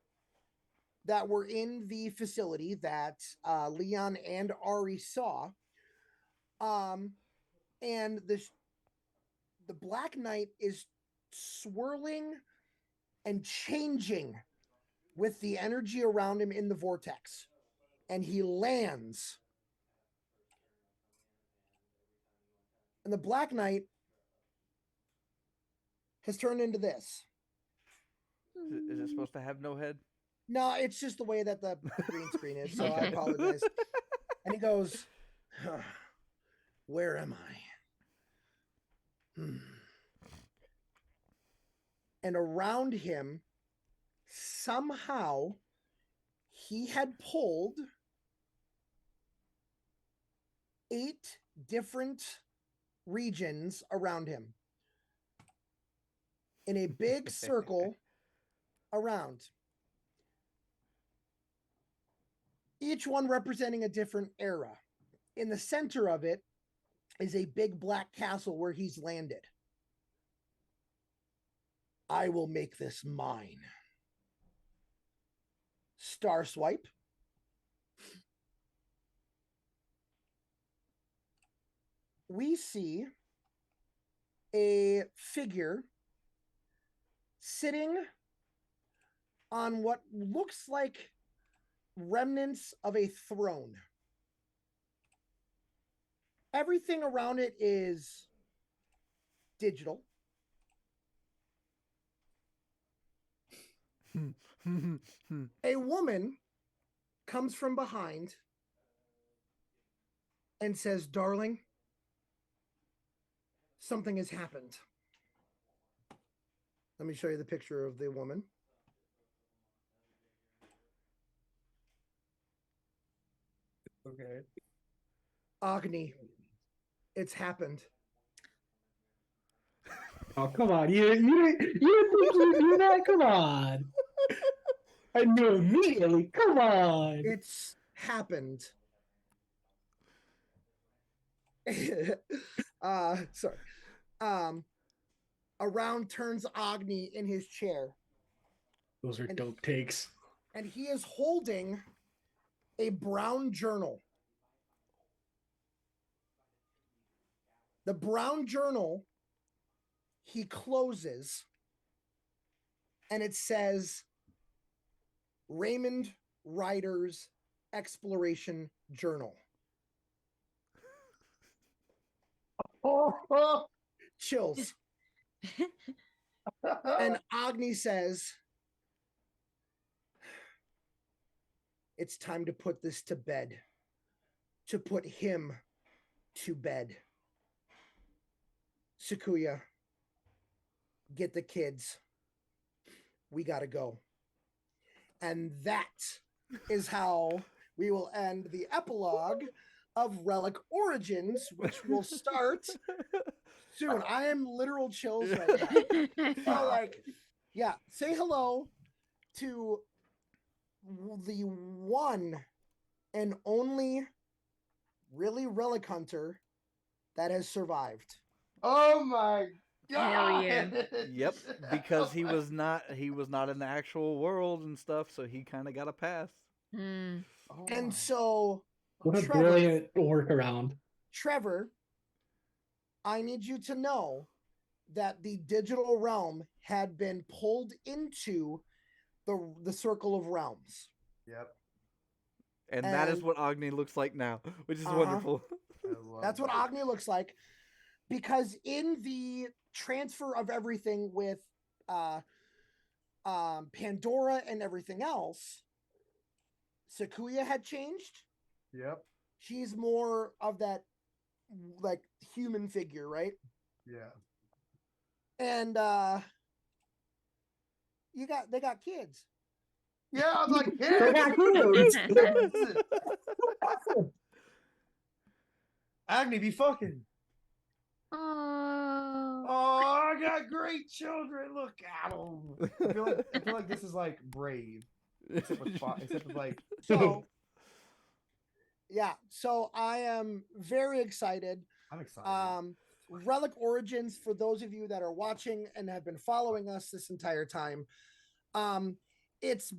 that were in the facility that Leon and Ari saw. And the Black Knight is swirling and changing with the energy around him in the vortex. And he lands. And the Black Knight has turned into this. Is it supposed to have no head? No, it's just the way that the green screen is, so I Okay. apologize. And he goes, where am I? And around him, somehow, he had pulled 8 different regions around him in a big circle around. Each one representing a different era. In the center of it is a big black castle where he's landed. I will make this mine. Star swipe. We see a figure sitting on what looks like remnants of a throne. Everything around it is digital. A woman comes from behind and says, "Darling, something has happened." Let me show you the picture of the woman. Okay. Agni, it's happened. Oh, come on. You didn't think you knew that? Come on. I knew immediately. Come on. It's happened. Sorry. Around turns Agni in his chair, Those are dope takes. and he is holding a brown journal. The brown journal he closes, and it says Raymond Ryder's Exploration Journal. Chills. And Agni says, it's time to put this to bed. To put him to bed. Sakuya, get the kids. We gotta go. And that is how we will end the epilogue of Relic Origins, which will start soon. I am literal chills right now. So, like, yeah, say hello to the one and only really Relic Hunter that has survived. Oh my god. Hell yeah. Yep, because he was not in the actual world and stuff, so he kind of got a pass. Hmm. Oh And my- so, What a Trevor, brilliant workaround. Trevor, I need you to know that the digital realm had been pulled into the circle of realms. Yep. And that is And- what Agni looks like now, which is Uh-huh. wonderful. I love That's what that. Agni looks like. Because in the transfer of everything with Pandora and everything else, Sakuya had changed. Yep. She's more of that like human figure, right? Yeah. And they got kids. Yeah, I was like, They got kids. Agni be fucking. Oh. Oh, I got great children. Look at them. I feel like this is like Brave, except with like. So yeah, so I am very excited. I'm excited. Relic Origins, for those of you that are watching and have been following us this entire time, it's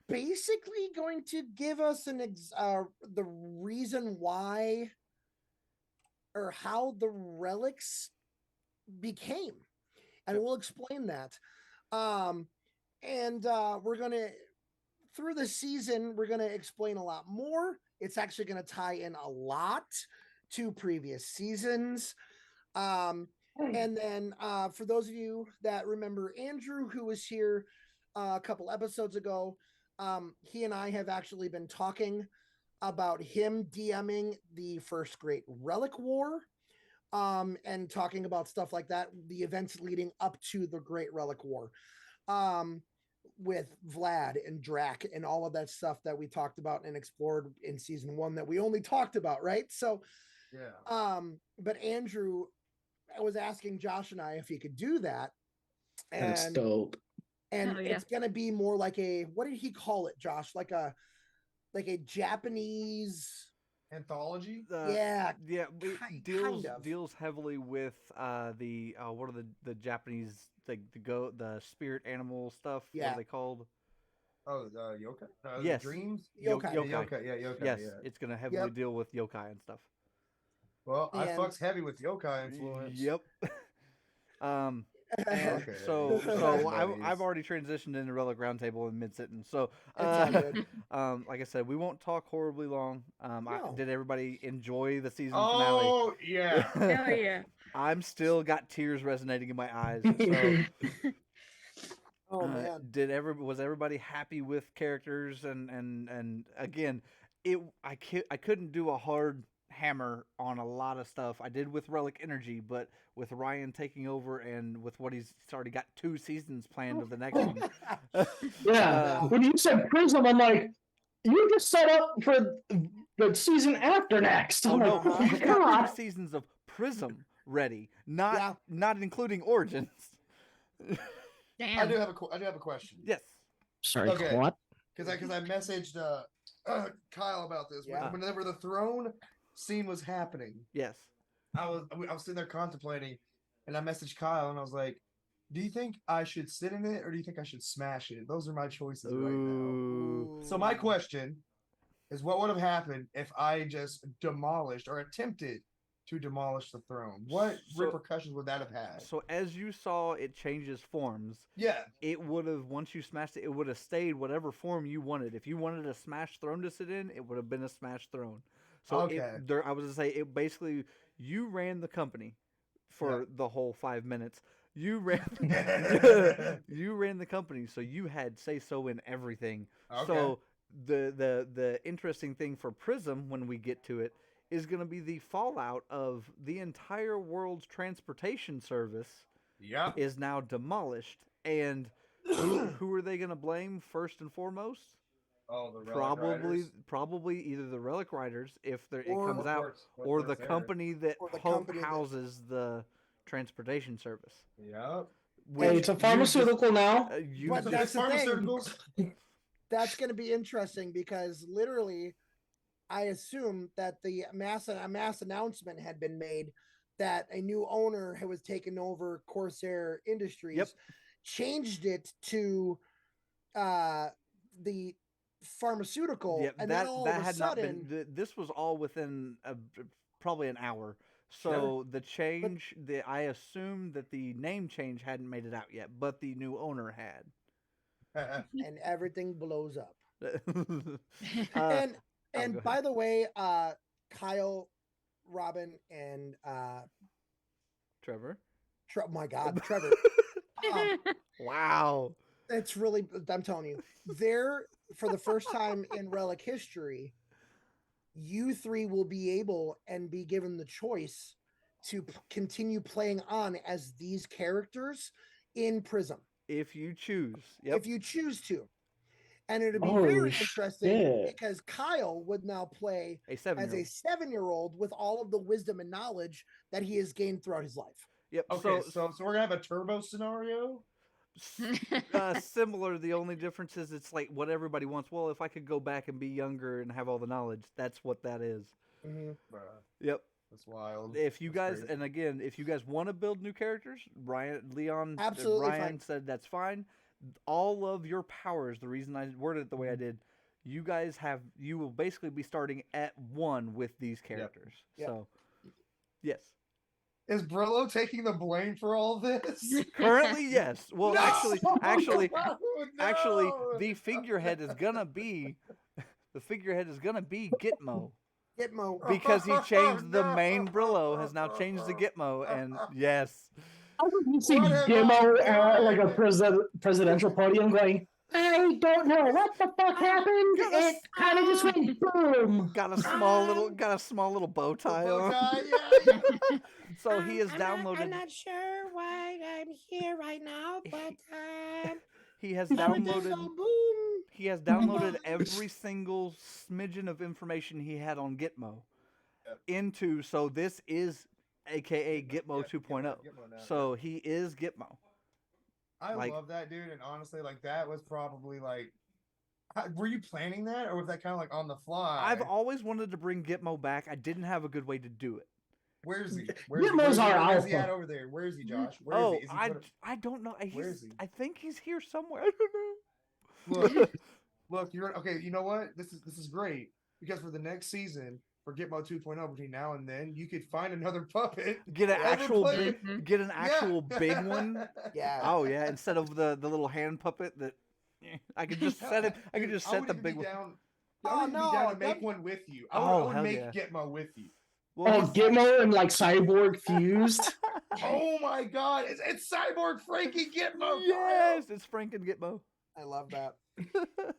basically going to give us the reason why or how the relics became, and we'll explain that. And we're gonna through the season we're gonna explain a lot more. It's actually gonna tie in a lot to previous seasons. And then for those of you that remember Andrew, who was here a couple episodes ago, he and I have actually been talking about him DMing the first Great Relic War, and talking about stuff like that, the events leading up to the Great Relic War, with Vlad and Drac and all of that stuff that we talked about and explored in season 1 that we only talked about, right? So, Yeah. but Andrew was asking Josh and I if he could do that. That's And dope. and Oh, yeah. it's gonna be more like a, what did he call it, Josh? Like a Japanese Anthology. yeah deals kind of. deals heavily with the what are the Japanese the spirit animal stuff? What Yeah. are they called? Oh, yokai. Yes. Dreams. Yokai. Yokai. Yeah, yokai. Yes, Yeah. it's gonna heavily deal with yokai and stuff. Well, I And- fucks heavy with yokai influence. Yep. And Okay. so Buddies. I've already transitioned into Relic Roundtable and mid sitting. So It's all good. like I said, we won't talk horribly long. No. Did everybody enjoy the season finale? Oh yeah. Hell yeah. I'm still got tears resonating in my eyes. So Oh man. was everybody happy with characters and again, I couldn't do a hard hammer on a lot of stuff. I did with Relic Energy, but with Ryan taking over and with what he's already got 2 seasons planned of the next one. Yeah. When you said Prism, I'm like, you just set up for the season after next. Oh I'm no, like, oh my he's got God. 2 seasons of Prism ready, not Yeah. not including Origins. Damn. I do have a question. Yes. Sorry, Okay. what? Because I messaged Kyle about this. Yeah. Whenever the throne scene was happening, Yes. I was sitting there contemplating, and I messaged Kyle and I was like, "Do you think I should sit in it or do you think I should smash it? Those are my choices right now." Ooh. So my question is, what would have happened if I just demolished or attempted to demolish the throne? What So- repercussions would that have had? So as you saw it changes forms, Yeah. it would have, once you smashed it, it would have stayed whatever form you wanted. If you wanted a smashed throne to sit in, it would have been a smashed throne. So Okay. I was gonna say, it basically, you ran the company for the whole 5 minutes. You ran you ran the company, so you had say so in everything. Okay. So the interesting thing for Prism when we get to it is going to be the fallout of the entire world's transportation service Yeah. is now demolished, and who are they going to blame first and foremost? Oh, the Relic Riders. Probably either the Relic Riders if it Or- comes Of out, course, of or course, the there. company that Or the company that- houses the transportation service. Yep. Hey, it's a pharmaceutical now. But So that's the the thing. pharmaceuticals. That's going to be interesting because literally, I assume that a mass announcement had been made that a new owner was taken over Corsair Industries, Yep. changed it to the pharmaceutical, Yep, and that then all that of a had sudden, not been. This was all within probably an hour. So the change, I assume that the name change hadn't made it out yet, but the new owner had. And everything blows up. Uh, And go by ahead. the way, Kyle, Robin, and Trevor. my God, Trevor. Wow. It's really, I'm telling you, there for the first time in Relic history, you three will be able and be given the choice to continue playing on as these characters in Prism. If you choose. Yep. If you choose to. And it'll be Oh, very interesting shit. because Kyle would now play A as 7-year-old. a 7-year-old with all of the wisdom and knowledge that he has gained throughout his life. Yep. Okay, so we're gonna have a turbo scenario. Similar. The only difference is it's like what everybody wants. Well, if I could go back and be younger and have all the knowledge, that's what that is. Mm-hmm. Bruh, Yep. that's wild. If you That's guys, crazy. and again, if you guys want to build new characters, Absolutely Ryan fine. said that's fine. All of your powers, the reason I worded it the way I did, you will basically be starting at 1 with these characters. Yep. So, yes. Is Brillo taking the blame for all this? Currently, yes. Well, No! actually, No! the figurehead is gonna be Gitmo. Gitmo. Because he changed the No! main Brillo has now changed to Gitmo, and yes. I would see What have Gimmo I at like a done? presidential podium going, I don't know what the fuck happened. Got a It kind of just went boom. Got a small little bow tie Bow on. tie, yeah. So he has downloaded. I'm not sure why I'm here right now, but He has everything's downloaded. all boom. He has downloaded every single smidgen of information he had on Gitmo Yep. into. So this is, AKA Gitmo Yep, 2.0. Gitmo now, So he is Gitmo. I like- love that, dude. And honestly, like that was probably like, were you planning that, or was that kind of like on the fly? I've always wanted to bring Gitmo back. I didn't have a good way to do it. Where's he? Gitmo's our Where's he alpha. at over there? Where is he, Josh? Where is he? Is he I don't know. Where is he? I think he's here somewhere. I don't know. Look, look, you're okay. You know what? This is great because for the next season for Gitmo 2.0, between now and then, you could find another puppet. Get an Ever actual play- big, get an actual big one. Yeah. Oh yeah, instead of the little hand puppet that I could just set it. I could Dude, just I set would the even big be one. down. Oh, I would even be down no, to make that'd- one with you. Oh, I would hell make yeah. Gitmo with you. Well, Oh, Gitmo and like Cyborg fused. Oh my god, it's Cyborg Frankie Gitmo. yes, it's Frank and Gitmo. I love that.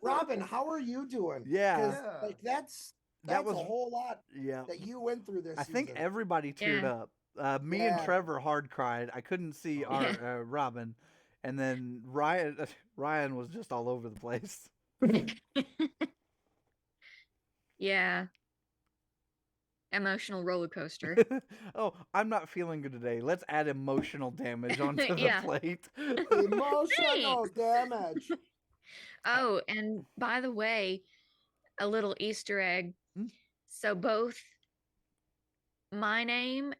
Robin, how are you doing? Yeah. 'Cause, Yeah. like that's That was- a whole lot Yeah, that you went through this I think season. everybody teared Yeah. up. Me and Yeah. Trevor hard cried. I couldn't see our Robin, and then Ryan was just all over the place. Yeah. Emotional roller coaster. Oh, I'm not feeling good today. Let's add emotional damage onto the Yeah. plate. Emotional damage. Oh, and by the way, a little Easter egg. Hmm? So both my name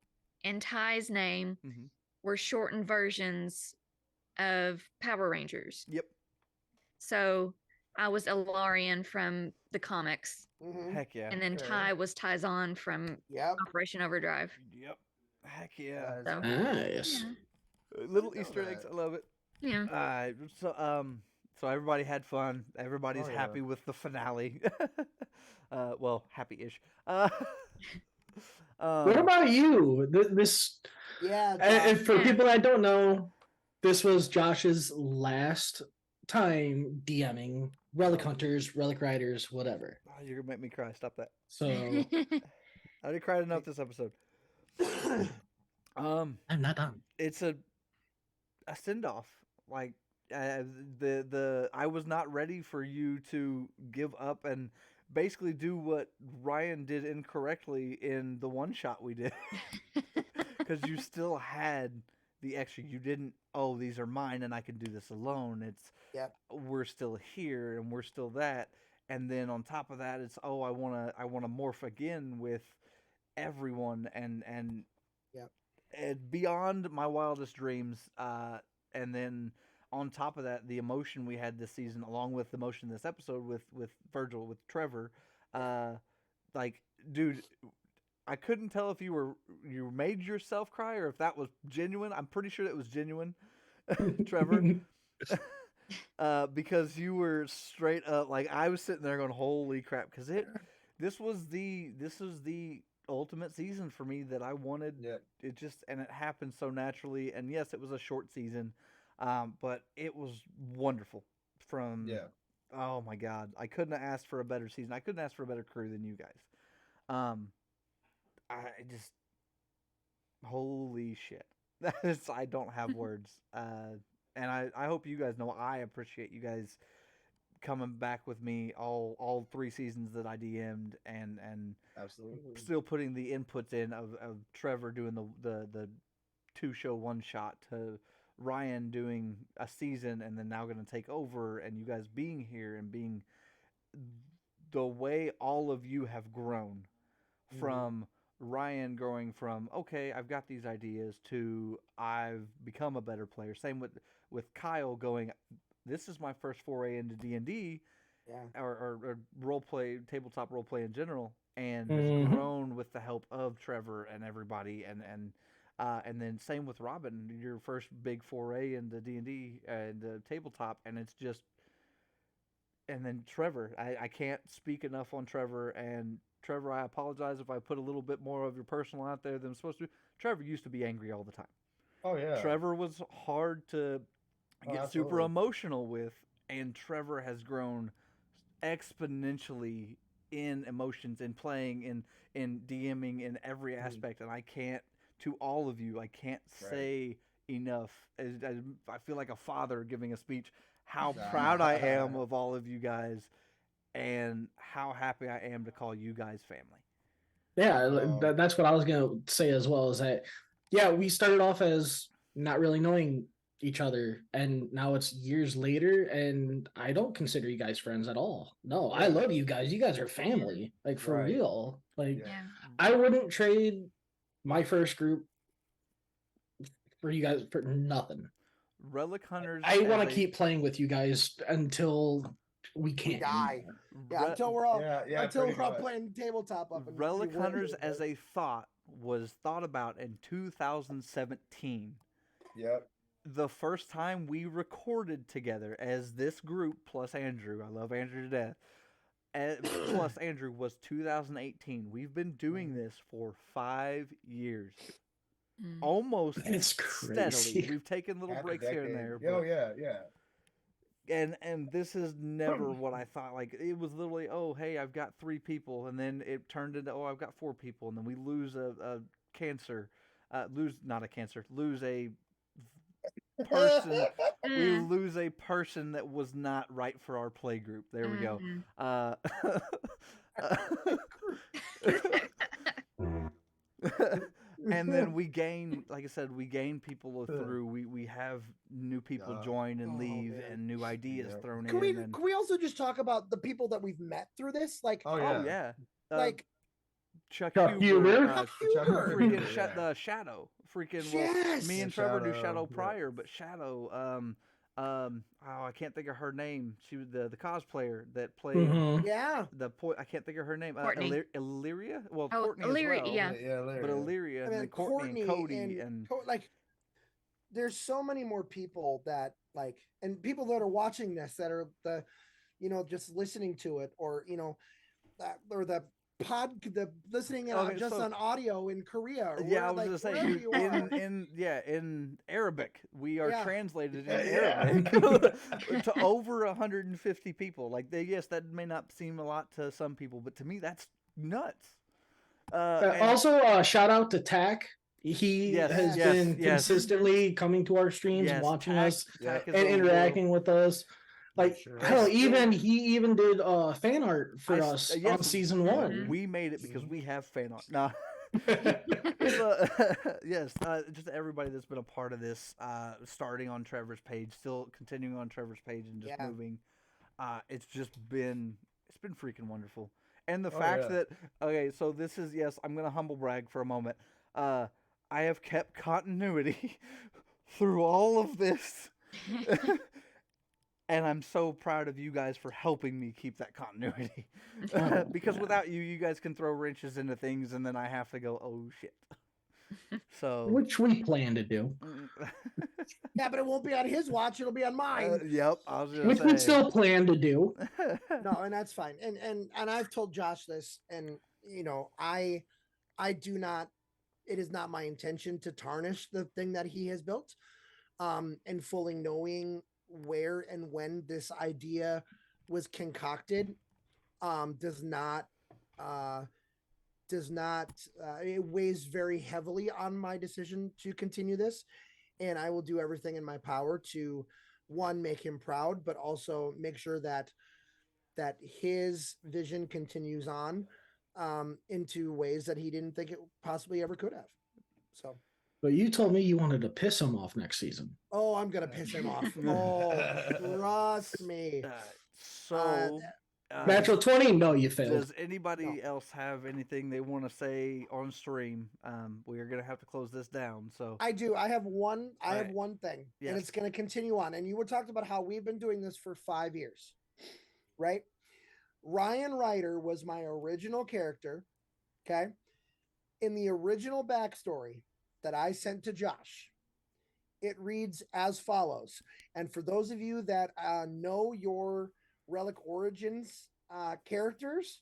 and Ty's name Mhm. were shortened versions of Power Rangers. Yep. So I was Ilarian from the comics, Mhm. Heck yeah. and then Okay. Ty was Tyzon from Yep. Operation Overdrive. Yep. Heck yeah. So, Nice. yeah. Little didn't know Easter eggs. that. I love it. Yeah. So everybody had fun. Everybody's Oh, yeah. happy with the finale. Well, happy-ish. Um, What about you? This, Yeah. and Josh. for Yeah. people that don't know, this was Josh's last time DMing Relic Hunters, Relic Riders, whatever. oh, you're gonna make me cry. Stop that. So I already cried enough this episode. I'm not done. It's a send off. Like I was not ready for you to give up and basically do what Ryan did incorrectly in the one shot we did, because you still had the extra. You didn't. Oh, these are mine, and I can do this alone. It's Yep. we're still here, and we're still that. And then on top of that, it's I wanna morph again with everyone and Yep. and beyond my wildest dreams. And then on top of that, the emotion we had this season, along with the emotion this episode with Virgil, with Trevor, like, dude, I couldn't tell if you made yourself cry or if that was genuine. I'm pretty sure it was genuine, Trevor. Because you were straight up like I was sitting there going, "Holy crap!" Because this was the ultimate season for me that I wanted. Yeah. It just and it happened so naturally. And yes, it was a short season, but it was wonderful. Oh my God, I couldn't have asked for a better season. I couldn't ask for a better crew than you guys. I just holy shit. I don't have words. And I hope you guys know I appreciate you guys coming back with me all 3 seasons that I DM'd and Absolutely. still putting the inputs in of Trevor doing the 2-show 1-shot to Ryan doing a season and then now going to take over and you guys being here and being the way all of you have grown from Ryan going from, okay, I've got these ideas to I've become a better player. Same with Kyle going, this is my first foray into D&D or role play, tabletop role play in general, and has grown with the help of Trevor and everybody. And then same with Robin, your first big foray into D&D and the tabletop. And it's just, and then Trevor, I can't speak enough on Trevor. And Trevor, I apologize if I put a little bit more of your personal out there than I'm supposed to. Trevor used to be angry all the time. Oh yeah. Trevor was hard to get super emotional with, and Trevor has grown exponentially in emotions, in playing, in DMing, in every aspect. And I can't, to all of you, I can't say enough. I feel like a father giving a speech. How proud I am of all of you guys. And how happy I am to call you guys family. Yeah, that's what I was going to say as well, is that, yeah, we started off as not really knowing each other, and now it's years later, and I don't consider you guys friends at all. No, I love you guys. You guys are family, like, for real. Like, I wouldn't trade my first group for you guys for nothing. Relic Hunters. I want to keep playing with you guys until we can't die. Until we're all playing tabletop up. Relic Hunters as a thought was thought about in 2017. Yep. The first time we recorded together as this group plus Andrew, I love Andrew to death, plus Andrew was 2018. We've been doing this for 5 years. Almost steadily. We've taken little breaks here and there. Oh yeah. And this is never what I thought. Like, it was literally, oh, hey, I've got 3 people. And then it turned into, oh, I've got 4 people. And then we lose a cancer. Lose a person. We lose a person that was not right for our play group. There we go. And then we gain, like I said, we gain people through. We have new people join and leave, and new ideas thrown in. Can we also just talk about the people that we've met through this? Like, like Chuck Huber, freaking the Shadow, freaking. Well, me and Trevor do Shadow prior, but Shadow, I can't think of her name. She was the cosplayer that played. I can't think of her name. Illyria. Well, Courtney Illyria, as well. yeah. But Illyria and then Courtney and Cody and like, there's so many more people that like, and people that are watching this that are just listening to it, or or the listening on audio in Korea. Or I was just saying in Arabic, we are translated in Arabic to over 150 people. Like, that may not seem a lot to some people, but to me, that's nuts. Also, shout out to Tack. He has been consistently coming to our streams, watching us, and interacting with us. Like, hell, he even did fan art for us on season 1. We made it because we have fan art. Nah. Just everybody that's been a part of this, starting on Trevor's page, still continuing on Trevor's page, and just moving. It's been freaking wonderful. And the fact that, so this is, I'm going to humble brag for a moment. I have kept continuity through all of this. And I'm so proud of you guys for helping me keep that continuity. Because without you, you guys can throw wrenches into things, and then I have to go, oh shit. So, Which we plan to do. Yeah, but it won't be on his watch. It'll be on mine. yep, I was Which gonna we say. still plan to do. No, and that's fine. And I've told Josh this, and you know, I do not. It is not my intention to tarnish the thing that he has built. And fully knowing where and when this idea was concocted, does not. It weighs very heavily on my decision to continue this, and I will do everything in my power to, one, make him proud, but also make sure that his vision continues on into ways that he didn't think it possibly ever could have. So, But you told me you wanted to piss him off next season. oh, I'm gonna piss him off. Oh, trust me. So, Natural 20? No, you failed. does anybody else have anything they want to say on stream? We are gonna have to close this down. So I do. I have one. I have Alright. one thing, Yes. and it's going to continue on. And you were talking about how we've been doing this for 5 years, right? Ryan Ryder was my original character. Okay, in the original backstory that I sent to Josh, it reads as follows. And for those of you that know your Relic Origins characters,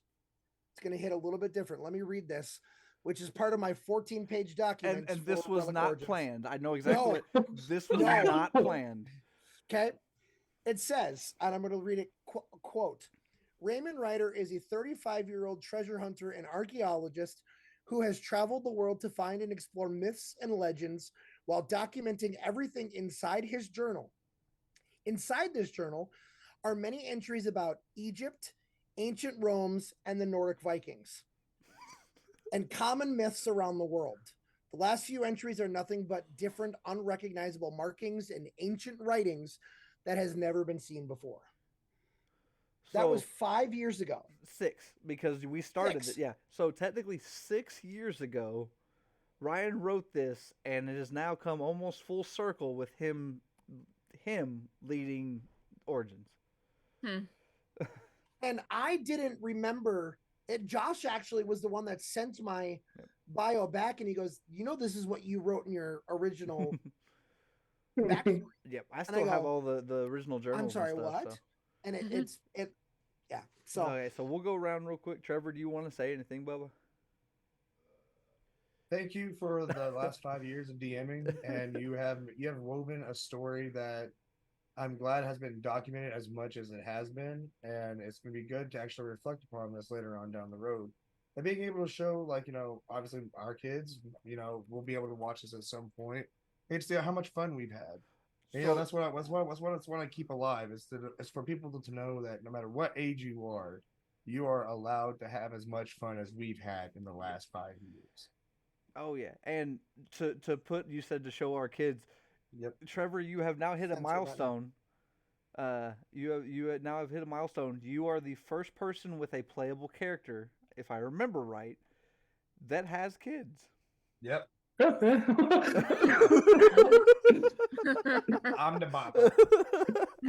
it's going to hit a little bit different. Let me read this, which is part of my 14-page document. and this was Relic not Origins. planned. I know exactly. No. This was No. not planned. Okay. It says, and I'm going to read it, quote, Raymond Ryder is a 35-year-old treasure hunter and archaeologist who has traveled the world to find and explore myths and legends while documenting everything inside his journal. Inside this journal are many entries about Egypt, ancient Rome, and the Nordic Vikings, and common myths around the world. The last few entries are nothing but different unrecognizable markings and ancient writings that has never been seen before. That was 5 years ago. 6, because we started 6. it. Yeah. So technically 6 years ago, Ryan wrote this, and it has now come almost full circle with him leading Origins. And I didn't remember it. Josh actually was the one that sent my bio back, and he goes, "You know, this is what you wrote in your original backstory." Yep, I I still have go, all the original journals. I'm sorry, and stuff, what? So. And it yeah. So Okay, so we'll go around real quick. Trevor, do you want to say anything, Bubba? Thank you for the last 5 years of DMing, and you have woven a story that I'm glad has been documented as much as it has been, and it's going to be good to actually reflect upon this later on down the road. And being able to show, like, you know, obviously our kids, you know, we'll be able to watch this at some point. And see how much fun we've had. And, you know, that's what I keep alive. It's for people to know that no matter what age you are allowed to have as much fun as we've had in the last 5 years. Oh yeah, and to put, you said to show our kids. Yep. Trevor, you have now hit a Censor button. milestone. You now have hit a milestone. You are the first person with a playable character, if I remember right, that has kids. Yep. I'm I'm the papa.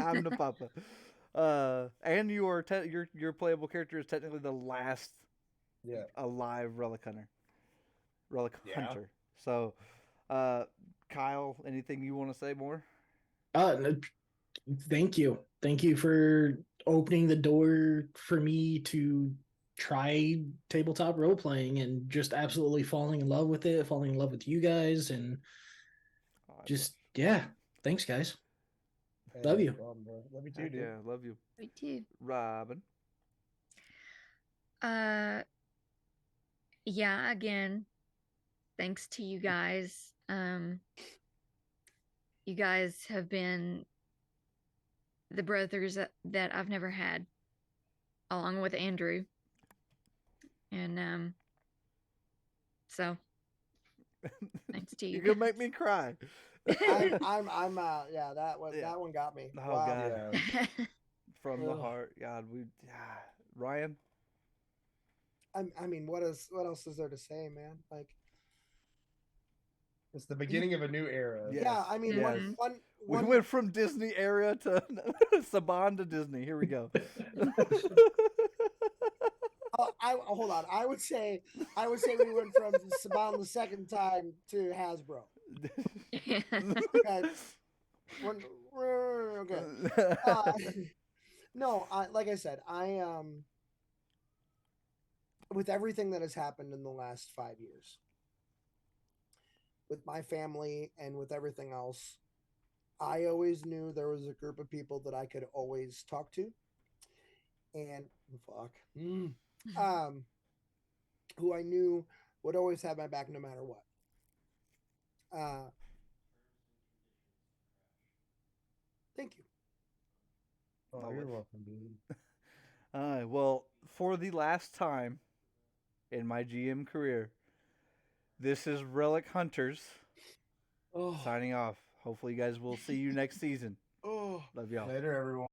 I'm the papa. And you are your playable character is technically the last alive Relic Hunter. Hunter. So, Kyle, anything you want to say more? No, thank you. Thank you for opening the door for me to try tabletop role playing and just absolutely falling in love with it, falling in love with you guys, and just thanks guys. Love you. Love you too, dude. Yeah, love you. Me too. Robin. Yeah, again, thanks to you guys. You guys have been the brothers that I've never had, along with Andrew. And so thanks to you. You're gonna make me cry. I'm that one got me. Oh Wow. God. From the Ugh. heart. God, Ryan. I mean, what else is there to say, man? Like, It's the beginning of a new era. Yes. yeah, I mean, Yes. We one- went from Disney era to Saban to Disney. Here we go. hold on. I would say we went from Saban the second time to Hasbro. Okay. Okay. No, like I said, I with everything that has happened in the last 5 years, with my family and with everything else, I always knew there was a group of people that I could always talk to, and who I knew would always have my back no matter what. Thank you. Oh, you're welcome, dude. Well, for the last time in my GM career, this is Relic Hunters Oh, signing off. Hopefully, you guys will see you next season. oh. Love y'all. Later, everyone.